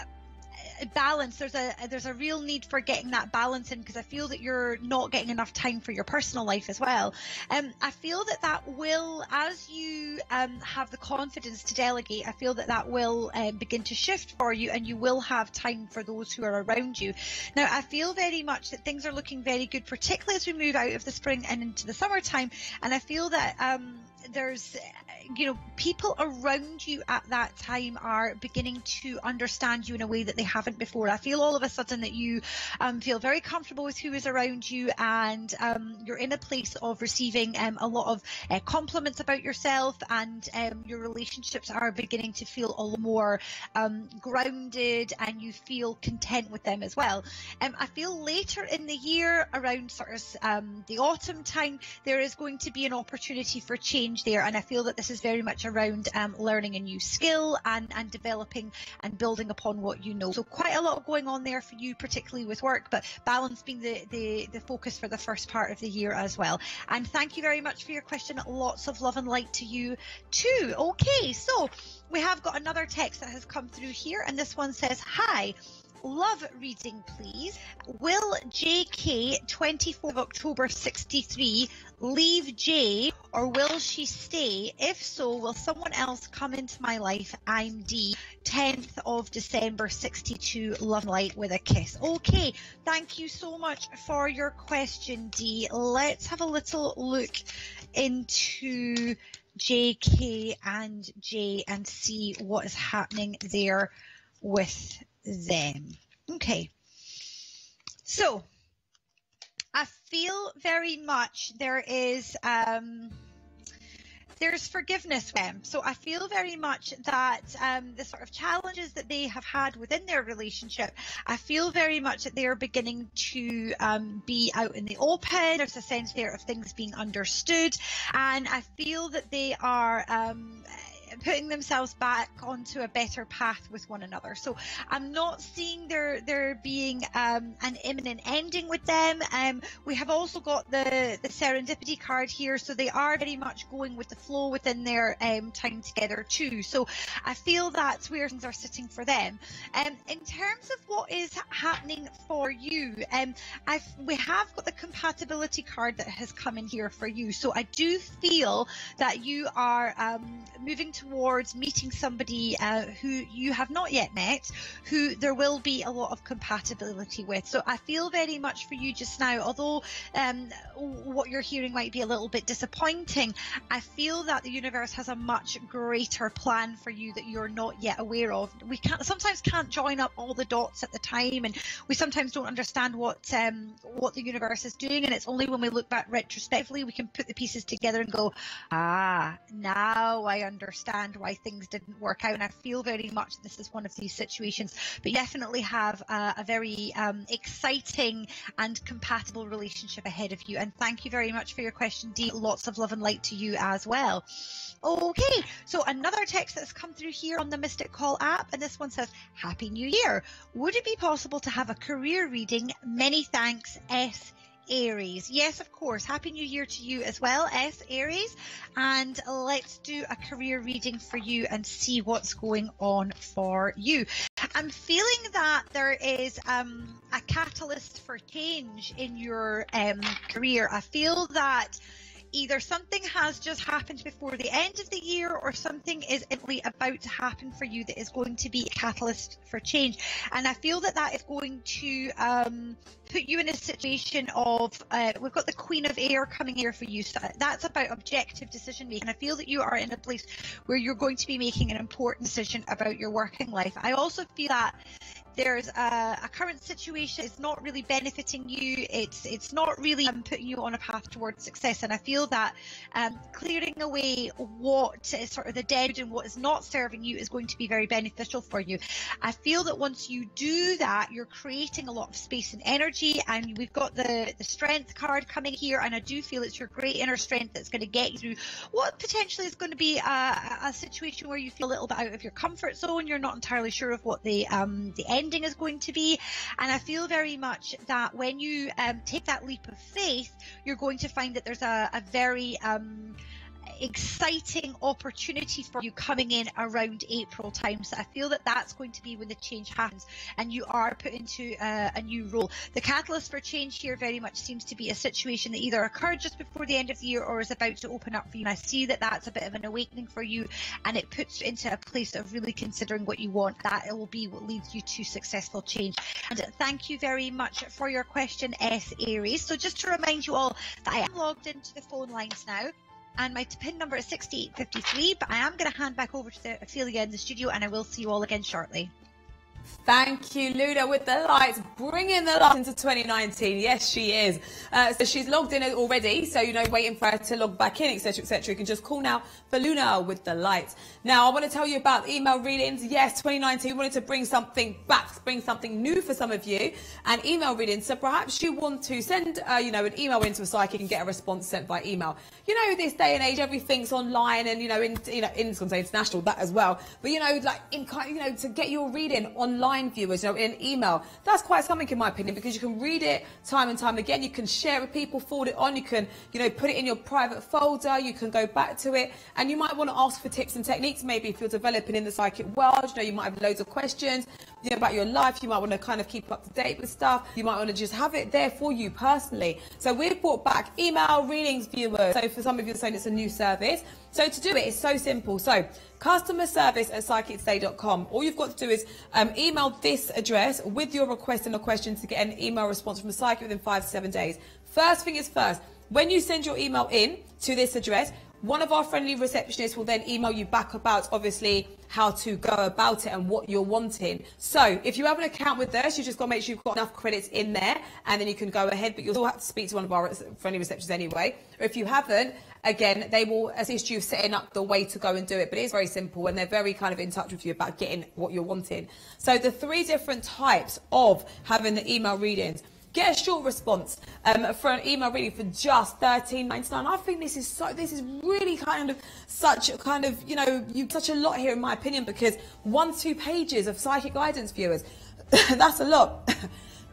balance, there's a real need for getting that balance in, because I feel that you're not getting enough time for your personal life as well. I feel that will, as you have the confidence to delegate, I feel that will begin to shift for you, and you will have time for those who are around you. Now, I feel very much that things are looking very good, particularly as we move out of the spring and into the summertime, and I feel that there's, you know, people around you at that time are beginning to understand you in a way that they haven't before. I feel all of a sudden that you feel very comfortable with who is around you, and you're in a place of receiving a lot of compliments about yourself, and your relationships are beginning to feel a lot more grounded, and you feel content with them as well. I feel later in the year, around sort of the autumn time, there is going to be an opportunity for change there, and I feel that this is very much around learning a new skill and developing and building upon what you know. So quite a lot going on there for you, particularly with work, but balance being the focus for the first part of the year as well. And thank you very much for your question. Lots of love and light to you too. Okay, so we have got another text that has come through here, and this one says, hi, love reading, please. Will JK, 24th of October 63, leave J, or will she stay? If so, will someone else come into my life? I'm D, 10th of December 62, love and light with a kiss. Okay, thank you so much for your question, D. Let's have a little look into JK and J and see what is happening there with them. Okay, so I feel very much there's forgiveness with them. So I feel very much that the sort of challenges that they have had within their relationship, I feel very much that they are beginning to be out in the open. There's a sense there of things being understood, and I feel that they are putting themselves back onto a better path with one another. So I'm not seeing there being an imminent ending with them. We have also got the serendipity card here, so they are very much going with the flow within their time together too. So I feel that's where things are sitting for them. In terms of what is happening for you, we have got the compatibility card that has come in here for you. So I do feel that you are moving towards meeting somebody who you have not yet met, who there will be a lot of compatibility with. So I feel very much for you just now, although what you're hearing might be a little bit disappointing, I feel that the universe has a much greater plan for you that you're not yet aware of. We sometimes can't join up all the dots at the time, and we sometimes don't understand what the universe is doing, and it's only when we look back retrospectively we can put the pieces together and go, now I understand why things didn't work out. And I feel very much this is one of these situations, but you definitely have a very exciting and compatible relationship ahead of you. And thank you very much for your question, Dee. Lots of love and light to you as well. Okay, so another text that's come through here on the Mystic Call app, and this one says, Happy New Year. Would it be possible to have a career reading? Many thanks, S. Aries. Yes, of course. Happy New Year to you as well, S. Aries. And let's do a career reading for you and see what's going on for you. I'm feeling that there is a catalyst for change in your career. I feel that either something has just happened before the end of the year, or something is about to happen for you that is going to be a catalyst for change. And I feel that that is going to put you in a situation of, we've got the Queen of Air coming here for you. So that's about objective decision making. I feel that you are in a place where you're going to be making an important decision about your working life. I also feel that there's a current situation is not really benefiting you. It's not really putting you on a path towards success. And I feel that clearing away what is sort of the dead and what is not serving you is going to be very beneficial for you. I feel that once you do that, you're creating a lot of space and energy. And we've got the strength card coming here, and I do feel it's your great inner strength that's going to get you through what potentially is going to be a situation where you feel a little bit out of your comfort zone. You're not entirely sure of what the ending is going to be. And I feel very much that when you take that leap of faith, you're going to find that there's a very exciting opportunity for you coming in around April time. So I feel that that's going to be when the change happens and you are put into a new role. The catalyst for change here very much seems to be a situation that either occurred just before the end of the year or is about to open up for you. And I see that that's a bit of an awakening for you, and it puts you into a place of really considering what you want. That it will be what leads you to successful change. And thank you very much for your question, S. Aries. So just to remind you all that I am logged into the phone lines now, and my PIN number is 6853, but I am going to hand back over to Ophelia in the studio, and I will see you all again shortly. Thank you, Luna, with the lights, bringing the light into 2019. Yes, she is. So she's logged in already, so, you know, waiting for her to log back in, etc., etc. You can just call now for Luna with the lights. Now, I want to tell you about email readings. Yes, 2019, we wanted to bring something back, bring something new for some of you, and email readings. So perhaps you want to send, you know, an email into a psychic and get a response sent by email. You know, this day and age, everything's online, and, you know, international, that as well. But, you know, like, to get your reading on online, viewers, in an email. That's quite something, in my opinion, because you can read it time and time again. You can share it with people, forward it on. You can, put it in your private folder. You can go back to it, and you might want to ask for tips and techniques. Maybe if you're developing in the psychic world, you might have loads of questions about your life. You might want to kind of keep up to date with stuff. You might want to just have it there for you personally. So we've brought back email readings, viewers. So for some of you, saying it's a new service. So to do it, it's so simple. So customer service at psychictoday.com. All you've got to do is email this address with your request and a question to get an email response from the psychic within 5 to 7 days. First thing is first, when you send your email in to this address, one of our friendly receptionists will then email you back about, obviously, how to go about it and what you're wanting. So if you have an account with us, you just got to make sure you've got enough credits in there, and then you can go ahead, but you'll still have to speak to one of our friendly receptionists anyway. Or if you haven't, again, they will assist you setting up the way to go and do it. But it is very simple, and they're very kind of in touch with you about getting what you're wanting. So the 3 different types of having the email readings. Get a short response for an email reading for just $13.99. I think this is really such a lot here, in my opinion, because 1-2 pages of psychic guidance, viewers, that's a lot.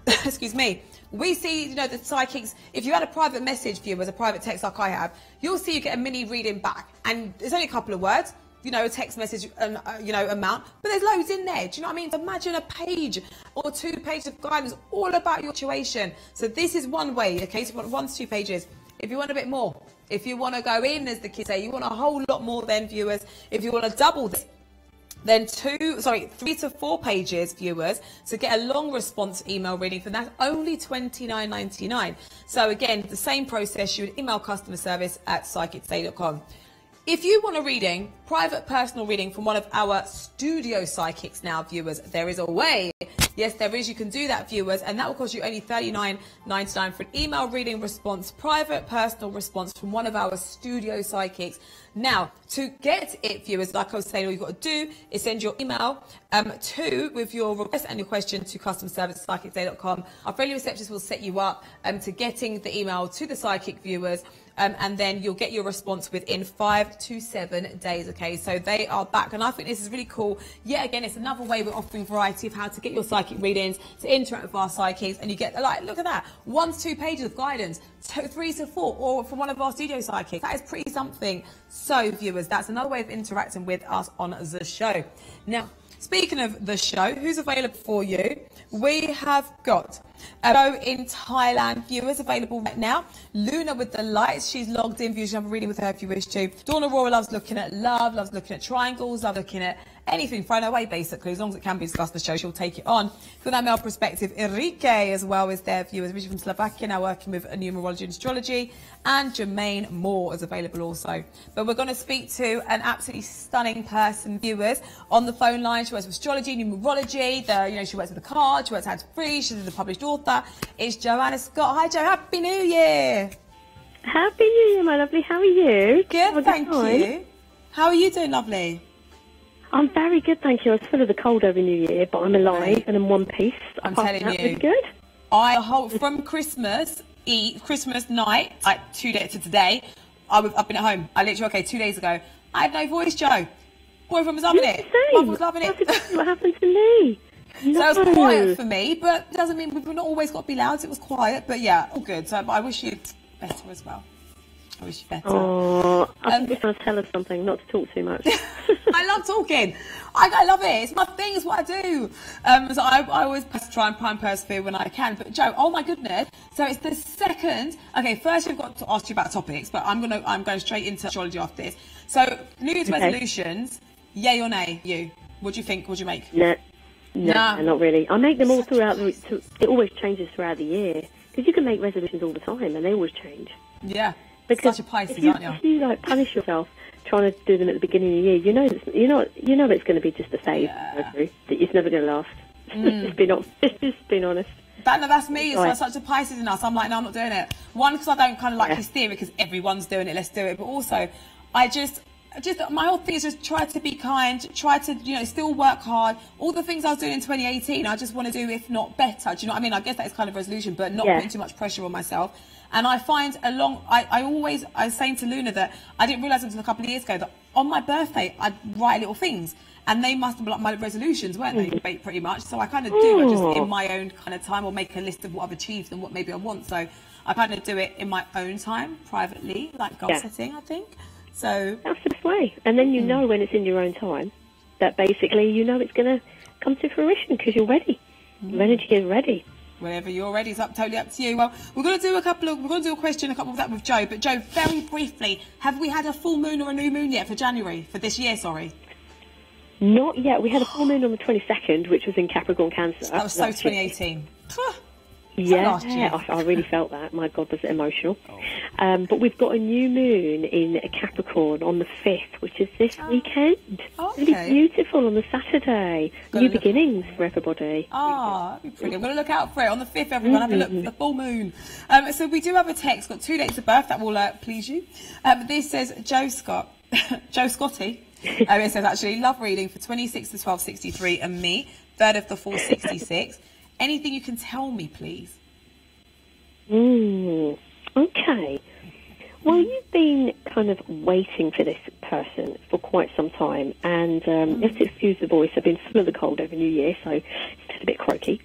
Excuse me. We see, the psychics, if you had a private message, viewers, a private text like I have, you'll see you get a mini reading back, and it's only a couple of words. A text message, amount, but there's loads in there. Do you know what I mean? So imagine a page or 2 pages of guidance all about your situation. So this is one way, okay? So 1 to 2 pages. If you want a bit more, if you want to go in, as the kids say, you want a whole lot more then, viewers. If you want to double this, then 3 to 4 pages, viewers, to get a long response email reading for that, only $29.99. So again, the same process, you would email customer service at psychictoday.com. If you want a reading, private personal reading from one of our studio psychics now, viewers, there is a way. Yes, there is. You can do that, viewers, and that will cost you only $39.99 for an email reading response, private personal response from one of our studio psychics. Now, to get it, viewers, like I was saying, all you've got to do is send your email with your request and your question to customer service at psychictoday.com. Our friendly receptionist will set you up to getting the email to the psychic, viewers. And then you'll get your response within 5 to 7 days, okay? So they are back, and I think this is really cool. Yet again, it's another way we're offering variety of how to get your psychic readings, to interact with our psychics, and you get, look at that, 1 to 2 pages of guidance, 3 to 4, or from one of our studio psychics. That is pretty something. So, viewers, that's another way of interacting with us on the show. Now, speaking of the show, who's available for you? We have got a show in Thailand, viewers, available right now. Luna with the lights, she's logged in, viewers. You have a reading with her if you wish to. Dawn Aurora loves looking at love, loves looking at triangles, loves looking at anything thrown away, basically. As long as it can be discussed in the show, she'll take it on. From that male perspective, Enrique as well is there, viewers. Originally from Slovakia, now working with a numerology and astrology. And Jermaine Moore is available also. But we're going to speak to an absolutely stunning person, viewers, on the phone line. She works with astrology, numerology. She works with the cards. She works hands-free. She's a published author. It's Joanna Scott. Hi, Jo. Happy New Year. Happy New Year, my lovely. How are you? Good, thank you. How are you doing, lovely? I'm very good, thank you. I was full of the cold over New Year, but I'm alive and in one piece. I'm telling you. Good. From Christmas night, like 2 days to today, I've been at home. I literally, 2 days ago, I had no voice, Jo. Boyfriend was loving it. Mum was loving it. That's what happened to me. No. So it was quiet for me, but it doesn't mean we've not always got to be loud. It was quiet, but yeah, all good. So, but I wish you better as well. I wish you better. Oh, I think you're trying to tell us something, not to talk too much. I love talking. I love it. It's my thing. It's what I do. So I always try and prime persevere when I can. But Jo, oh my goodness. So it's the second. Okay, first we've got to ask you about topics, but I'm going straight into astrology after this. So New Year's resolutions, yay or nay? You? What do you think? What do you make? No, not really. I make them all throughout. It always changes throughout the year because you can make resolutions all the time and they always change. Yeah. Because such a Pisces, aren't you? If you punish yourself trying to do them at the beginning of the year, you know it's going to be just a phase. Yeah. That it's never going to last. Just being honest. That's me. It's like such a Pisces in us. I'm like, no, I'm not doing it. One, because I don't kind of like hysteria because everyone's doing it. Let's do it. But also, just my whole thing is just try to be kind, try to, you know, still work hard. All the things I was doing in 2018, I just want to do, if not better. Do you know what I mean? I guess that is kind of resolution, but not putting too much pressure on myself. And I find I was saying to Luna that I didn't realise until a couple of years ago that on my birthday, I'd write little things. And they must have been like my resolutions, weren't they, pretty much? So I kind of do it just in my own kind of time, or make a list of what I've achieved and what maybe I want. So I kind of do it in my own time, privately, like goal setting, I think. So that's the best way. And then you know when it's in your own time that basically you know it's going to come to fruition because you're ready. Your energy is ready. Whenever you're ready, it's totally up to you. Well, we're going to do a question, a couple of that with Joe. But Joe, very briefly, have we had a full moon or a new moon yet for January, for this year, sorry? Not yet. We had a full moon on the 22nd, which was in Capricorn Cancer. That was so 2018. Yeah, I really felt that. My God, was it emotional. But we've got a new moon in Capricorn on the 5th, which is this weekend. Okay. It's really beautiful on the Saturday. New beginnings for everybody. That'd be pretty. I'm going to look out for it on the 5th, everyone. Have a look for the full moon. So we do have a text, got 2 dates of birth that will please you. This says Joe Scott, Joe Scotty. It says actually, love reading for 26 to 1263 and me, 3rd of the 466. Anything you can tell me, please? Okay. Well, you've been kind of waiting for this person for quite some time, and let's excuse the voice. I've been full of the cold over New Year, so it's just a bit croaky.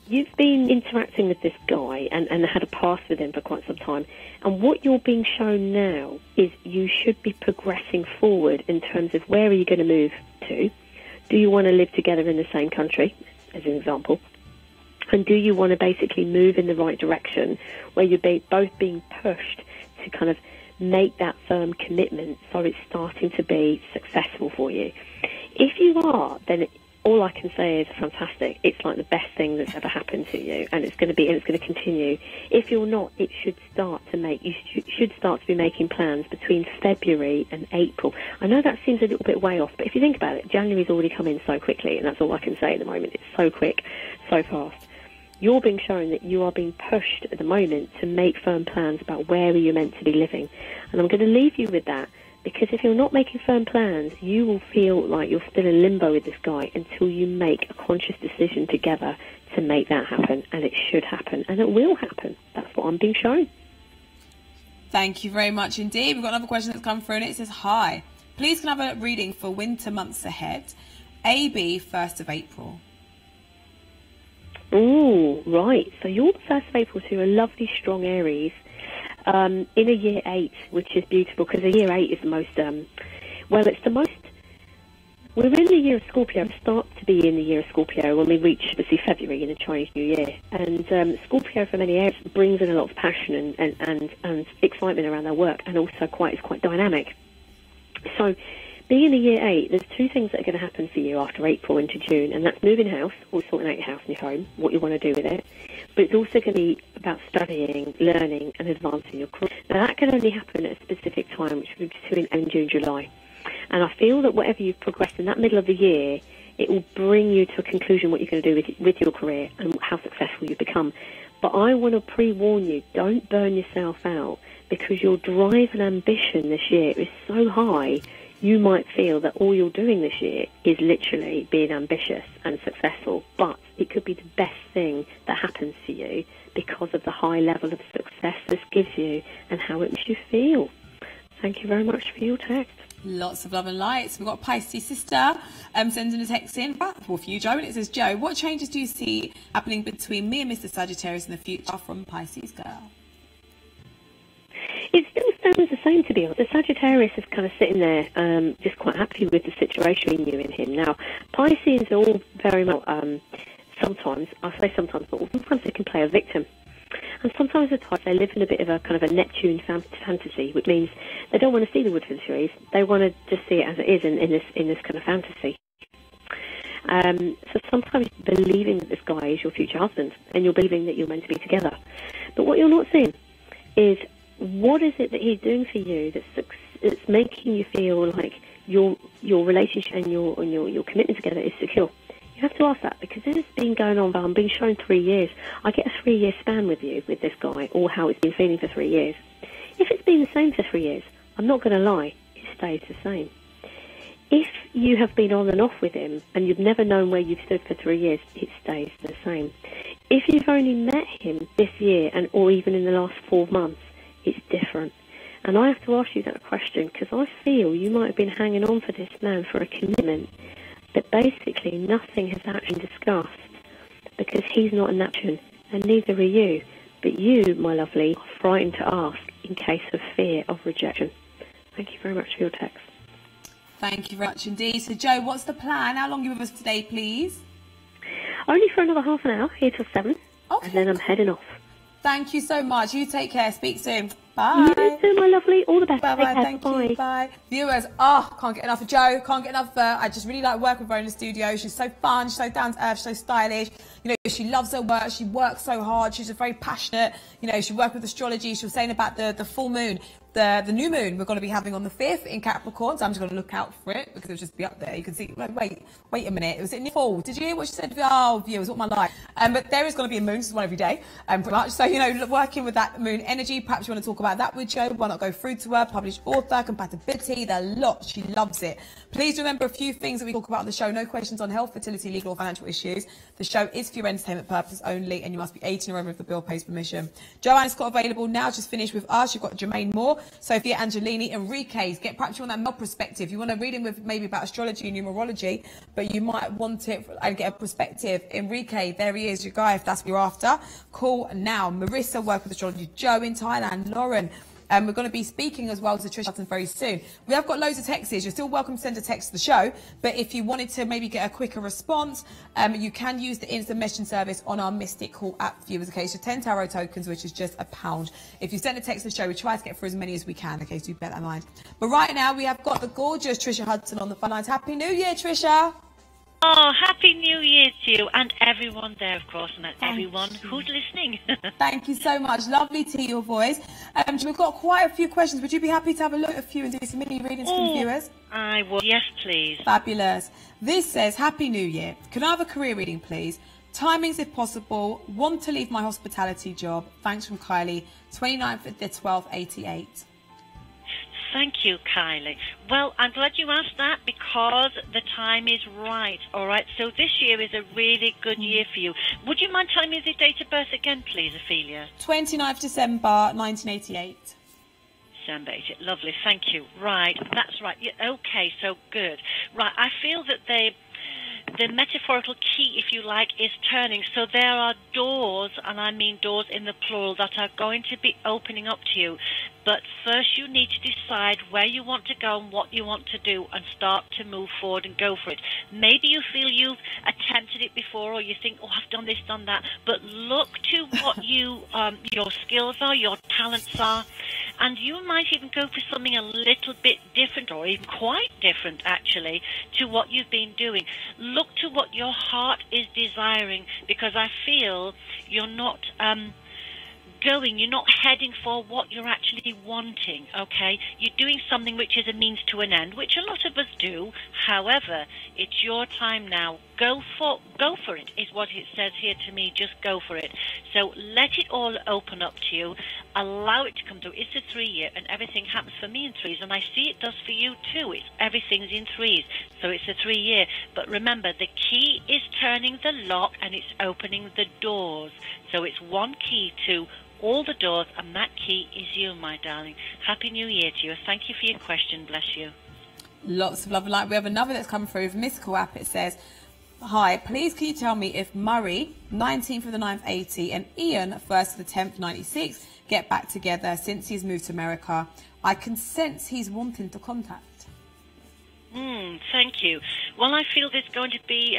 You've been interacting with this guy and had a past with him for quite some time, and what you're being shown now is you should be progressing forward in terms of where are you going to move to? Do you want to live together in the same country, as an example? And do you want to basically move in the right direction where you're both being pushed to kind of make that firm commitment so it's starting to be successful for you? If you are, then all I can say is fantastic. It's like the best thing that's ever happened to you, and it's going to continue. If you're not, you should start to be making plans between February and April. I know that seems a little bit way off, but if you think about it, January's already come in so quickly, and that's all I can say at the moment. It's so quick, so fast. You're being shown that you are being pushed at the moment to make firm plans about where you're meant to be living. And I'm going to leave you with that, because if you're not making firm plans, you will feel like you're still in limbo with this guy until you make a conscious decision together to make that happen. And it should happen, and it will happen. That's what I'm being shown. Thank you very much indeed. We've got another question that's come through, and it says, hi, please can I have a reading for winter months ahead? AB, 1st of April. Oh, right. So you're the 1st of April, so you're a lovely, strong Aries. In a year 8, which is beautiful, because a year 8 is the most, it's the most, we're in the year of Scorpio, it starts to be in the year of Scorpio when we reach, obviously, February in the Chinese New Year. And Scorpio, for many areas, brings in a lot of passion and excitement around their work, and also is quite dynamic. So, being in the year 8, there's 2 things that are going to happen for you after April into June, and that's moving house, or sorting out your house and your home, what you want to do with it. But it's also going to be about studying, learning, and advancing your career. Now, that can only happen at a specific time, which will be between June and July. And I feel that whatever you've progressed in that middle of the year, it will bring you to a conclusion what you're going to do with your career and how successful you become. But I want to pre-warn you, don't burn yourself out, because your drive and ambition this year is so high, you might feel that all you're doing this year is literally being ambitious and successful, but it could be the best thing that happens to you because of the high level of success this gives you and how it makes you feel. Thank you very much for your text. Lots of love and lights. We've got Pisces sister sending a text in for you, Joe, and it says, Joe, what changes do you see happening between me and Mr. Sagittarius in the future from Pisces girl? It still stands the same, to be honest. The Sagittarius is kind of sitting there just quite happy with the situation between you and him. Now, Pisces are all very much, sometimes, I say sometimes, but sometimes they can play a victim. And sometimes at times they live in a bit of a kind of a Neptune fantasy, which means they don't want to see the wood for the trees. They want to just see it as it is in this kind of fantasy. So sometimes believing that this guy is your future husband and you're believing that you're meant to be together. But what you're not seeing is what is it that he's doing for you that's making you feel like your relationship and your commitment together is secure. You have to ask that, because this has been going on, but I'm being shown 3 years. I get a 3-year span with you, with this guy, or how it's been feeling for 3 years. If it's been the same for 3 years, I'm not going to lie, it's stays the same. If you have been on and off with him and you've never known where you've stood for 3 years, it stays the same. If you've only met him this year or even in the last 4 months, it's different. And I have to ask you that question because I feel you might have been hanging on for this man for a commitment, but basically nothing has actually been discussed because he's not an option and neither are you. But you, my lovely, are frightened to ask in case of fear of rejection. Thank you very much for your text. Thank you very much indeed. So, Joe, what's the plan? How long are you with us today, please? Only for another half an hour, here till 7. Okay. And then I'm heading off. Thank you so much. You take care. Speak soon. Bye. You too, my lovely. All the best. Bye-bye. Thank you. Bye. Viewers, can't get enough of Jo. Can't get enough of her. I just really like working with her in the studio. She's so fun. She's so down to earth. She's so stylish. You know, she loves her work. She works so hard. She's just very passionate. You know, she worked with astrology. She was saying about the full moon. The new moon we're going to be having on the 5th in Capricorn, so I'm just going to look out for it because it'll just be up there. You can see, wait a minute, it was in the fall. Did you hear what she said? Oh, viewers, what my life. But there is going to be a moon, this is one every day, pretty much. So, you know, working with that moon energy, perhaps you want to talk about that with Jo. Why not go through to her, published author, compatibility, the lot. She loves it. Please remember a few things that we talk about on the show. No questions on health, fertility, legal or financial issues. The show is for your entertainment purposes only, and you must be 18 or over if the bill pays permission. Joanne's got available now, just finished with us. You've got Jermaine Moore, Sophia Angelini, Enriquez. Perhaps you want that male perspective. You want to read in with maybe about astrology and numerology, but you might want it and get a perspective. Enrique, there he is, your guy, if that's what you're after. Call now. Marissa, work with astrology. Joe in Thailand. Lauren. We're going to be speaking as well to Trish Hudson very soon. We have got loads of texts. You're still welcome to send a text to the show, but if you wanted to maybe get a quicker response, you can use the instant messaging service on our Mystic Call app, viewers. Okay, so 10 tarot tokens, which is just £1. If you send a text to the show, we try to get through as many as we can. Okay, so you bear that in mind. But right now, we have got the gorgeous Trisha Hudson on the phone lines. Happy New Year, Trisha. Oh, Happy New Year to you and everyone there, of course, and everyone who's listening. Thank you so much. Lovely to hear your voice. We've got quite a few questions. Would you be happy to have a look at a few and do some mini readings for the viewers? I would. Yes, please. Fabulous. This says, Happy New Year. Can I have a career reading, please? Timings, if possible. Want to leave my hospitality job. Thanks from Kylie. 29th of the 12th, 88. Thank you, Kylie. Well, I'm glad you asked that because the time is right, all right? So this year is a really good year for you. Would you mind telling me the date of birth again, please, Ophelia? 29th December, 1988. December 88. Lovely, thank you. Right, that's right. Yeah, okay, so good. Right, I feel that the metaphorical key, if you like, is turning. So there are doors, and I mean doors in the plural, that are going to be opening up to you. But first you need to decide where you want to go and what you want to do and start to move forward and go for it. Maybe you feel you've attempted it before or you think, oh, I've done this, done that. But look to what your skills are, your talents are. And you might even go for something a little bit different or even quite different, actually, to what you've been doing. Look to what your heart is desiring because I feel you're not you're not heading for what you're actually wanting, okay? You're doing something which is a means to an end, which a lot of us do. However, it's your time now. Go for it, is what it says here to me. Just go for it. So let it all open up to you. Allow it to come through. It's a 3-year, and everything happens for me in 3s, and I see it does for you too. Everything's in 3s, so it's a 3-year. But remember, the key is turning the lock, and it's opening the doors. So it's one key to all the doors, and that key is you, my darling. Happy New Year to you. Thank you for your question. Bless you. Lots of love and light. We have another that's come through from Mystical app. It says, hi, please can you tell me if Murray, 19th of the 9th, 80, and Ian, 1st of the 10th, 96, get back together since he's moved to America? I can sense he's wanting to contact. Thank you. Well, I feel there's going to be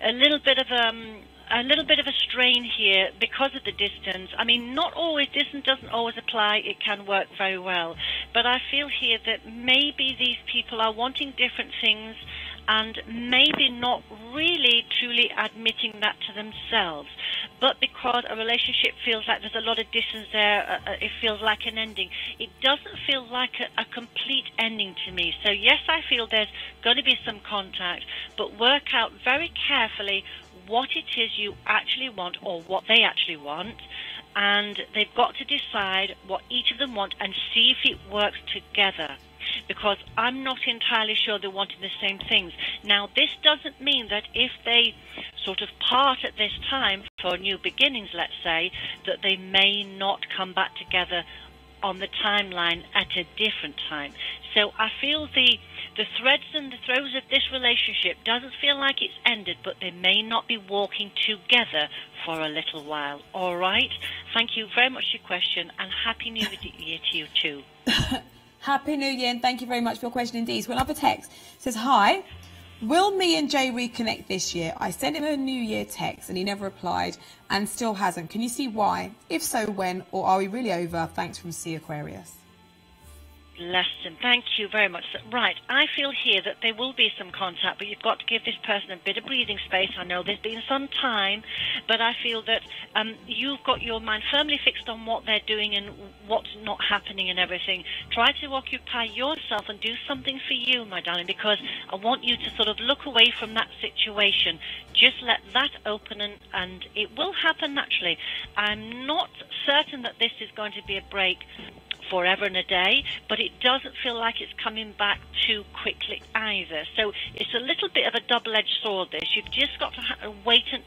a little bit of a strain here because of the distance. I mean, not always, distance doesn't always apply. It can work very well. But I feel here that maybe these people are wanting different things and maybe not really truly admitting that to themselves. But because a relationship feels like there's a lot of distance there, it feels like an ending. It doesn't feel like a complete ending to me. So yes, I feel there's going to be some contact, but work out very carefully what it is you actually want or what they actually want, and they've got to decide what each of them want and see if it works together. because I'm not entirely sure they're wanting the same things. Now, this doesn't mean that if they sort of part at this time for new beginnings, let's say, that they may not come back together on the timeline at a different time. So I feel the threads and the throes of this relationship doesn't feel like it's ended, but they may not be walking together for a little while. All right? Thank you very much for your question, and Happy New Year to you too. Happy New Year, and thank you very much for your question indeed. So another text says, hi, will me and Jay reconnect this year? I sent him a New Year text and he never replied and still hasn't. Can you see why? If so, when? Or are we really over? Thanks from C Aquarius. Bless him. Thank you very much. Right, I feel here that there will be some contact, but you've got to give this person a bit of breathing space. I know there's been some time, but I feel that you've got your mind firmly fixed on what they're doing and what's not happening and everything. Try to occupy yourself and do something for you, my darling, because I want you to sort of look away from that situation. Just let that open, and it will happen naturally. I'm not certain that this is going to be a break forever and a day, but it doesn't feel like it's coming back too quickly either. So it's a little bit of a double-edged sword, this. You've just got to wait and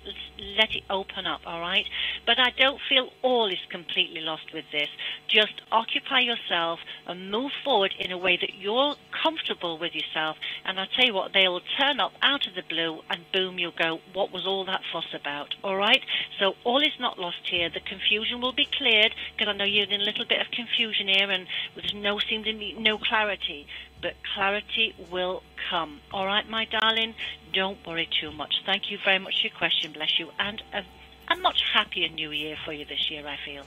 let it open up, all right? But I don't feel all is completely lost with this. Just occupy yourself and move forward in a way that you're comfortable with yourself, and I'll tell you what, they'll turn up out of the blue, and boom, you'll go, what was all that fuss about, all right? So all is not lost here. The confusion will be cleared, because I know you're in a little bit of confusion here, and there's seem to be no clarity, but clarity will come. All right, my darling, don't worry too much. Thank you very much for your question. Bless you, and a much happier New Year for you this year, I feel.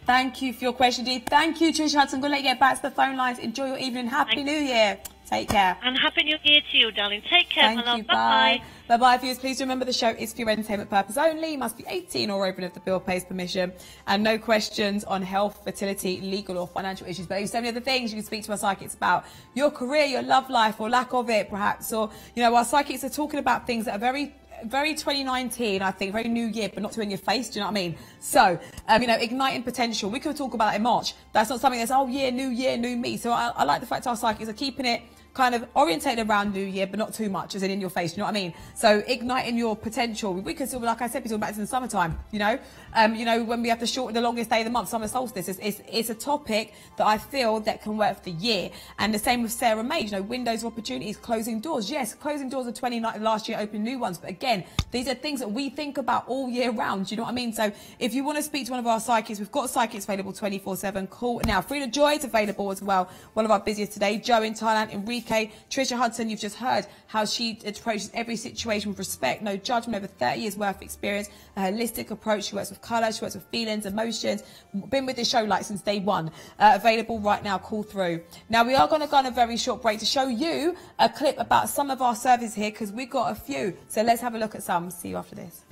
Thank you for your question, Dee. Thank you, Trish Hudson. I'm going to let you get back to the phone lines. Enjoy your evening. Happy New Year. Take care. And Happy New Year to you, darling. Take care, Thank my love. you. Bye-bye. Bye-bye, viewers. Please remember the show is for your entertainment purpose only. You must be 18 or over if the bill pays permission. And no questions on health, fertility, legal or financial issues. But there's so many other things you can speak to our psychics about. Your career, your love life or lack of it, perhaps. Or, you know, our psychics are talking about things that are very 2019, I think, very new year, but not too in your face. Do you know what I mean? So, you know, igniting potential. We could talk about that in March. That's not something that's, oh, year, new me. So I like the fact our psychics are keeping it kind of orientated around New Year, but not too much, as in your face, you know what I mean? So igniting your potential. We could still, like I said, be talking about this in the summertime, you know? When we have the longest day of the month, summer solstice, it's a topic that I feel that can work for the year. And the same with Sarah May, you know, windows of opportunities, closing doors. Yes, closing doors of 2019 last year, opening new ones. But again, these are things that we think about all year round, you know what I mean? So if you want to speak to one of our psychics, we've got psychics available 24/7. Call now. Frida Joy is available as well, one of our busiest today. Joe in Thailand, Enrique, Tricia Hudson, you've just heard how she approaches every situation with respect, no judgment, over 30 years worth of experience, a holistic approach. She works with colour, she works with feelings, emotions, been with this show like since day one. Available right now, call through. Now we are going to go on a very short break to show you a clip about some of our services here, because we've got a few. So let's have a look at some. See you after this.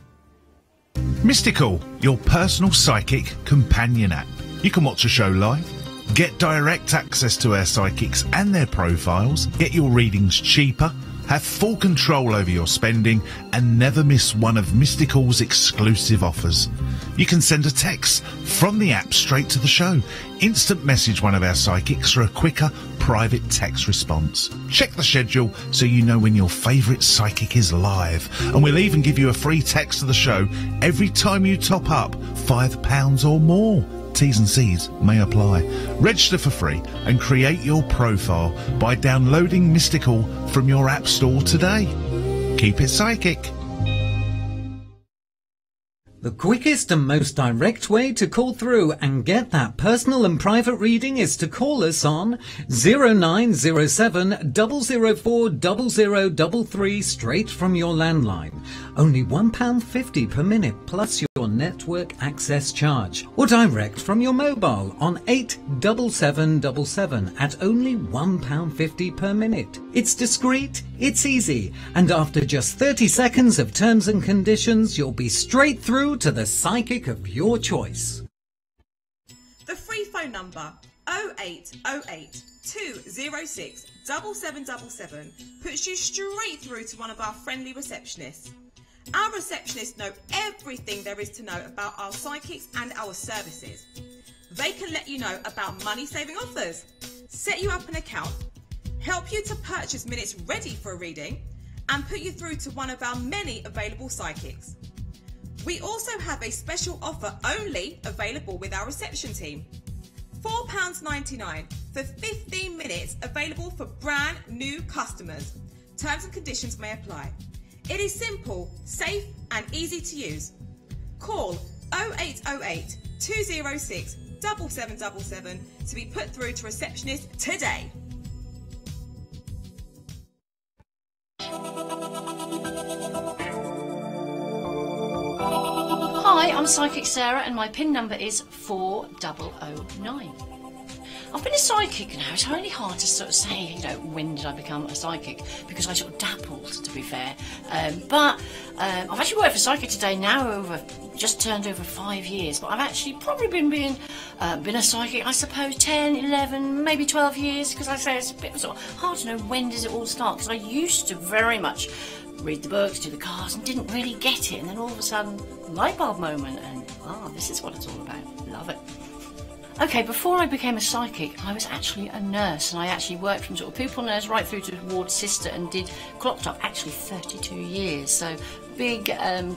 Mystical, your personal psychic companion app. You can watch a show live, get direct access to our psychics and their profiles, get your readings cheaper, have full control over your spending, and never miss one of Mystical's exclusive offers. You can send a text from the app straight to the show. Instant message one of our psychics for a quicker private text response. Check the schedule so you know when your favourite psychic is live. And we'll even give you a free text to the show every time you top up £5 or more. T's and C's may apply. Register for free and create your profile by downloading Mystical from your app store today. Keep it psychic. The quickest and most direct way to call through and get that personal and private reading is to call us on 0907 004 0033 straight from your landline. Only £1.50 per minute plus your network access charge, or direct from your mobile on 87777 at only £1.50 per minute. It's discreet, it's easy, and after just 30 seconds of terms and conditions, you'll be straight through to the psychic of your choice. The free phone number 0808 206 7777 puts you straight through to one of our friendly receptionists. Our receptionists know everything there is to know about our psychics and our services. They can let you know about money-saving offers, set you up an account, help you to purchase minutes ready for a reading, and put you through to one of our many available psychics. We also have a special offer only available with our reception team. £4.99 for 15 minutes, available for brand new customers. Terms and conditions may apply. It is simple, safe and easy to use. Call 0808 206 7777 to be put through to receptionist today. Hi, I'm Psychic Sarah and my PIN number is 4009. I've been a psychic now. It's really hard to sort of say, you know, when did I become a psychic, because I sort of dabbled, to be fair. But I've actually worked for Psychic Today now just turned over 5 years, but I've actually probably been a psychic, I suppose, 10, 11, maybe 12 years, because I say it's a bit sort of hard to know when does it all start, because I used to very much read the books, do the cards, and didn't really get it, and then all of a sudden, light bulb moment, and this is what it's all about. Love it. Okay, before I became a psychic, I was actually a nurse, and I actually worked from sort of pupil nurse right through to ward sister, and clocked up actually 32 years, so big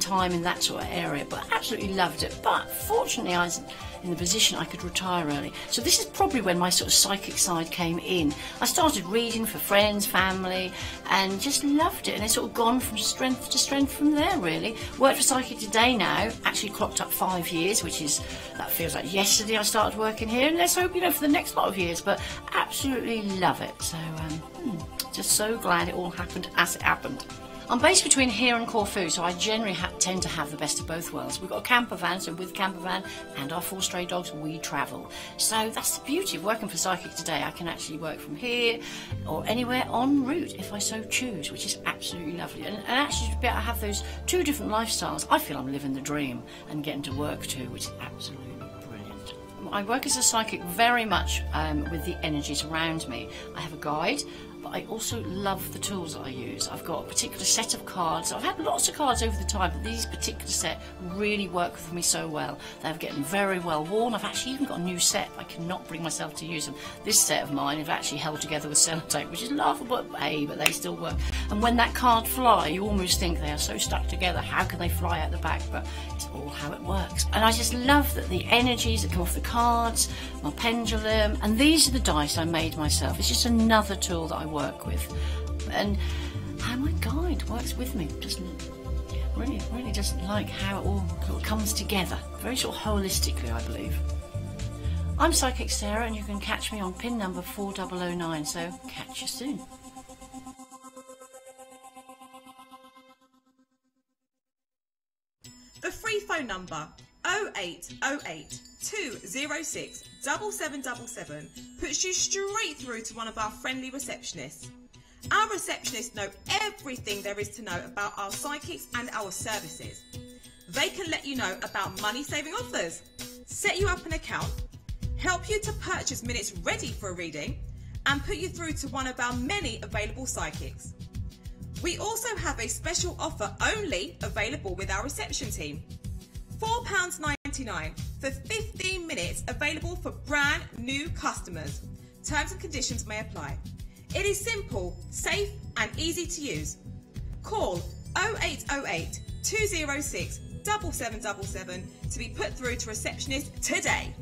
time in that sort of area, but absolutely loved it. But fortunately I was in the position I could retire early, so this is probably when my sort of psychic side came in. I started reading for friends, family, and just loved it, and it's sort of gone from strength to strength from there, really. Worked for Psychic Today now, actually clocked up 5 years, that feels like yesterday I started working here, and let's hope, you know, for the next lot of years, but absolutely love it. So just so glad it all happened as it happened. I'm based between here and Corfu, so I generally tend to have the best of both worlds. We've got a camper van, so with camper van and our 4 stray dogs, we travel. So that's the beauty of working for Psychic Today. I can actually work from here or anywhere en route if I so choose, which is absolutely lovely. And actually to be able to have those 2 different lifestyles, I feel I'm living the dream and getting to work too, which is absolutely brilliant. I work as a psychic very much with the energies around me. I have a guide, but I also love the tools that I use. I've got a particular set of cards. I've had lots of cards over the time, but these particular set really work for me so well. They're getting very well worn. I've actually even got a new set. I cannot bring myself to use them. This set of mine have actually held together with sellotape, which is laughable, but they still work. And when that card fly, you almost think they are so stuck together. How can they fly out the back? But it's all how it works. And I just love that the energies that come off the cards, my pendulum, and these are the dice I made myself. It's just another tool that I work with, and how my guide works with me. Just really just like how it all sort of comes together, very sort of holistically, I believe. I'm Psychic Sarah, and you can catch me on PIN number 4009, so catch you soon. The free phone number 0808 206 7777 puts you straight through to one of our friendly receptionists. Our receptionists know everything there is to know about our psychics and our services. They can let you know about money-saving offers, set you up an account, help you to purchase minutes ready for a reading, and put you through to one of our many available psychics. We also have a special offer only available with our reception team. £4.99 for 15 minutes, available for brand new customers. Terms and conditions may apply. It is simple, safe and easy to use. Call 0808 206 7777 to be put through to receptionist today.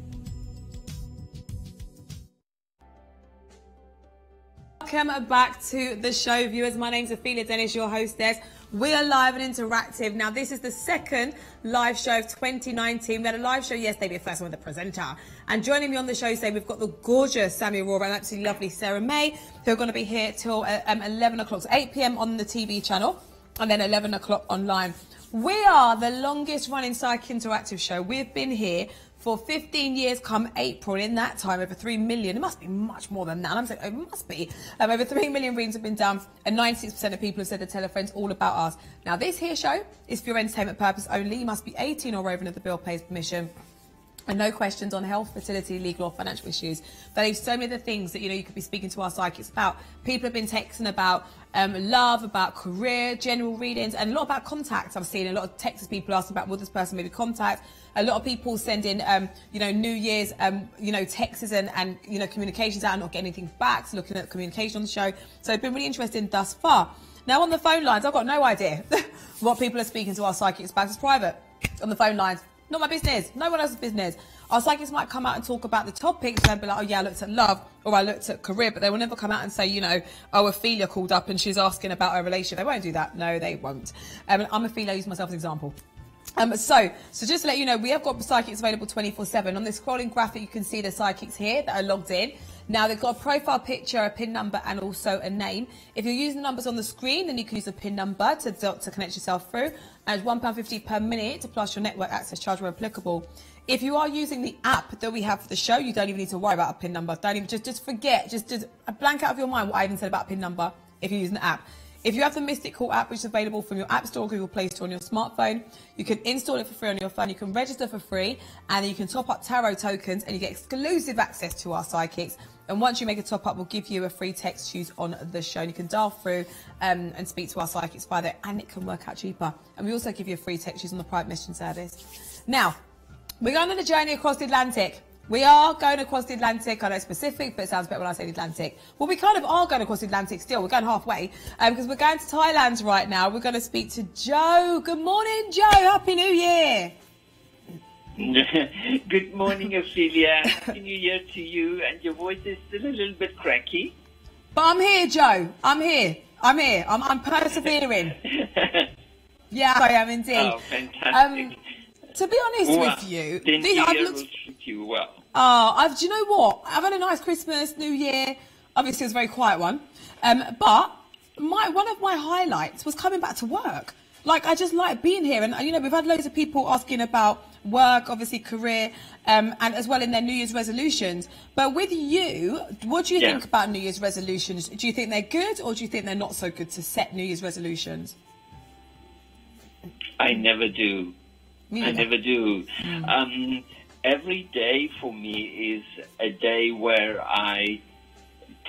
Welcome back to the show, viewers. My name's Ophelia Dennis, your hostess. We are live and interactive. Now, this is the second live show of 2019. We had a live show yesterday, the first one with the presenter. And joining me on the show today, we've got the gorgeous Sammy Aurora and absolutely lovely Sarah May, who are going to be here till 11 o'clock. So 8 p.m. on the TV channel and then 11 o'clock online. We are the longest running Psychic Interactive show. We've been here for 15 years come April. In that time, over 3 million, it must be much more than that. I'm saying it must be. Over 3 million readings have been done, and 96% of people have said to tell their friends all about us. Now, this here show is for your entertainment purpose only. You must be 18 or over, and if the bill pays permission. and no questions on health, fertility, legal or financial issues. They leave so many other things that, you know, you could be speaking to our psychics about. People have been texting about love, about career, general readings, and a lot about contacts. I've seen a lot of texts, people asking about will this person maybe contact. A lot of people sending, you know, New Year's, you know, texts and, you know, communications out and not getting anything back. So looking at communication on the show. So it's been really interesting thus far. Now on the phone lines, I've got no idea what people are speaking to our psychics about. It's private on the phone lines. Not my business. No one else's business. Our psychics might come out and talk about the topics and be like, oh yeah, I looked at love or I looked at career, but they will never come out and say, you know, oh, Ophelia called up and she's asking about her relationship. They won't do that. No, they won't. I'm Ophelia, I use myself as an example. So just to let you know, we have got psychics available 24/7. On this scrolling graphic, you can see the psychics here that are logged in. Now, they've got a profile picture, a PIN number, and also a name. If you're using the numbers on the screen, then you can use a PIN number to connect yourself through. And it's £1.50 per minute, plus your network access charge where applicable. If you are using the app that we have for the show, you don't even need to worry about a PIN number. Don't even, just forget, just blank out of your mind what I even said about a PIN number if you're using the app. If you have the Mystical app, which is available from your App Store, Google Play Store on your smartphone, you can install it for free on your phone. You can register for free, and then you can top up tarot tokens, and you get exclusive access to our psychics. And once you make a top up, we'll give you a free text to use on the show. And you can dial through and speak to our psychics via there, and it can work out cheaper. And we also give you a free text use on the private messaging service. Now, we're going on a journey across the Atlantic. We are going across the Atlantic. I know it's specific, but it sounds better when I say the Atlantic. Well, we kind of are going across the Atlantic still. We're going halfway because we're going to Thailand right now. We're going to speak to Joe. Good morning, Joe. Happy New Year. Good morning, Ophelia. Happy New Year to you. And your voice is still a little bit cracky. But I'm here, Joe. I'm here. I'm persevering. Yeah, I am indeed. Oh, fantastic. To be honest with you, the New Year will treat you well. Do you know what? I've had a nice Christmas, New Year. Obviously, it was a very quiet one. But one of my highlights was coming back to work. Like, I just like being here. And, you know, we've had loads of people asking about work, obviously career, and as well in their New Year's resolutions. But with you, what do you think about New Year's resolutions? Do you think they're good, or do you think they're not so good to set New Year's resolutions? I never do. I never do. Every day for me is a day where I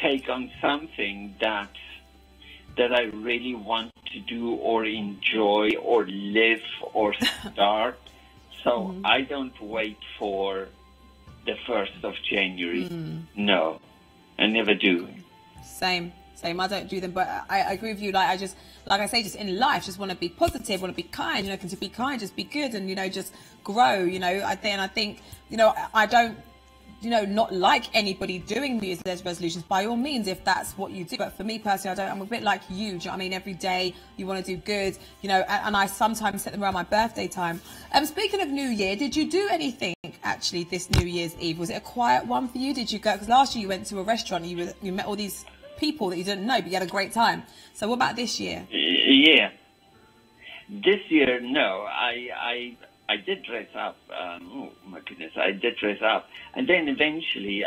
take on something that I really want to do or enjoy or live or start. So I don't wait for the 1st of January. No, I never do. Same. I don't do them, but I agree with you. Like I say, just in life, just want to be positive, want to be kind. You know, to be kind, just be good, and you know, just grow. You know, I think, you know, I don't, you know, not like anybody doing New Year's resolutions by all means if that's what you do. But for me personally, I'm a bit like you. Do you know what I mean? Every day you want to do good, you know, and I sometimes set them around my birthday time. Speaking of New Year, did you do anything actually this New Year's Eve? Was it a quiet one for you? Did you go? Because last year you went to a restaurant and you met all these people that you didn't know, but you had a great time. So what about this year? Yeah. This year, no. I did dress up. Oh, my goodness. I did dress up. And then eventually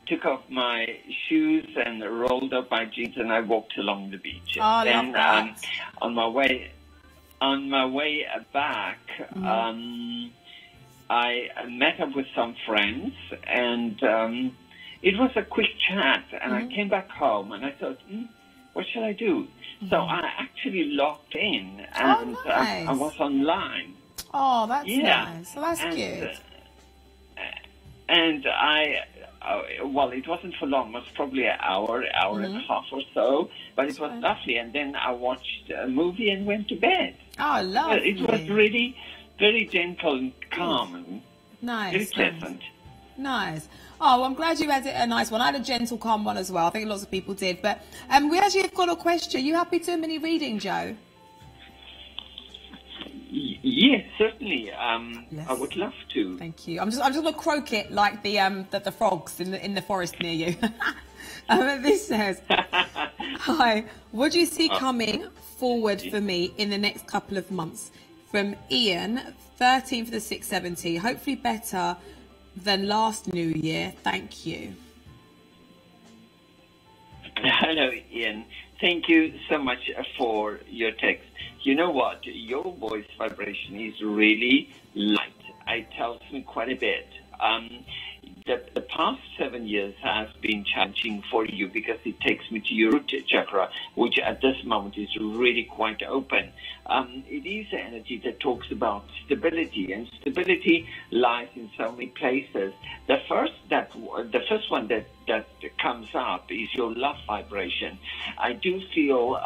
took off my shoes and rolled up my jeans and I walked along the beach. Oh, I love that. On my way back, I met up with some friends and it was a quick chat, and I came back home, and I thought, what shall I do? So I actually logged in, and I was online. Oh, that's nice. So that's good. And well, it wasn't for long. It was probably an hour and a half or so, but it was lovely. And then I watched a movie and went to bed. Oh, lovely. It was really very gentle and calm and very pleasant. Nice. Oh, well, I'm glad you had a nice one. I had a gentle, calm one as well. I think lots of people did. But we actually have got a question. Are you happy to do a mini reading, Joe? Yes, certainly. I would love to. Thank you. I'm just going to croak it like the frogs in the forest near you. This says, hi, what do you see coming forward for me in the next couple of months? From Ian, 13 for the 670. Hopefully better than last New Year. Thank you. Hello, Ian. Thank you so much for your text. You know what? Your voice vibration is really light it tells me quite a bit. The past 7 years has been challenging for you because it takes me to your root chakra, which at this moment is really quite open. It is an energy that talks about stability, and stability lies in so many places. The first one that comes up is your love vibration. I do feel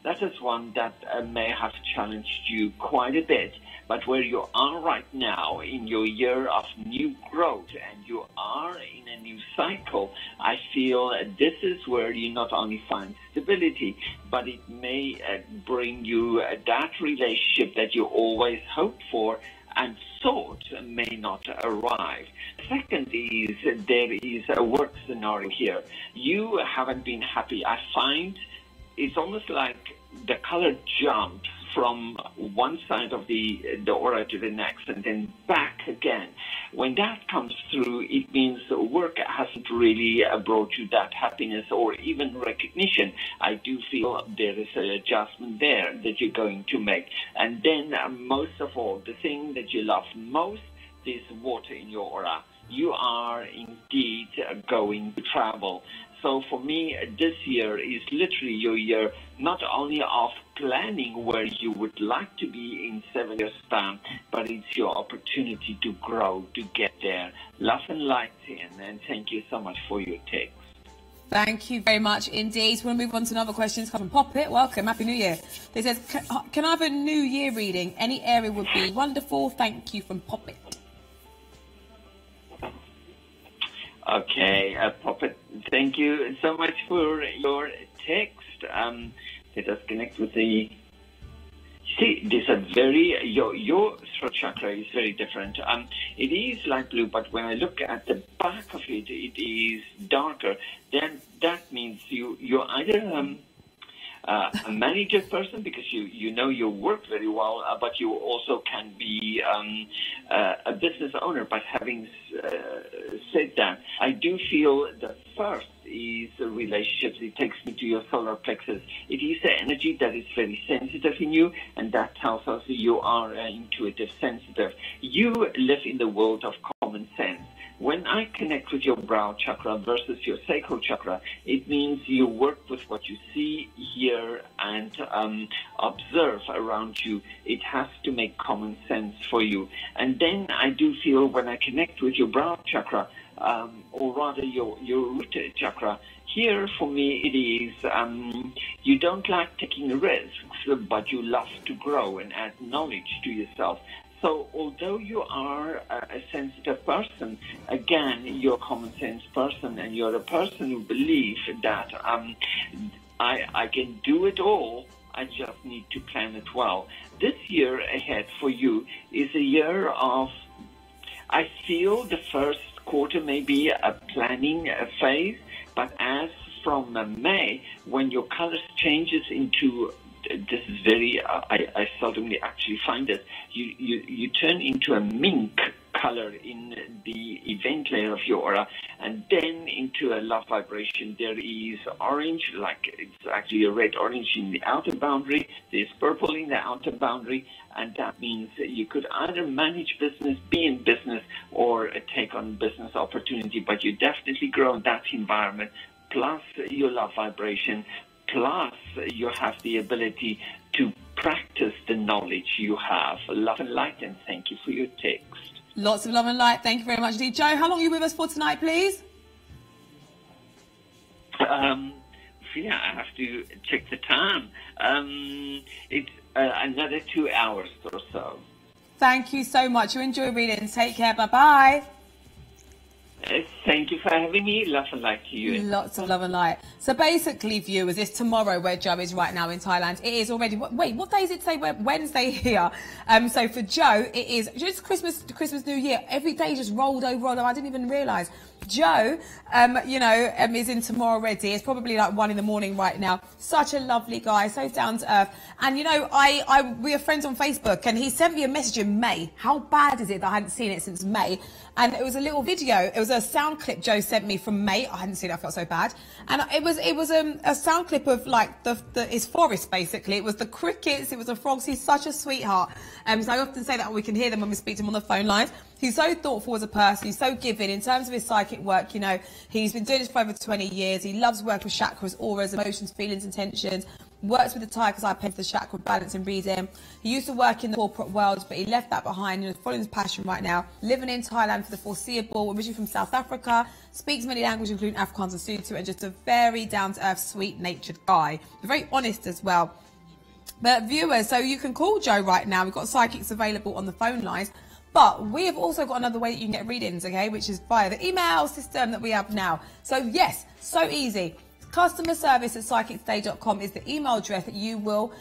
that is one that may have challenged you quite a bit. But where you are right now in your year of new growth and you are in a new cycle, I feel this is where you not only find stability, but it may bring you that relationship that you always hoped for and thought may not arrive. Second is there is a work scenario here. You haven't been happy. I find it's almost like the color jumps from one side of the aura to the next and then back again. When that comes through, it means work hasn't really brought you that happiness or even recognition. I do feel there is an adjustment there that you're going to make. And then most of all, the thing that you love most is water in your aura. You are indeed going to travel. So for me, this year is literally your year not only of planning where you would like to be in 7 years' time, but it's your opportunity to grow, to get there. Love and light in, and thank you so much for your text. Thank you very much indeed. We'll move on to another question. Come from Poppet. Welcome. Happy New Year. They says, can I have a New Year reading? Any area would be wonderful. Thank you from Poppet. Okay, Poppet, thank you so much for your text. Let us connect with the... See, these are your throat chakra is very different. It is light blue, but when I look at the back of it, it is darker. Then that means you're either a manager person because you know your work very well, but you also can be a business owner. But having said that, I do feel the first is relationships. It takes me to your solar plexus. It is an energy that is very sensitive in you, and that tells us you are intuitive, sensitive. You live in the world of common sense. When I connect with your brow chakra versus your sacral chakra, it means you work with what you see, hear, and observe around you. It has to make common sense for you. And then I do feel when I connect with your brow chakra, or rather your root chakra, here for me it is you don't like taking risks, but you love to grow and add knowledge to yourself. So although you are a sensitive person, again, you're a common sense person, and you're a person who believes that I can do it all, I just need to plan it well. This year ahead for you is a year of, I feel the first quarter may be a planning phase, but as from May, when your colors changes into, this is very, I seldomly actually find it, you turn into a mink color in the event layer of your aura, and then into a love vibration. There is orange, like it's actually a red-orange in the outer boundary. There's purple in the outer boundary, and that means that you could either manage business, be in business, or take on business opportunity, but you definitely grow in that environment, plus your love vibration, plus you have the ability to practice the knowledge you have. Love and light, and thank you for your text. Lots of love and light. Thank you very much indeed. Joe, how long are you with us for tonight, please? Yeah, I have to check the time. It's another 2 hours or so. Thank you so much. You enjoy reading. Take care. Bye-bye. Thank you for having me. Love and light to you. Lots of love and light. So basically, viewers, it's tomorrow where Joe is right now in Thailand. It is already, wait, what day is it today? Wednesday here. So for Joe, it is just Christmas, New Year. Every day just rolled over. I didn't even realise. Joe, is in tomorrow already. It's probably like 1 a.m. right now. Such a lovely guy, so down to earth. And we are friends on Facebook, and he sent me a message in May. How bad is it that I hadn't seen it since May? and it was a little video. It was a sound clip Joe sent me from May. I hadn't seen it. I felt so bad. And it was a sound clip of like his forest basically. It was the crickets. It was the frogs. He's such a sweetheart. So I often say that we can hear them when we speak to him on the phone lines. He's so thoughtful as a person. He's so giving in terms of his psychic work. You know, he's been doing this for over 20 years. He loves working with chakras, auras, emotions, feelings, intentions. Works with the Tiger's Eye pen for the chakra balance and reading. He used to work in the corporate world, but he left that behind and is following his passion right now. Living in Thailand for the foreseeable, originally from South Africa, speaks many languages, including Afrikaans and Sotho, and just a very down-to-earth, sweet-natured guy. Very honest as well. But viewers, so you can call Joe right now. We've got psychics available on the phone lines. But we have also got another way that you can get readings, okay, which is via the email system that we have now. So yes, so easy. Customer service at psychictoday.com is the email address that you will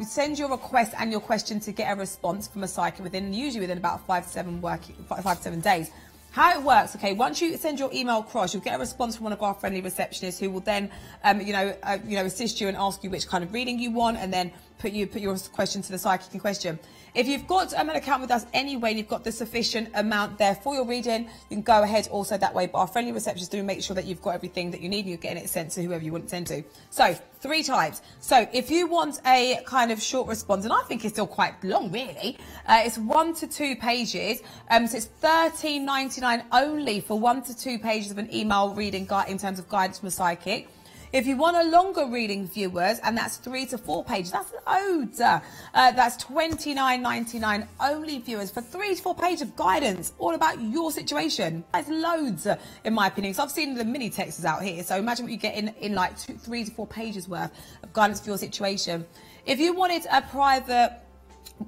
send your request and your question to get a response from a psychic usually within about 5 to 7 days. How it works, okay, once you send your email across, you'll get a response from one of our friendly receptionists who will then, assist you and ask you which kind of reading you want, and then put your question to the psychic in question. If you've got an account with us anyway, and you've got the sufficient amount there for your reading, you can go ahead also that way. But our friendly receptionists do make sure that you've got everything that you need and you're getting it sent to whoever you want it sent to. So, 3 types. So, if you want a kind of short response, and I think it's still quite long, really, it's 1 to 2 pages. So, it's $13.99 only for 1 to 2 pages of an email reading guide in terms of guidance from a psychic. If you want a longer reading, viewers, and that's 3 to 4 pages, that's loads. That's $29.99 only, viewers, for 3 to 4 pages of guidance, all about your situation. That's loads, in my opinion. So I've seen the mini texts out here. So imagine what you get in like 3 to 4 pages worth of guidance for your situation. If you wanted a private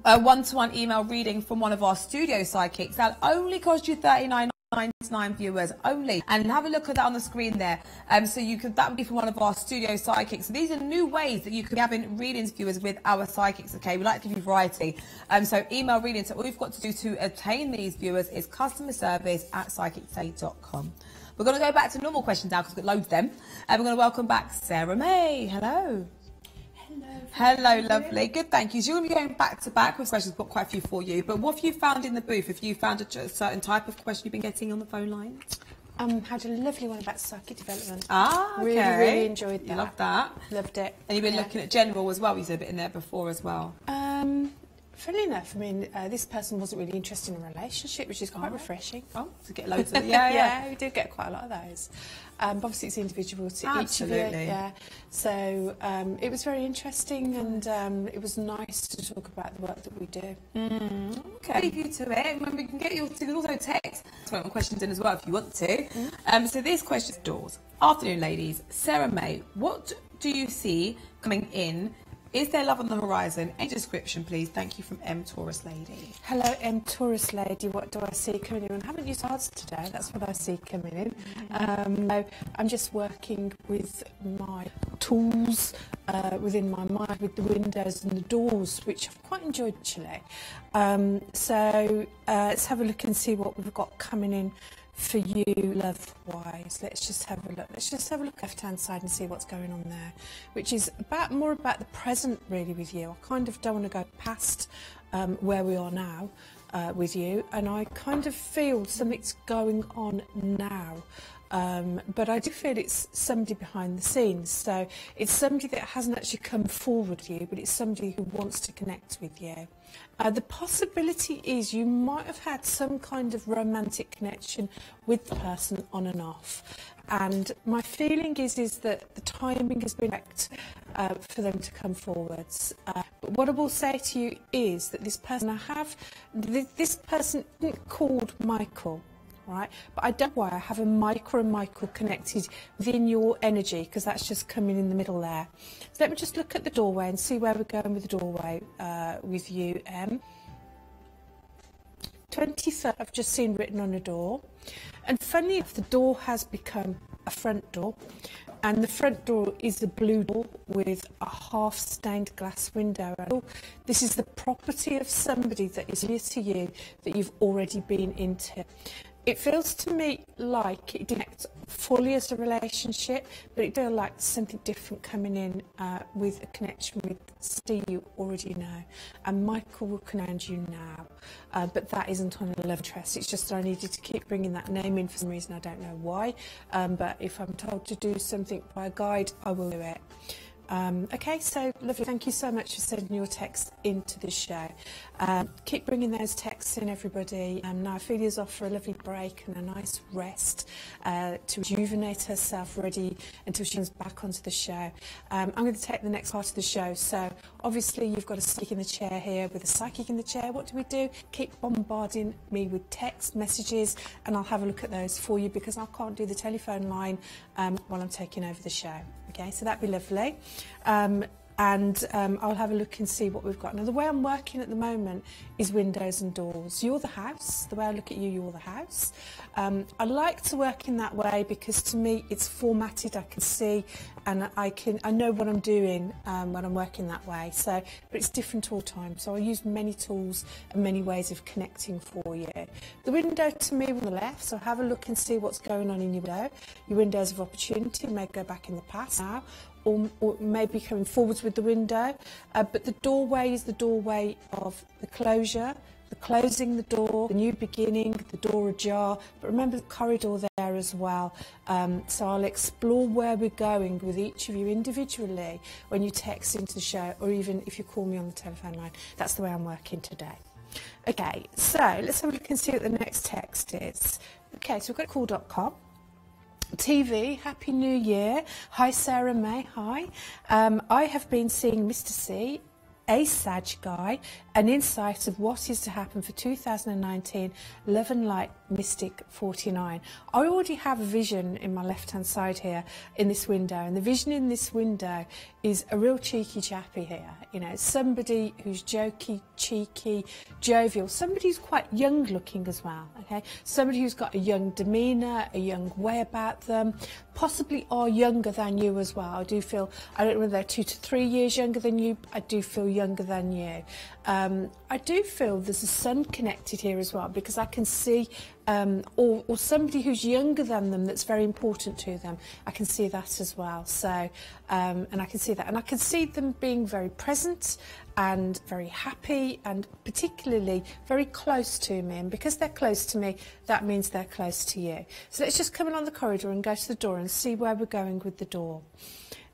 one-to-one email reading from one of our studio psychics, that'll only cost you $39.99, viewers only, and have a look at that on the screen there. So that would be from one of our studio psychics. So these are new ways that you could be having readings, viewers, with our psychics. Okay, we like to give you variety. So email readings. So all you've got to do to obtain these, viewers, is customer service at psychictoday.com. We're going to go back to normal questions now because we've got loads of them. We're going to welcome back Sarah May. Hello. Hello, lovely. Good, thank you. So you're going to be going back to back with questions. We've got quite a few for you. But what have you found in the booth? Have you found a certain type of question you've been getting on the phone line? Had a lovely one about psychic development. Ah, okay. Really enjoyed that. You loved that. Loved it. And you've been looking at general as well. You said a bit in there before as well. Funnily enough, I mean, this person wasn't really interested in a relationship, which is quite refreshing. Oh, to get loads of yeah, we do get quite a lot of those. Obviously, it's individual to each of you. Yeah. So it was very interesting, and it was nice to talk about the work that we do. Okay, leave you to it. Remember, you can also text questions in as well if you want to. So this question is doors. Afternoon, ladies. Sarah May, what do you see coming in? Is there love on the horizon? Any description, please? Thank you, from M Taurus Lady. Hello, M Taurus Lady. What do I see coming in? I haven't used cards today. That's what I see coming in. I'm just working with my tools within my mind, with the windows and the doors, which I've quite enjoyed, actually. So let's have a look and see what we've got coming in for you, love-wise. Let's just have a look. Let's just have a look left-hand side and see what's going on there, which is more about the present, really, with you. I kind of don't want to go past where we are now with you, and I kind of feel something's going on now. But I do feel it's somebody behind the scenes. So it's somebody that hasn't actually come forward to you, but it's somebody who wants to connect with you. The possibility is you might have had some kind of romantic connection with the person on and off. And my feeling is that the timing has been correct for them to come forwards. But what I will say to you is that this person this person isn't called Michael. Right, but I don't know why I have a Michael and Michael connected within your energy, because that's just coming in the middle there. So let me just look at the doorway and see where we're going with the doorway with you, Em. 23rd, I've just seen written on a door. And funnily enough, the door has become a front door. And the front door is a blue door with a half-stained glass window. This is the property of somebody that is near to you that you've already been into. It feels to me like it connects fully as a relationship, but it does like something different coming in with a connection with Steve you already know, and Michael will command you now, but that isn't on a love interest. It's just that I needed to keep bringing that name in for some reason. I don't know why, but if I'm told to do something by a guide, I will do it. Okay, so lovely. Thank you so much for sending your text into the show. Keep bringing those texts in, everybody. Now Ophelia's off for a lovely break and a nice rest to rejuvenate herself, ready until she comes back onto the show. I'm going to take the next part of the show. So obviously you've got a psychic in the chair here with a psychic in the chair. What do? Keep bombarding me with text messages, and I'll have a look at those for you because I can't do the telephone line while I'm taking over the show. Okay, so that'd be lovely. I'll have a look and see what we've got. Now, the way I'm working at the moment is windows and doors. You're the house. The way I look at you, you're the house. I like to work in that way because to me it's formatted. I can see and I know what I'm doing when I'm working that way. So, but it's different all the time. So I use many tools and many ways of connecting for you. The window to me on the left. So have a look and see what's going on in your window. Your windows of opportunity may go back in the past now, or maybe coming forwards with the window, but the doorway is the doorway of the closure, the closing the door, the new beginning, the door ajar, but remember the corridor there as well. So I'll explore where we're going with each of you individually when you text into the show, or even if you call me on the telephone line. That's the way I'm working today. Okay, so let's have a look and see what the next text is. Okay, so we've got call.com. TV, Happy New Year. Hi Sarah May, hi. I have been seeing Mr. C, a Sag guy, an insight of what is to happen for 2019, Love and Light Mystic 49. I already have a vision in my left hand side here in this window, and the vision in this window is a real cheeky chappy here, you know, somebody who's jokey, cheeky, jovial, somebody who's quite young looking as well, okay, somebody who's got a young demeanour, a young way about them, possibly are younger than you as well. I do feel, I don't know whether they're 2 to 3 years younger than you, I do feel younger than you. I do feel there's a son connected here as well, because I can see or somebody who's younger than them that's very important to them. I can see that as well. So and I can see that, and I can see them being very present and very happy and particularly very close to me, and because they're close to me, that means they're close to you. So let's just come along the corridor and go to the door and see where we're going with the door.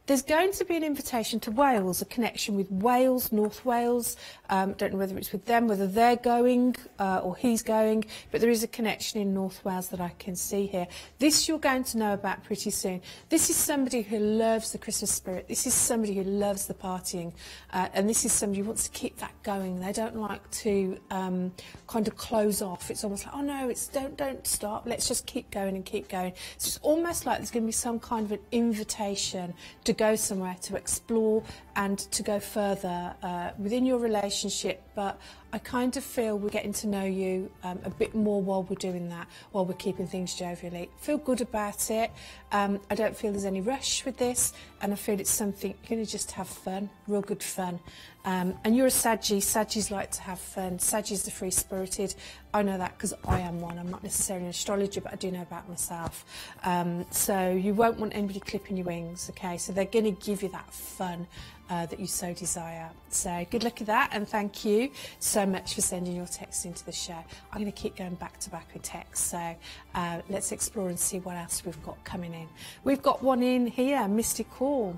There's going to be an invitation to Wales, a connection with Wales, North Wales. Don't know whether it's with them, whether they're going or he's going, but there is a connection in North Wales that I can see here. This you're going to know about pretty soon. This is somebody who loves the Christmas spirit. This is somebody who loves the partying, and this is somebody who wants to keep that going. They don't like to kind of close off. It's almost like, oh no, it's don't stop. Let's just keep going and keep going. So it's almost like there's going to be some kind of an invitation to go somewhere, to explore and to go further within your relationship. But I kind of feel we're getting to know you a bit more while we're doing that, while we're keeping things jovially. Feel good about it. I don't feel there's any rush with this, and I feel it's something you're going to just have fun, real good fun. And you're a Saggy. Saggies like to have fun. Saggies are free-spirited. I know that because I am one. I'm not necessarily an astrologer, but I do know about myself. So you won't want anybody clipping your wings, okay? So they're going to give you that fun that you so desire. So good luck with that, and thank you so much for sending your text into the show. I'm going to keep going back to back with text, so let's explore and see what else we've got coming in. We've got one in here, Mystic Call,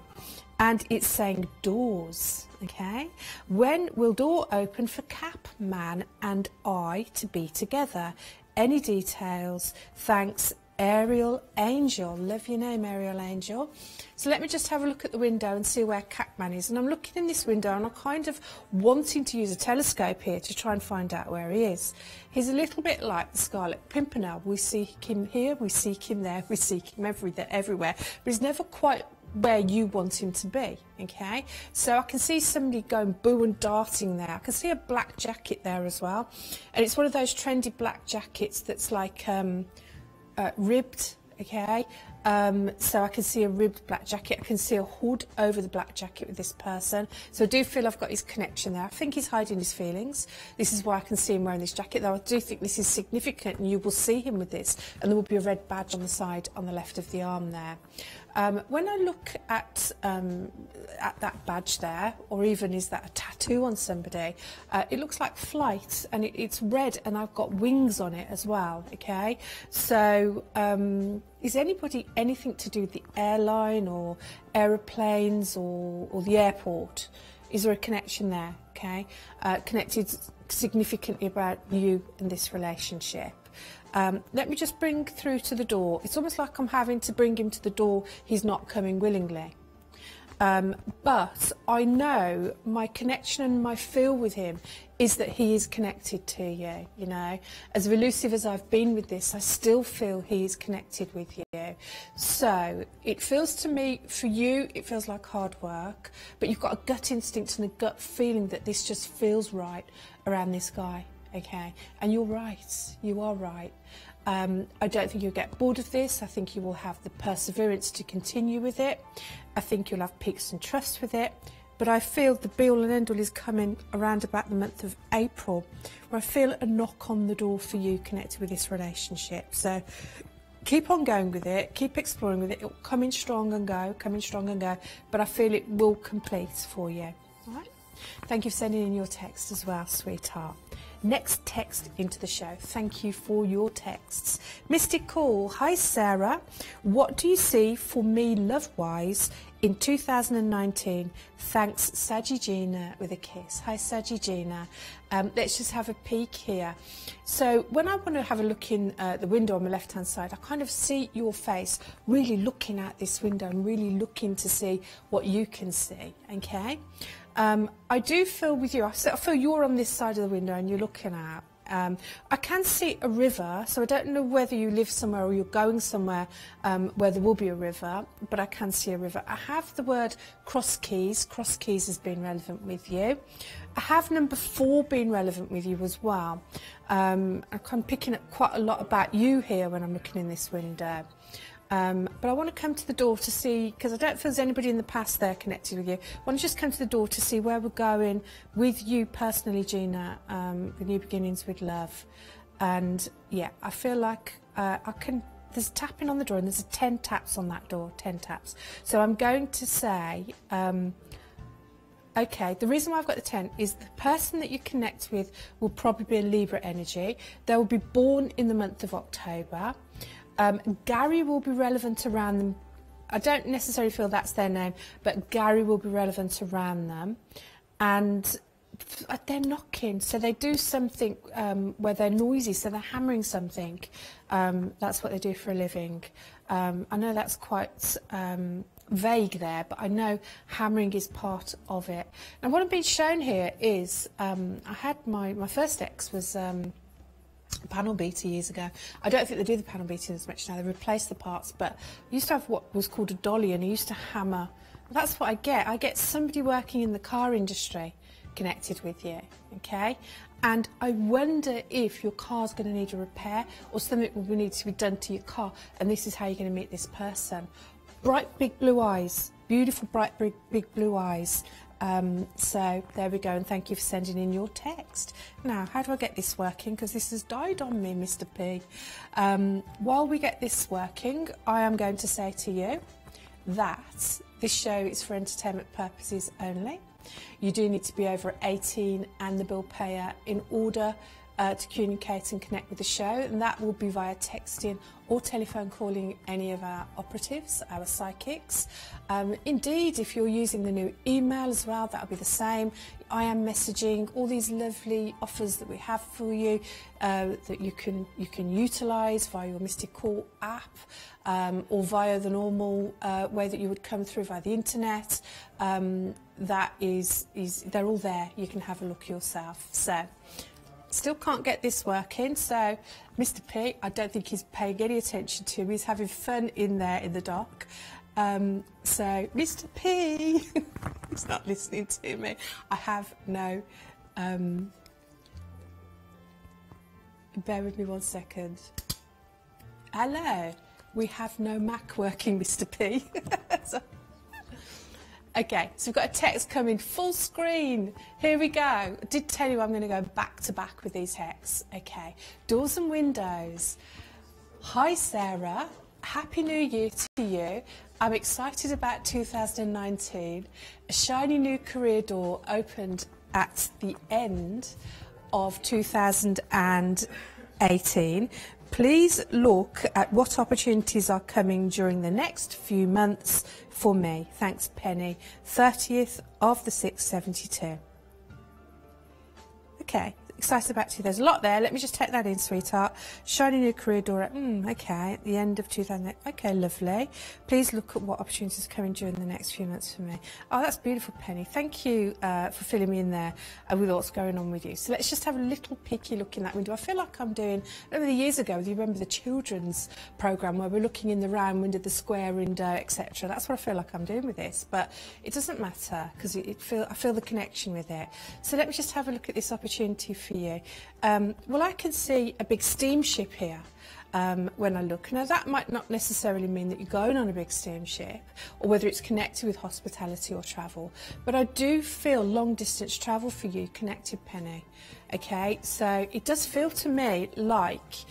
and it's saying doors, okay? When will door open for Capman and I to be together? Any details? Thanks, Ariel Angel. Love your name, Ariel Angel. So let me just have a look at the window and see where Catman is. And I'm looking in this window and I'm kind of wanting to use a telescope here to try and find out where he is. He's a little bit like the Scarlet Pimpernel. We seek him here, we seek him there, we seek him everywhere. But he's never quite where you want him to be, okay? So I can see somebody going boo and darting there. I can see a black jacket there as well. And it's one of those trendy black jackets that's like ribbed, okay? So I can see a ribbed black jacket. I can see a hood over the black jacket with this person. So I do feel I've got his connection there. I think he's hiding his feelings. This is why I can see him wearing this jacket, though I do think this is significant, and you will see him with this. And there will be a red badge on the side, on the left of the arm there. When I look at that badge there, or even is that a tattoo on somebody, it looks like flight, and it's red, and I've got wings on it as well, okay? So is anybody anything to do with the airline or aeroplanes or the airport? Is there a connection there, okay? Connected significantly about you and this relationship. Let me just bring through to the door. It's almost like I'm having to bring him to the door. He's not coming willingly. But I know my connection and my feel with him is that he is connected to you, you know. As elusive as I've been with this, I still feel he is connected with you. So it feels to me, for you, it feels like hard work, but you've got a gut instinct and a gut feeling that this just feels right around this guy. Okay, and you're right, you are right. I don't think you'll get bored of this. I think you will have the perseverance to continue with it. I think you'll have peaks and troughs with it. But I feel the be all and end all is coming around about the month of April, where I feel a knock on the door for you connected with this relationship. So keep on going with it, keep exploring with it. It'll come in strong and go, but I feel it will complete for you. All right? Thank you for sending in your text as well, sweetheart. Next text into the show. Thank you for your texts. Mystic Call. Hi, Sarah. What do you see for me love-wise in 2019? Thanks, Sajigina, with a kiss. Hi, Sajigina. Let's just have a peek here. So when I want to have a look in the window on the left-hand side, I kind of see your face really looking at this window and really looking to see what you can see, okay? I do feel with you, I feel you're on this side of the window and you're looking out. I can see a river, so I don't know whether you live somewhere or you're going somewhere where there will be a river, but I can see a river. I have the word Cross Keys. Cross Keys has been relevant with you. I have number 4 being relevant with you as well. I'm picking up quite a lot about you here when I'm looking in this window. But I want to come to the door to see, because I don't feel there's anybody in the past there connected with you. I want to just come to the door to see where we're going with you personally, Gina, the New Beginnings with Love. And yeah, I feel like there's tapping on the door and there's 10 taps on that door, 10 taps. So I'm going to say, okay, the reason why I've got the 10 is the person that you connect with will probably be a Libra energy. They will be born in the month of October. Gary will be relevant around them. I don't necessarily feel that's their name, but Gary will be relevant around them. And they're knocking, so they do something where they're noisy, so they're hammering something. That's what they do for a living. I know that's quite vague there, but I know hammering is part of it. And what I'm being shown here is, I had my first ex was panel beater years ago. I don't think they do the panel beating as much now. They replaced the parts, but I used to have what was called a dolly, and I used to hammer. That's what I get. I get somebody working in the car industry connected with you, okay? And I wonder if your car's going to need a repair or something will need to be done to your car, and this is how you're going to meet this person. Bright big blue eyes, beautiful bright big blue eyes. So there we go, and thank you for sending in your text. Now, how do I get this working? Because this has died on me, Mr. P. While we get this working, I am going to say to you that this show is for entertainment purposes only. You do need to be over 18 and the bill payer in order to communicate and connect with the show, and that will be via texting or telephone calling any of our operatives, our psychics. Indeed, if you're using the new email as well, that'll be the same. I am messaging all these lovely offers that we have for you that you can utilise via your Mystic Call app or via the normal way that you would come through via the internet. That is they're all there. You can have a look yourself. So. Still can't get this working, so Mr. P, I don't think he's paying any attention to me. He's having fun in there in the dark. So, Mr. P, he's not listening to me. I have no... bear with me 1 second. Hello. We have no Mac working, Mr. P. Okay, so we've got a text coming full screen. Here we go. I did tell you I'm going to go back to back with these texts. Okay, doors and windows. Hi, Sarah. Happy New Year to you. I'm excited about 2019. A shiny new career door opened at the end of 2018. Please look at what opportunities are coming during the next few months for me. Thanks, Penny. 30th of the 6th, 72. Okay, excited about you. There's a lot there. Let me just take that in, sweetheart. Shiny new career door. Okay, at the end of 2000. Okay, lovely. Please look at what opportunities are coming during the next few months for me. Oh, that's beautiful, Penny. Thank you for filling me in there with what's going on with you. So let's just have a little peeky look in that window. I feel like I'm doing, I remember the years ago, do you remember the children's programme where we're looking in the round window, the square window, etc. That's what I feel like I'm doing with this, but it doesn't matter because I feel the connection with it. So let me just have a look at this opportunity for you. Well, I can see a big steamship here when I look. Now, that might not necessarily mean that you're going on a big steamship or whether it's connected with hospitality or travel, but I do feel long-distance travel for you connected, Penny. Okay, so it does feel to me like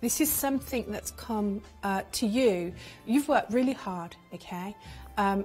this is something that's come to you. You've worked really hard, okay? I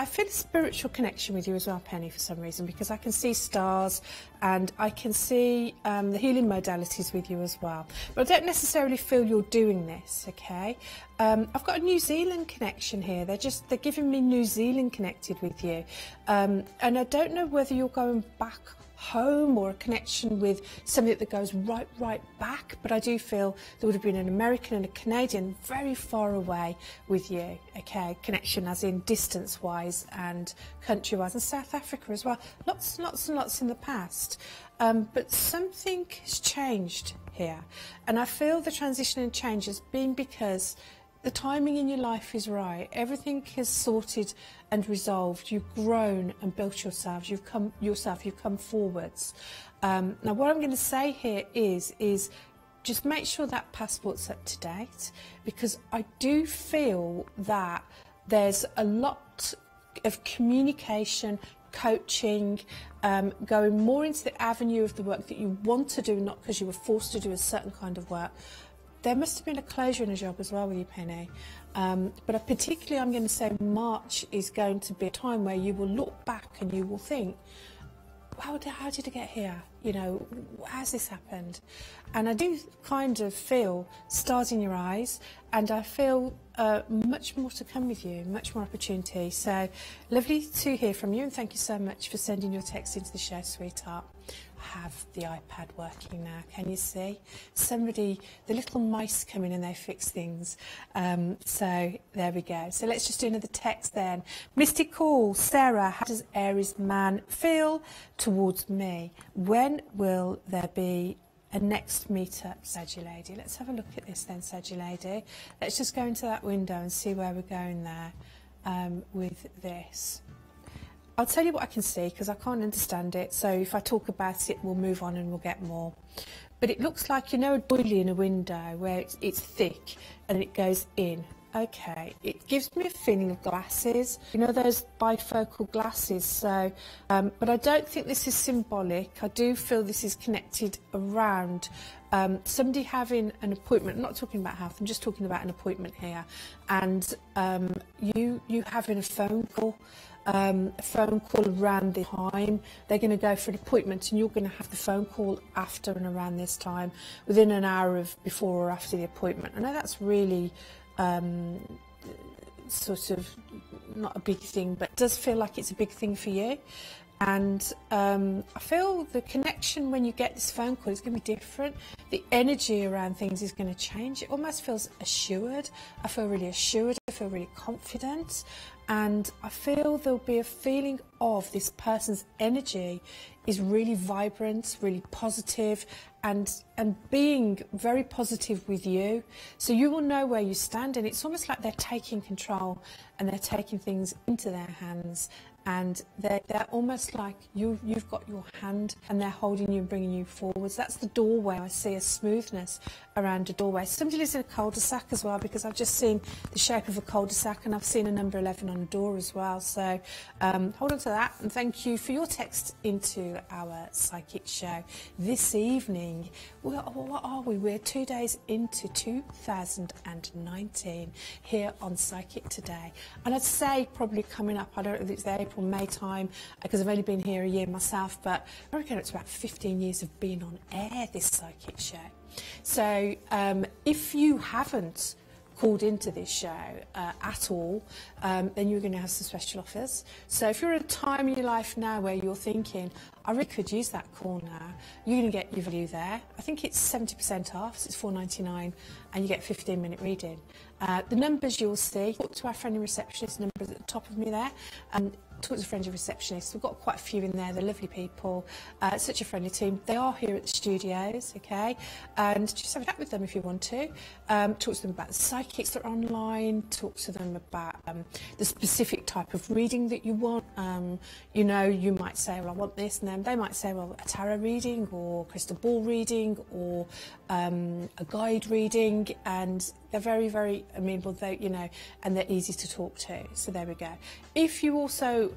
feel a spiritual connection with you as well, Penny, for some reason, because I can see stars and I can see the healing modalities with you as well. But I don't necessarily feel you're doing this, okay? I've got a New Zealand connection here. They're giving me New Zealand connected with you. And I don't know whether you're going back home or a connection with something that goes right back, but I do feel there would have been an American and a Canadian very far away with you, okay, connection as in distance wise and country wise, and South Africa as well, lots and lots in the past, but something has changed here, and I feel the transition and change has been because the timing in your life is right. Everything is sorted and resolved. You've grown and built yourself. You've come forwards. Now, what I'm going to say here is just make sure that passport's up to date, because I do feel that there's a lot of communication, coaching, going more into the avenue of the work that you want to do, not because you were forced to do a certain kind of work. There must have been a closure in a job as well with you, Penny. But particularly I'm going to say March is going to be a time where you will look back and you will think, how did I get here? You know, how's this happened? And I do kind of feel stars in your eyes, and I feel much more to come with you, much more opportunity. So lovely to hear from you, and thank you so much for sending your text into the show, sweetheart. I have the iPad working now, can you see? The little mice come in and they fix things. So there we go. So let's just do another text then. Mystic Call, Sarah, how does Aries man feel towards me? When will there be a next meetup, Saggy Lady? Let's have a look at this then, Saggy Lady. Let's just go into that window and see where we're going there with this. I'll tell you what I can see because I can't understand it, so if I talk about it we'll move on and we'll get more. But it looks like, you know, a doily in a window where it's thick and it goes in. Okay, it gives me a feeling of glasses, you know, those bifocal glasses. So but I don't think this is symbolic. I do feel this is connected around somebody having an appointment. I'm not talking about health, I'm just talking about an appointment here, and you having a phone call around the time. They're going to go for an appointment and you're going to have the phone call after and around this time, within an hour of before or after the appointment. I know that's really sort of not a big thing, but it does feel like it's a big thing for you. And I feel the connection when you get this phone call is going to be different. The energy around things is going to change. It almost feels assured. I feel really assured. I feel really confident. And I feel there'll be a feeling of this person's energy is really vibrant, really positive, and being very positive with you. So you will know where you stand, and it's almost like they're taking control and they're taking things into their hands and they're almost like you've got your hand and they're holding you and bringing you forwards. That's the doorway. I see a smoothness around a doorway. Somebody lives in a cul-de-sac as well, because I've just seen the shape of a cul-de-sac, and I've seen a number 11 on a door as well. So hold on to that, and thank you for your text into our psychic show this evening. What are we? We're 2 days into 2019 here on Psychic Today, and I'd say probably coming up, I don't know if it's the April, May time, because I've only been here a year myself, but I reckon it's about 15 years of being on air, this psychic show. So if you haven't called into this show at all, then you're going to have some special offers. So if you're at a time in your life now where you're thinking, I really could use that call now, you're going to get your value there. I think it's 70% off, so it's $4.99, and you get 15-minute reading. The numbers you'll see, talk to our friendly receptionist, numbers at the top of me there, and talk to a friendly receptionist. We've got quite a few in there. They're lovely people. Such a friendly team. They are here at the studios, okay? And just have a chat with them if you want to. Talk to them about the psychics that are online. Talk to them about the specific type of reading that you want. You know, you might say, well, I want this, and then they might say, well, a tarot reading or crystal ball reading or a guide reading, and they're very, very amenable, you know, and they're easy to talk to. So there we go. If you also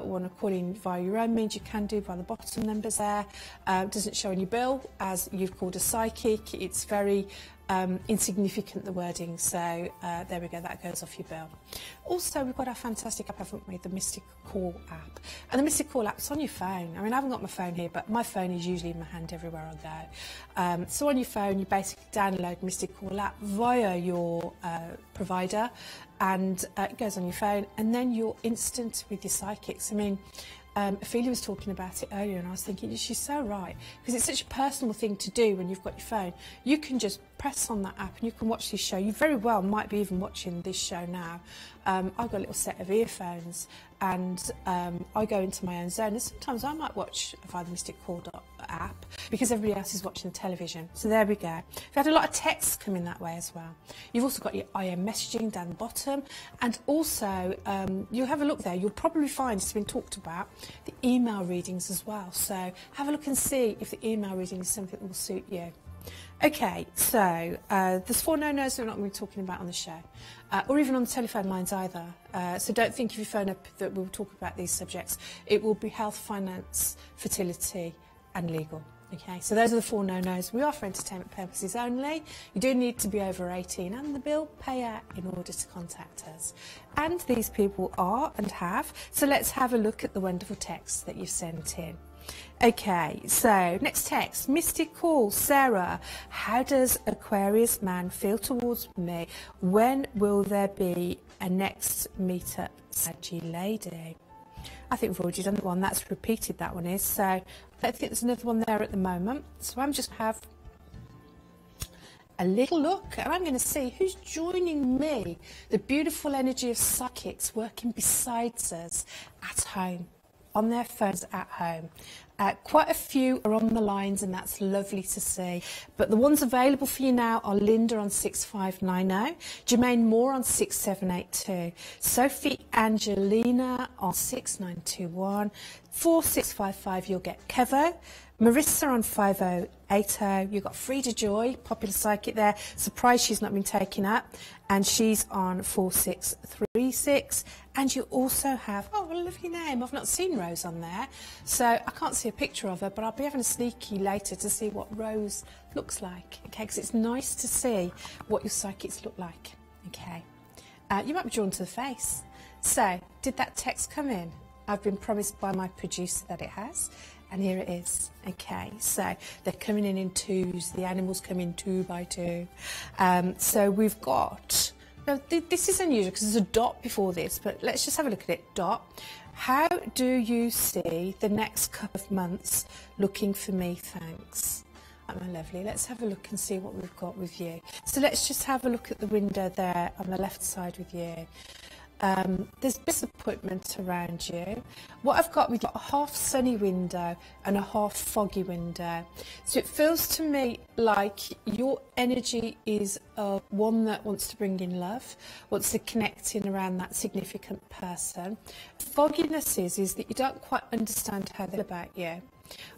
want to call in via your own means, you can do by the bottom numbers there. It doesn't show on your bill as you've called a psychic. It's very insignificant, the wording, so there we go, that goes off your bill. Also, we've got our fantastic app, haven't we, the Mystic Call app. And the Mystic Call app's on your phone. I mean, I haven't got my phone here, but my phone is usually in my hand everywhere I go. So on your phone, you basically download Mystic Call app via your provider, and it goes on your phone, and then you're instant with your psychics. I mean, Ophelia was talking about it earlier, and I was thinking, she's so right, because it's such a personal thing to do when you've got your phone. You can just press on that app and you can watch this show. You very well might be even watching this show now. I've got a little set of earphones, and I go into my own zone, and sometimes I might watch via the Mystic Call app because everybody else is watching the television. So there we go. We've had a lot of texts coming that way as well. You've also got your IM messaging down the bottom, and also you'll have a look there. You'll probably find it's been talked about the email readings as well. So have a look and see if the email reading is something that will suit you. Okay, so there's 4 no-nos we're not going to be talking about on the show, or even on the telephone lines either. So don't think if you phone up that we'll talk about these subjects. It will be health, finance, fertility and legal. Okay, so those are the 4 no-nos. We are for entertainment purposes only. You do need to be over 18 and the bill payer in order to contact us. And these people are and have. So let's have a look at the wonderful texts that you've sent in. Okay, so next text. Mystic Call, Sarah. How does Aquarius man feel towards me? When will there be a next meetup, Saggy lady? I think we've already done one. That's repeated, that one is. So I don't think there's another one there at the moment. So I'm just have a little look, and I'm going to see who's joining me. The beautiful energy of psychics working besides us at home, on their phones at home. Quite a few are on the lines, and that's lovely to see. But the ones available for you now are Linda on 6590, Jermaine Moore on 6782, Sophie Angelina on 6921, 4655 you'll get Kevo, Marissa on 5080, you've got Frida Joy, popular psychic there, surprised she's not been taken up, and she's on 4636, and you also have, oh, what a lovely name, I've not seen Rose on there, so I can't see a picture of her, but I'll be having a sneaky later to see what Rose looks like, okay, because it's nice to see what your psychics look like, okay. You might be drawn to the face. So, did that text come in? I've been promised by my producer that it has. And here it is. Okay, so they're coming in twos. The animals come in 2 by 2. So we've got... Now, this is unusual because there's a dot before this, but let's just have a look at it. Dot. How do you see the next couple of months looking for me? Thanks. My lovely. Let's have a look and see what we've got with you. So let's just have a look at the window there on the left side with you. There's disappointment around you. What I've got, we've got a half sunny window and a half foggy window. So it feels to me like your energy is one that wants to bring in love, wants to connect in around that significant person. Fogginess is that you don't quite understand how they feel about you.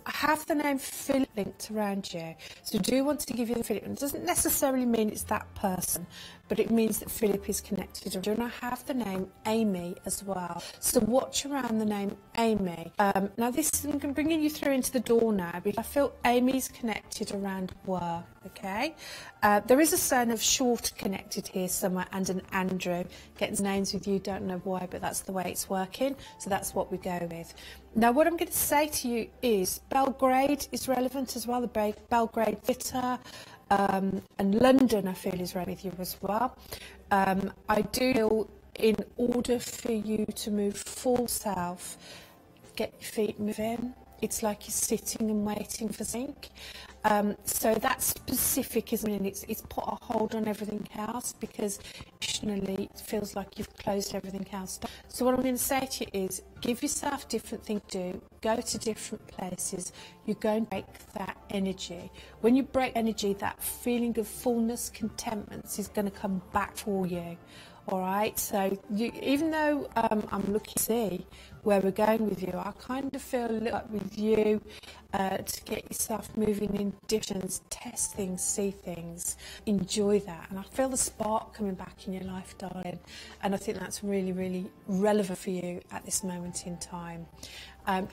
I have the name Philip linked around you, so I do want to give you the Philip. It doesn't necessarily mean it's that person, but it means that Philip is connected. And I have the name Amy as well, so watch around the name Amy. Now this is bringing you through into the door now, because I feel Amy's connected around work, okay? There is a son of Short connected here somewhere, and an Andrew. Getting names with you, don't know why, but that's the way it's working, so that's what we go with. Now what I'm going to say to you is Belgrade is relevant as well, the Belgrade Theatre, and London I feel is relevant with you as well. I do feel in order for you to move full south, get your feet moving. It's like you're sitting and waiting for zinc. So that's specific, isn't it? It's put a hold on everything else, because emotionally it feels like you've closed everything else down. So what I'm going to say to you is, give yourself different things to do, go to different places, you go and break that energy. When you break energy, that feeling of fullness, contentment is going to come back for you. All right, so even though I'm looking to see where we're going with you, I kind of feel a little like with you to get yourself moving in directions, test things, see things, enjoy that. And I feel the spark coming back in your life, darling. And I think that's really, really relevant for you at this moment in time.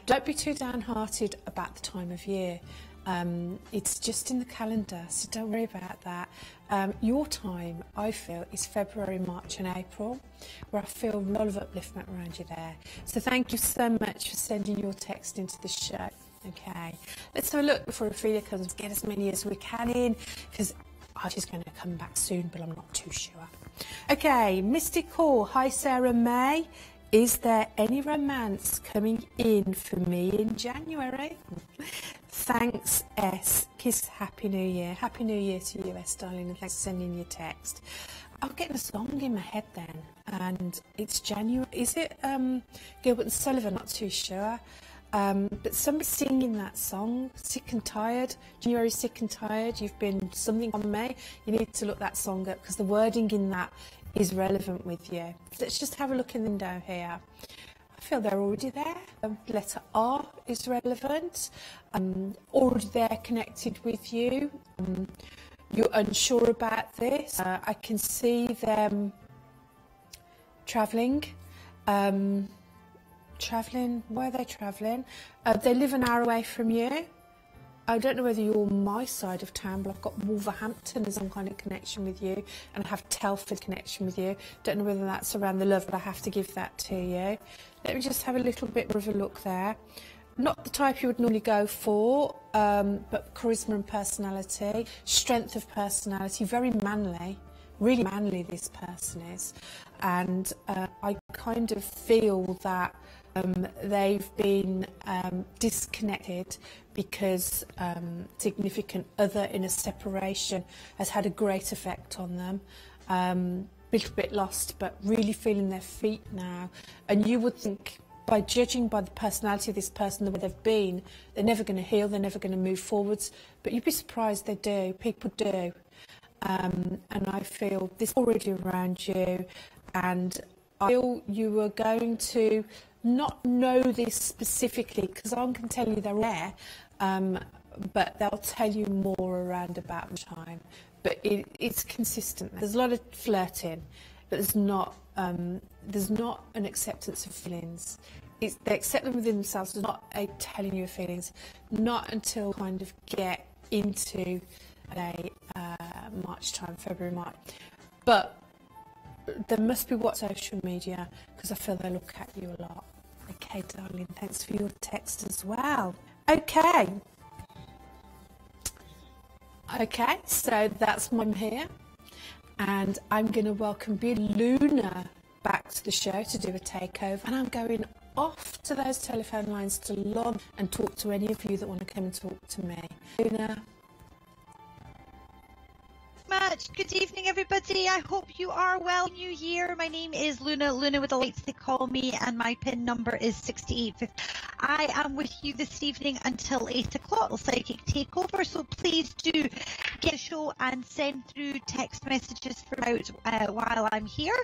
Don't be too downhearted about the time of year. It's just in the calendar, so don't worry about that. Your time, I feel, is February, March and April, where I feel a lot of upliftment around you there. So thank you so much for sending your text into the show. Okay, let's have a look before Ophelia comes. Get as many as we can in, because Archie's going to come back soon, but I'm not too sure. Okay, Mystic Call. Hi, Sarah May. Is there any romance coming in for me in January? Thanks, S. Kiss, Happy New Year. Happy New Year to you, S, darling, and thanks for sending your text. I'm getting a song in my head then, and it's January. Is it Gilbert and Sullivan? Not too sure. But somebody's singing that song, Sick and Tired. January, Sick and Tired. You've been something on me. You need to look that song up, because the wording in that is relevant with you. Let's just have a look in the window here. I feel they're already there. Letter R is relevant. Already there, connected with you. You're unsure about this. I can see them travelling. Travelling, where are they travelling? They live an hour away from you. I don't know whether you're my side of town, but I've got Wolverhampton as some kind of connection with you, and I have Telford connection with you. Don't know whether that's around the love, but I have to give that to you. Let me just have a little bit more of a look there. Not the type you would normally go for, but charisma and personality, strength of personality, very manly. Really manly this person is, and I kind of feel that they've been disconnected because significant other in a separation has had a great effect on them. Little bit lost, but really feeling their feet now. And you would think, by judging by the personality of this person, the way they've been, they're never going to heal, they're never going to move forwards. But you'd be surprised they do. People do. And I feel this already around you, and I feel you are going to not know this specifically, because I can tell you they're there, but they'll tell you more around about the time. But it's consistent. There's a lot of flirting, but there's not an acceptance of feelings. They accept them within themselves. There's not a telling you of feelings, not until kind of get into March time, February, March. But there must be what social media, because I feel they look at you a lot. Okay, darling, thanks for your text as well. Okay, so that's mine here, and I'm going to welcome Luna back to the show to do a takeover, and I'm going off to those telephone lines to log and talk to any of you that want to come and talk to me. Luna. much. Good evening, everybody. I hope you are well. New year. My name is Luna with the lights they call me, and my PIN number is 6850. I am with you this evening until 8 o'clock. Psychic Takeover. So please do get the show and send through text messages throughout while I'm here.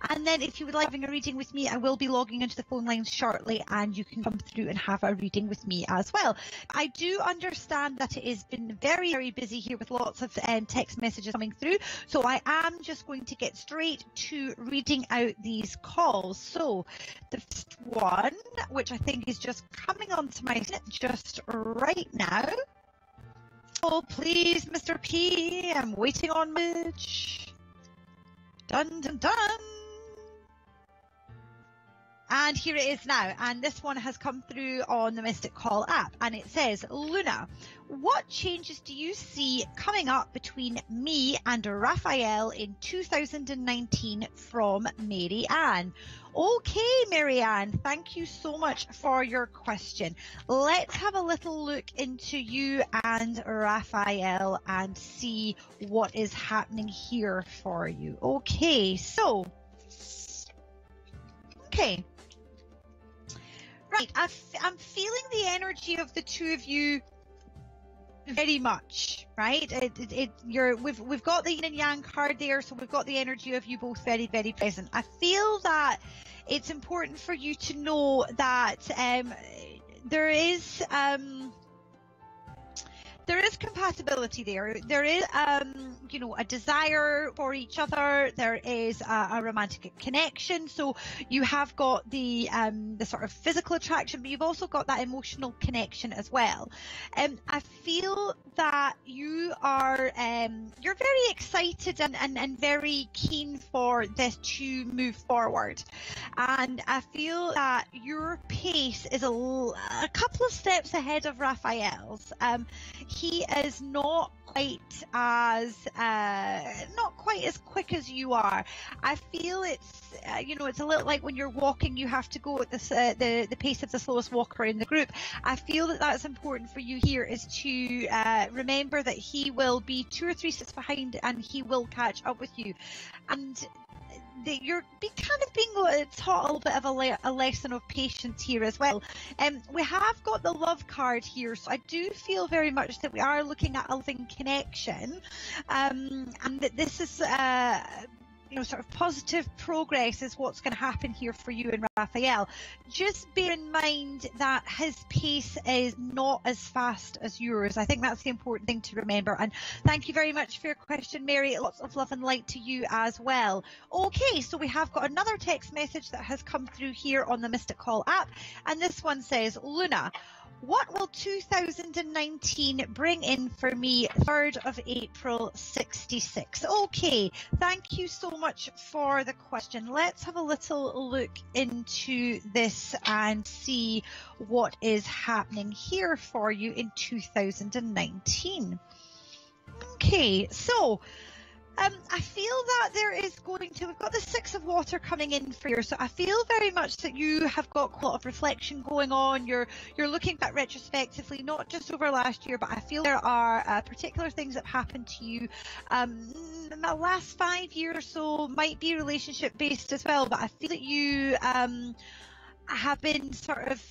And then if you would like having a reading with me, I will be logging into the phone lines shortly, and you can come through and have a reading with me as well. I do understand that it has been very, very busy here with lots of text messages coming through, so I am just going to get straight to reading out these calls. So the first one, which I think is just coming onto my screen just right now. Oh please, Mr. P, I'm waiting on Midge. Dun dun dun. And here it is now, and this one has come through on the Mystic Call app, and it says, Luna, what changes do you see coming up between me and Raphael in 2019 from Mary Ann? Okay, Mary Ann, thank you so much for your question. Let's have a little look into you and Raphael and see what is happening here for you. Okay, so, okay. Right, I'm feeling the energy of the two of you very much, right? We've got the yin and yang card there, so we've got the energy of you both very, very present. I feel that it's important for you to know that there is compatibility there. There is, a desire for each other. There is a romantic connection. So you have got the sort of physical attraction, but you've also got that emotional connection as well. I feel that you are, you're very excited and very keen for this to move forward. And I feel that your pace is a couple of steps ahead of Raphael's. He is not quite as quick as you are. I feel it's it's a little like when you're walking, you have to go at the pace of the slowest walker in the group. I feel that that's important for you here, is to remember that he will be 2 or 3 steps behind, and he will catch up with you. And you're kind of being taught a little bit of a lesson of patience here as well. We have got the love card here, so I do feel very much that we are looking at a loving connection, and that this is sort of positive progress is what's going to happen here for you and Raphael. Just bear in mind that his pace is not as fast as yours. I think that's the important thing to remember. And thank you very much for your question, Mary. Lots of love and light to you as well. Okay, so we have got another text message that has come through here on the Mystic Call app, and this one says, Luna, what will 2019 bring in for me 3rd of April 66? Okay, thank you so much for the question. Let's have a little look into this and see what is happening here for you in 2019. Okay, so I feel that we've got the 6 of water coming in for you, so I feel very much that you have got a lot of reflection going on. You're looking back retrospectively, not just over last year, but I feel there are particular things that happened to you in the last 5 years or so, might be relationship based as well, but I feel that you have been sort of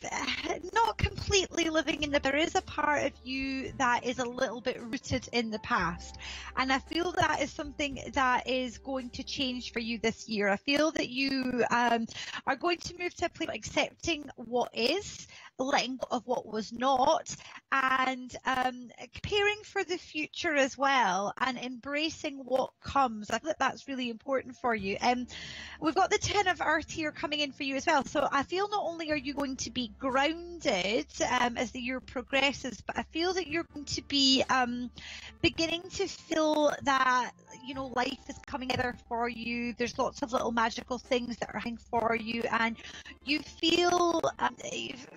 not completely living in there is a part of you that is a little bit rooted in the past, and I feel that is something that is going to change for you this year. I feel that you are going to move to a place of accepting what is, letting go of what was not, and preparing for the future as well, and embracing what comes. I think that's really important for you. We've got the 10 of Earth here coming in for you as well, so I feel not only are you going to be grounded as the year progresses, but I feel that you're going to be beginning to feel that life is coming together for you. There's lots of little magical things that are happening for you, and you feel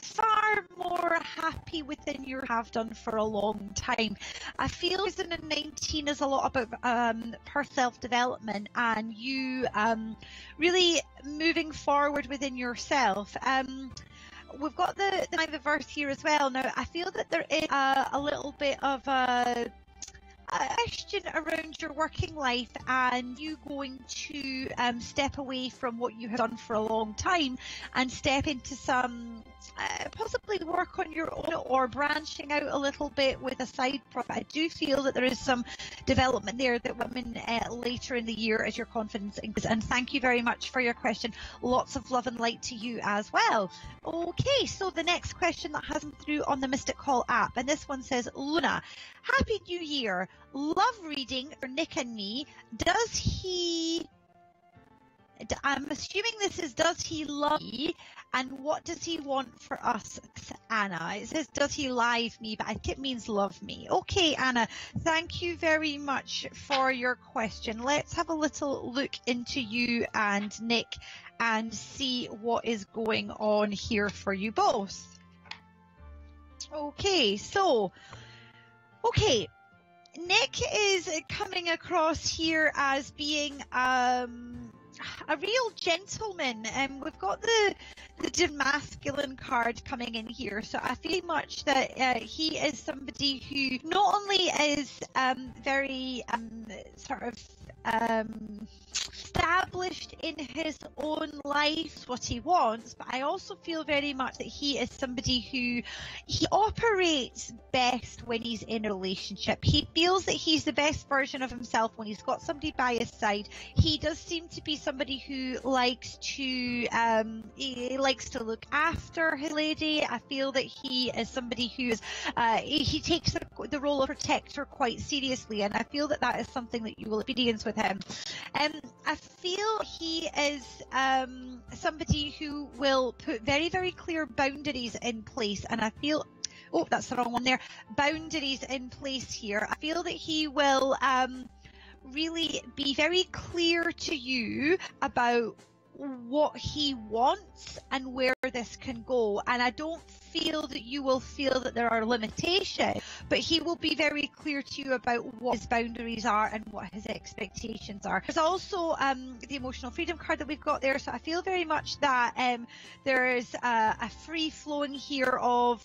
far more happy within you have done for a long time. I feel 2019 is a lot about self-development and you really moving forward within yourself. We've got the 9 of Earth here as well. Now, I feel that there is a little bit of a question around your working life and you going to step away from what you have done for a long time and step into some possibly work on your own or branching out a little bit with a side project. I do feel that there is some development there that women later in the year as your confidence increases. And thank you very much for your question. Lots of love and light to you as well. Okay, so the next question that has come through on the Mystic Call app, and this one says, Luna, Happy New Year. Love reading for Nick and me. Does he... I'm assuming this is, does he love me, and what does he want for us, Anna? It says, does he live me, but I think it means love me. Okay, Anna, thank you very much for your question. Let's have a little look into you and Nick and see what is going on here for you both. Okay, so, Nick is coming across here as being a real gentleman, and we've got the masculine card coming in here, so I feel much that he is somebody who not only is very sort of established in his own life what he wants, but I also feel very much that he is somebody who he operates best when he's in a relationship. He feels that he's the best version of himself when he's got somebody by his side. He does seem to be somebody who likes to look after his lady. I feel that he is somebody who is he takes the role of protector quite seriously, and I feel that that is something that you will experience with him. I feel he is somebody who will put very, very clear boundaries in place, and I feel, oh, that's the wrong one there, boundaries in place here. I feel that he will really be very clear to you about what he wants and where this can go, and I don't feel that you will feel that there are limitations, but he will be very clear to you about what his boundaries are and what his expectations are. There's also the emotional freedom card that we've got there, so I feel very much that there is a free flowing here of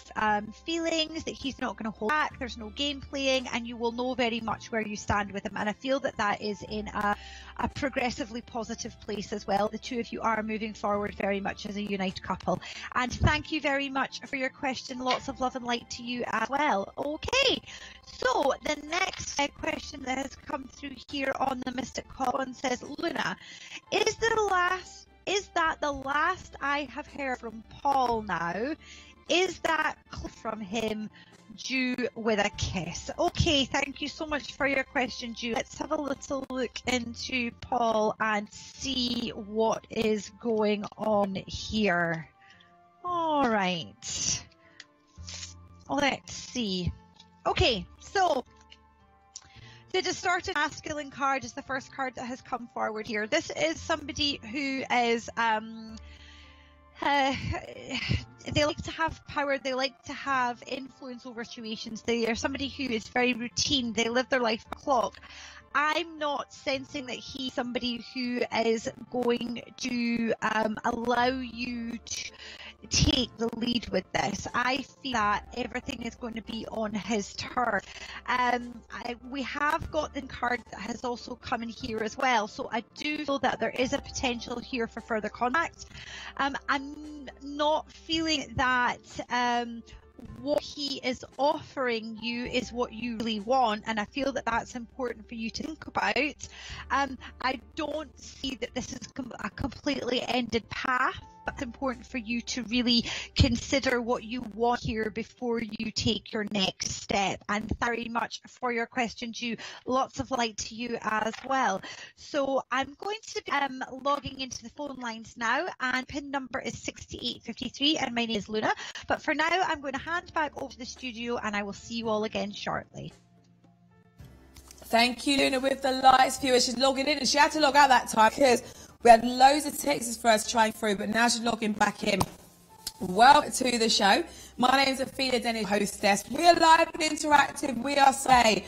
feelings, that he's not going to hold back, there's no game playing, and you will know very much where you stand with him, and I feel that that is in a progressively positive place as well. The two of you are moving forward very much as a united couple. And thank you very much for your question. Lots of love and light to you as well. Okay, so the next question that has come through here on the Mystic Call says, Luna, is that the last I have heard from Paul now? Is that from him? Jew with a kiss. Okay, thank you so much for your question, Jew. Let's have a little look into Paul and see what is going on here. All right. Let's see. Okay, so the distorted masculine card is the first card that has come forward here. This is somebody who is they like to have power, they like to have influence over situations, they are somebody who is very routine, they live their life by clock. I'm not sensing that he's somebody who is going to allow you to take the lead with this. I feel that everything is going to be on his turn. We have got the card that has also come in here as well, so I do feel that there is a potential here for further contact. I'm not feeling that what he is offering you is what you really want, and I feel that that's important for you to think about. I don't see that this is a completely ended path. It's important for you to really consider what you want here before you take your next step. And very much for your question, Jew. Lots of light to you as well. So I'm going to be logging into the phone lines now, and PIN number is 6853, and my name is Luna. But for now, I'm going to hand back over to the studio, and I will see you all again shortly. Thank you, Luna, with the lights viewer. She's logging in, and she had to log out that time because we had loads of texts first trying through, but now she's logging back in. Welcome to the show. My name is Ophelia Dennis, hostess. We are live and interactive. We are Psych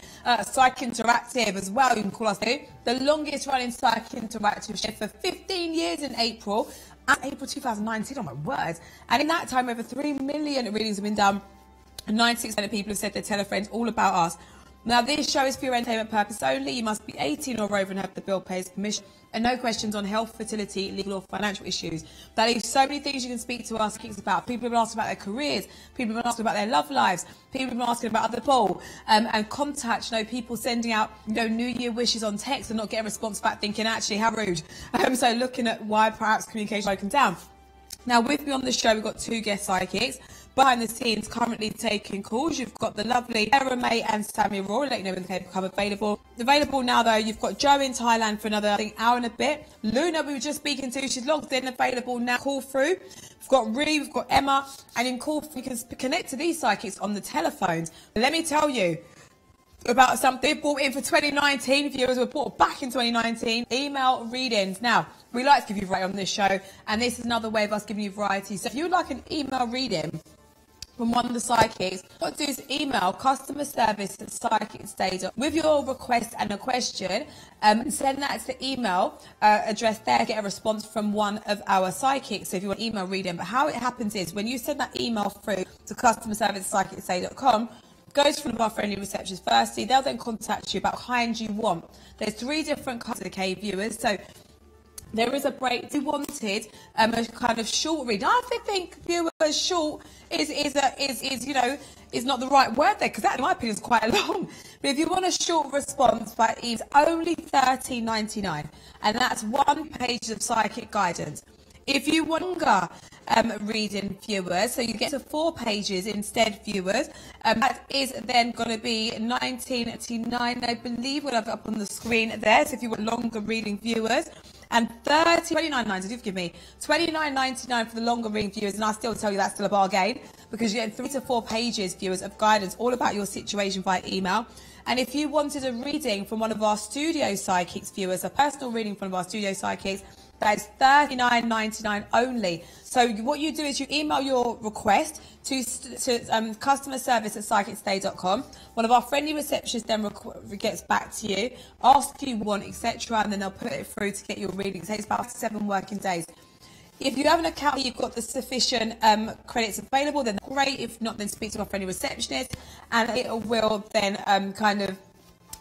Interactive as well. You can call us the longest running Psych Interactive show for 15 years in April. April 2019, oh my word. And in that time, over 3 million readings have been done. 96% of people have said they tell a friend all about us. Now, this show is for your entertainment purpose only. You must be 18 or over and have the bill pays permission. And no questions on health, fertility, legal or financial issues. That leaves so many things you can speak to us psychics about. People have been asking about their careers. People have been asking about their love lives. People have been asking about other people. And contact, people sending out, New Year wishes on text and not getting a response back, thinking, actually, how rude. So looking at why perhaps communication is broken down. Now, with me on the show, we've got two guest psychics. Behind the scenes, currently taking calls, you've got the lovely Sarah May and Sammy Roy. Let you know when they become available. Available now, though, you've got Joe in Thailand for another, hour and a bit. Luna, we were just speaking to, she's logged in, available now. Call through. We've got Ree, we've got Emma, and in call, you can connect to these psychics on the telephones. Let me tell you about something brought in for 2019. Viewers were brought back in 2019. Email readings. Now, we like to give you variety on this show, and this is another way of us giving you variety. So if you would like an email reading from one of the psychics, what to do is email customer service at psychicstage with your request and a question. Send that to the email address there, get a response from one of our psychics. So if you want email reading, but how it happens is when you send that email through to customer service at psychicstage.com, goes to one of our friendly receptionists firstly. They'll then contact you about what kind you want. There's 3 different kinds of viewers. So there is a break. If you wanted a kind of short read, I think viewers short is not the right word there, because that, in my opinion, is quite long. But if you want a short response by email, it's only $13.99, and that's 1 page of psychic guidance. If you want longer reading, viewers, so you get to 4 pages instead, viewers, that is then going to be $19.99, I believe. We'll have it up on the screen there. So if you want longer reading, viewers, and $29.90, do forgive me, $29.99 for the longer reading, viewers, and I still tell you that's still a bargain, because you get 3 to 4 pages, viewers, of guidance all about your situation via email. And if you wanted a reading from one of our studio psychics, viewers, a personal reading from one of our studio psychics, that is $39.99 only. So what you do is you email your request to customer service at psychicstage.com. One of our friendly receptionists then gets back to you, asks you what you want, etc., and then they'll put it through to get your reading. It takes about 7 working days. If you have an account, you've got the sufficient credits available, then great. If not, then speak to our friendly receptionist, and it will then kind of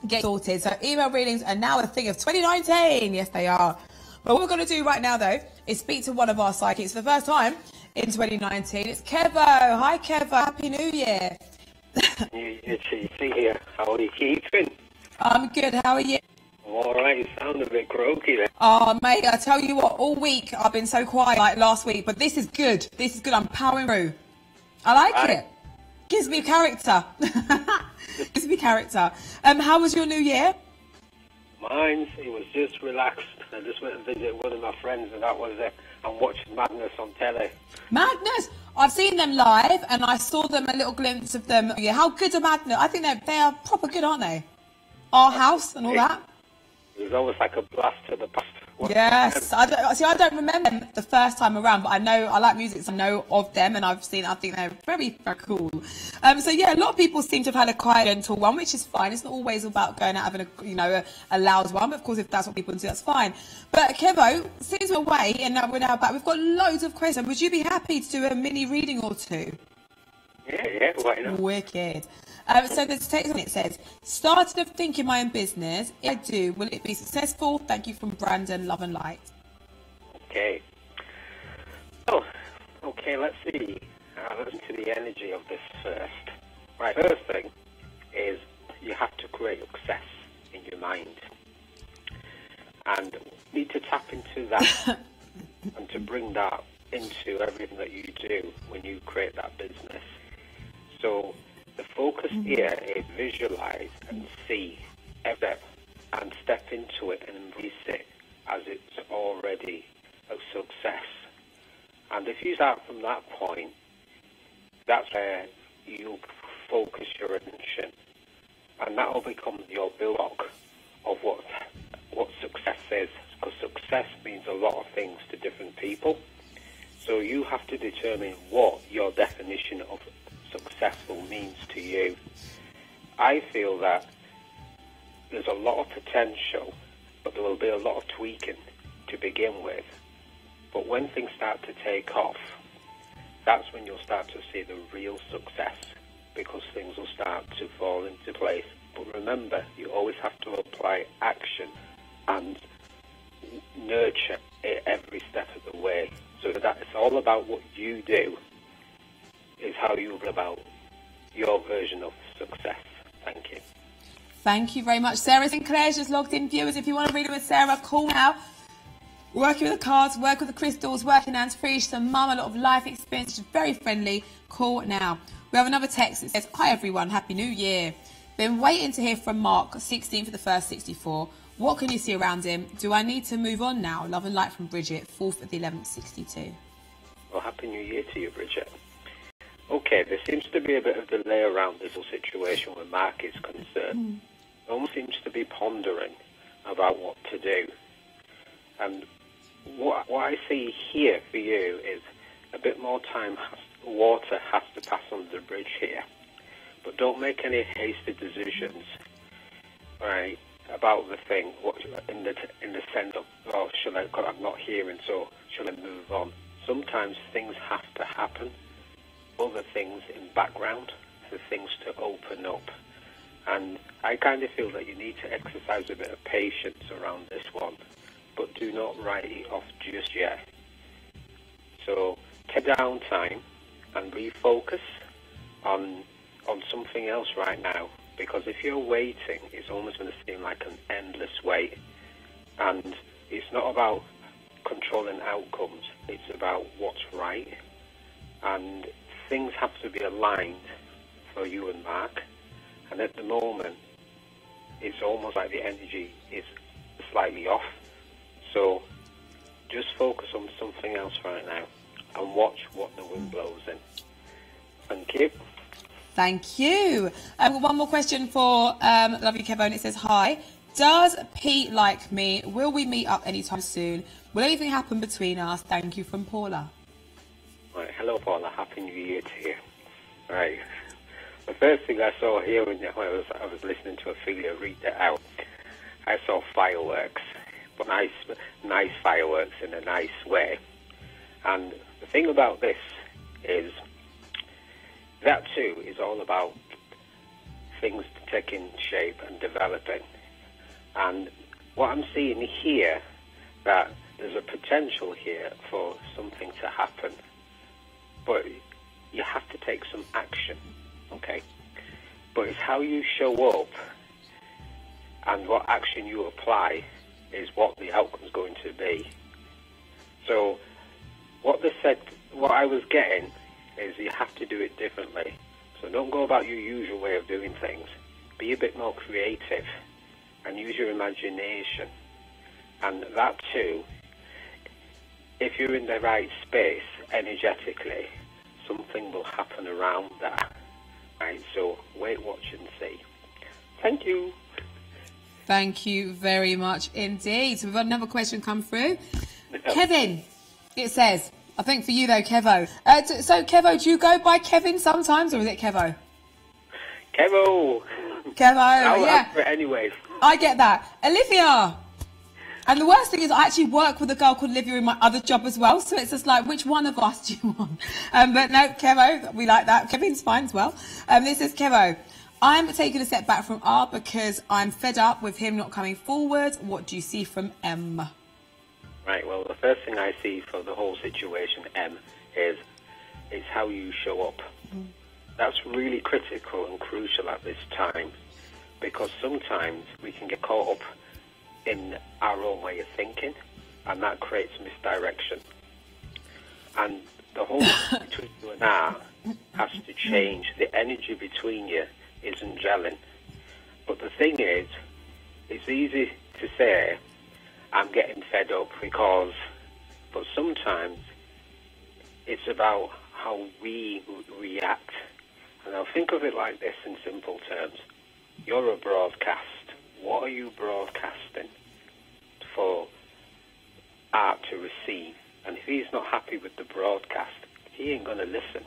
get sorted. So email readings are now a thing of 2019. Yes, they are. But what we're going to do right now, though, is speak to one of our psychics for the first time in 2019. It's Kevo. Hi, Kevo. Happy New Year. New Year to you here. How are you keeping? I'm good. How are you? All right. You sound a bit croaky there. Oh, mate, I tell you what, all week I've been so quiet like last week, but this is good. This is good. I'm powering through. I like it. Gives me character. Gives me character. How was your New Year? Mine, it was just relaxed. I just went and visited one of my friends, and that was it. I'm watching Madness on telly. Madness? I've seen them live, and I saw them, a little glimpse of them. Yeah, how good are Madness? I think they are proper good, aren't they? Our House and all that. It was almost like a blast to the past. Yes, I don't remember them the first time around, but I like music, so I know of them, and I think they're very, very cool. So yeah, a lot of people seem to have had a quiet, gentle one, which is fine. It's not always about going out having a loud one, but of course, if that's what people do, that's fine. But Kevo, since we're away and we're now back, we've got loads of questions. Would you be happy to do a mini reading or 2? Yeah, why not? Wicked. So the text on it says, started of thinking my own business. If I do, will it be successful? Thank you from Brandon, love and light. Okay. Oh, okay, let's see. Listen to the energy of this first. Right, first thing is you have to create success in your mind. And you need to tap into that and to bring that into everything that you do when you create that business. So the focus here is visualize and see everything and step into it and embrace it as it's already a success. And if you start from that point, that's where you focus your attention, and that will become your build block of what success is, because success means a lot of things to different people. So you have to determine what your definition of successful means to you. I feel that there's a lot of potential, but there will be a lot of tweaking to begin with. But when things start to take off, that's when you'll start to see the real success, because things will start to fall into place But remember, you always have to apply action and nurture it every step of the way. So that it's all about what you do is how you go about your version of success. Thank you. Thank you very much. Sarah Sinclair's just logged in. Viewers, if you want to read it with Sarah, call now. Working with the cards, work with the crystals, working hands-free. She's a mum, a lot of life experience. She's very friendly. Call now. We have another text that says, "Hi everyone, Happy New Year. Been waiting to hear from Mark, 16 for the first 64. What can you see around him? Do I need to move on now? Love and light from Bridget, 4th of the 11th, 62. Well, Happy New Year to you, Bridget. Okay, there seems to be a bit of delay around this whole situation where Mark is concerned. He almost seems to be pondering about what to do. And what I see here for you is a bit more time, water has to pass under the bridge here. But don't make any hasty decisions, right, about the thing, in the sense of, oh, I'm not hearing, so shall I move on? Sometimes things have to happen, other things in background, for things to open up. And I kind of feel that you need to exercise a bit of patience around this one, but do not write it off just yet. So take downtime and refocus on something else right now, because if you're waiting, it's almost going to seem like an endless wait. And it's not about controlling outcomes, it's about what's right. And things have to be aligned for you and Mark. And at the moment, it's almost like the energy is slightly off. So just focus on something else right now and watch what the wind blows in. Thank you. Thank you. One more question for lovely Kevo, and it says, "Hi, does Pete like me? Will we meet up anytime soon? Will anything happen between us? Thank you," from Paula. Right, hello Paula, Happy New Year to you. Right, the first thing I saw here when I was listening to Ophelia read it out, I saw fireworks, but nice fireworks in a nice way. And the thing about this is, that too is all about things taking shape and developing. And what I'm seeing here, that there's a potential here for something to happen, but you have to take some action, okay? But it's how you show up and what action you apply is what the outcome's going to be. So what they said, what I was getting is you have to do it differently. So don't go about your usual way of doing things. Be a bit more creative and use your imagination. And that too, if you're in the right space energetically, something will happen around that. Right? So wait, watch and see. Thank you. Thank you very much indeed. So we've got another question come through. Kevin, it says, I think for you though, Kevo. So Kevo, do you go by Kevin sometimes, or is it Kevo? Kevo. I'll answer it anyway. I get that. Olivia. And the worst thing is I actually work with a girl called Olivia in my other job as well. So it's just like, which one of us do you want? But no, Kevo, we like that. Kevin's fine as well. This is Kevo. I'm taking a step back from R because I'm fed up with him not coming forward. What do you see from M? Right, well, the first thing I see for the whole situation, M, is how you show up. That's really critical and crucial at this time, because sometimes we can get caught up in our own way of thinking, and that creates misdirection. And the whole between you and R has to change. The energy between you isn't gelling. But the thing is, it's easy to say, I'm getting fed up but sometimes it's about how we react. And I'll think of it like this in simple terms. You're a broadcast. What are you broadcasting for Art to receive? And if he's not happy with the broadcast, he ain't going to listen.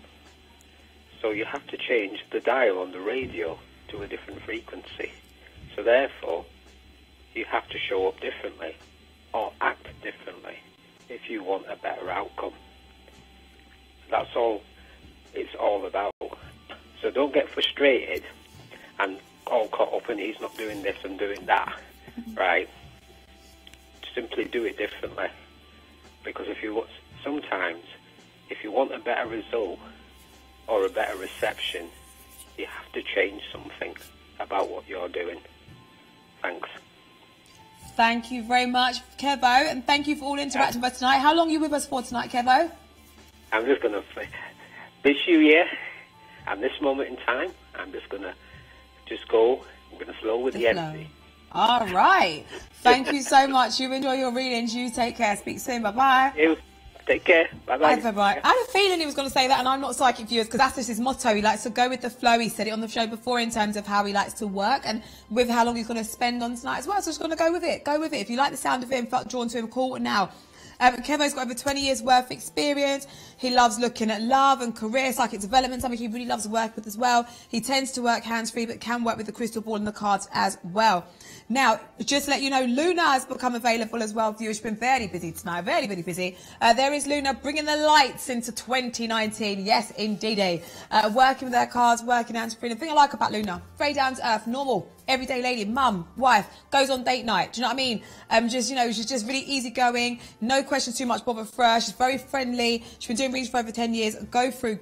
So you have to change the dial on the radio to a different frequency. So therefore, you have to show up differently or act differently if you want a better outcome. That's all it's all about. So don't get frustrated and all caught up in he's not doing this and doing that, right? Simply do it differently. Because sometimes, if you want a better result or a better reception, you have to change something about what you're doing. Thanks. Thank you very much, Kevo, and thank you for all interacting with us tonight. How long are you with us for tonight, Kevo? I'm just going to, this year and this moment in time, I'm just going to go. I'm going to flow with the energy. All right. Thank you so much. You enjoy your readings. You take care. Speak soon. Bye-bye. You take care. Bye-bye. Bye-bye. I had a feeling he was going to say that, and I'm not psychic viewers, because that's just his motto. He likes to go with the flow. He said it on the show before in terms of how he likes to work and with how long he's going to spend on tonight as well. So just going to go with it. Go with it. If you like the sound of him, felt drawn to him, call now. Kevo's got over 20 years worth of experience. He loves looking at love and career, psychic development, something he really loves to work with as well. He tends to work hands-free, but can work with the crystal ball and the cards as well. Now, just to let you know, Luna has become available as well. Viewers, been very busy tonight, very, very busy. There is Luna bringing the lights into 2019. Yes, indeed. Working with her cards, working hands-free. The thing I like about Luna, very down to earth, normal, everyday lady, mum, wife, goes on date night. Do you know what I mean? She's just really easygoing. No questions too much bother for her. She's very friendly. She's been doing readings for over 10 years. Go through.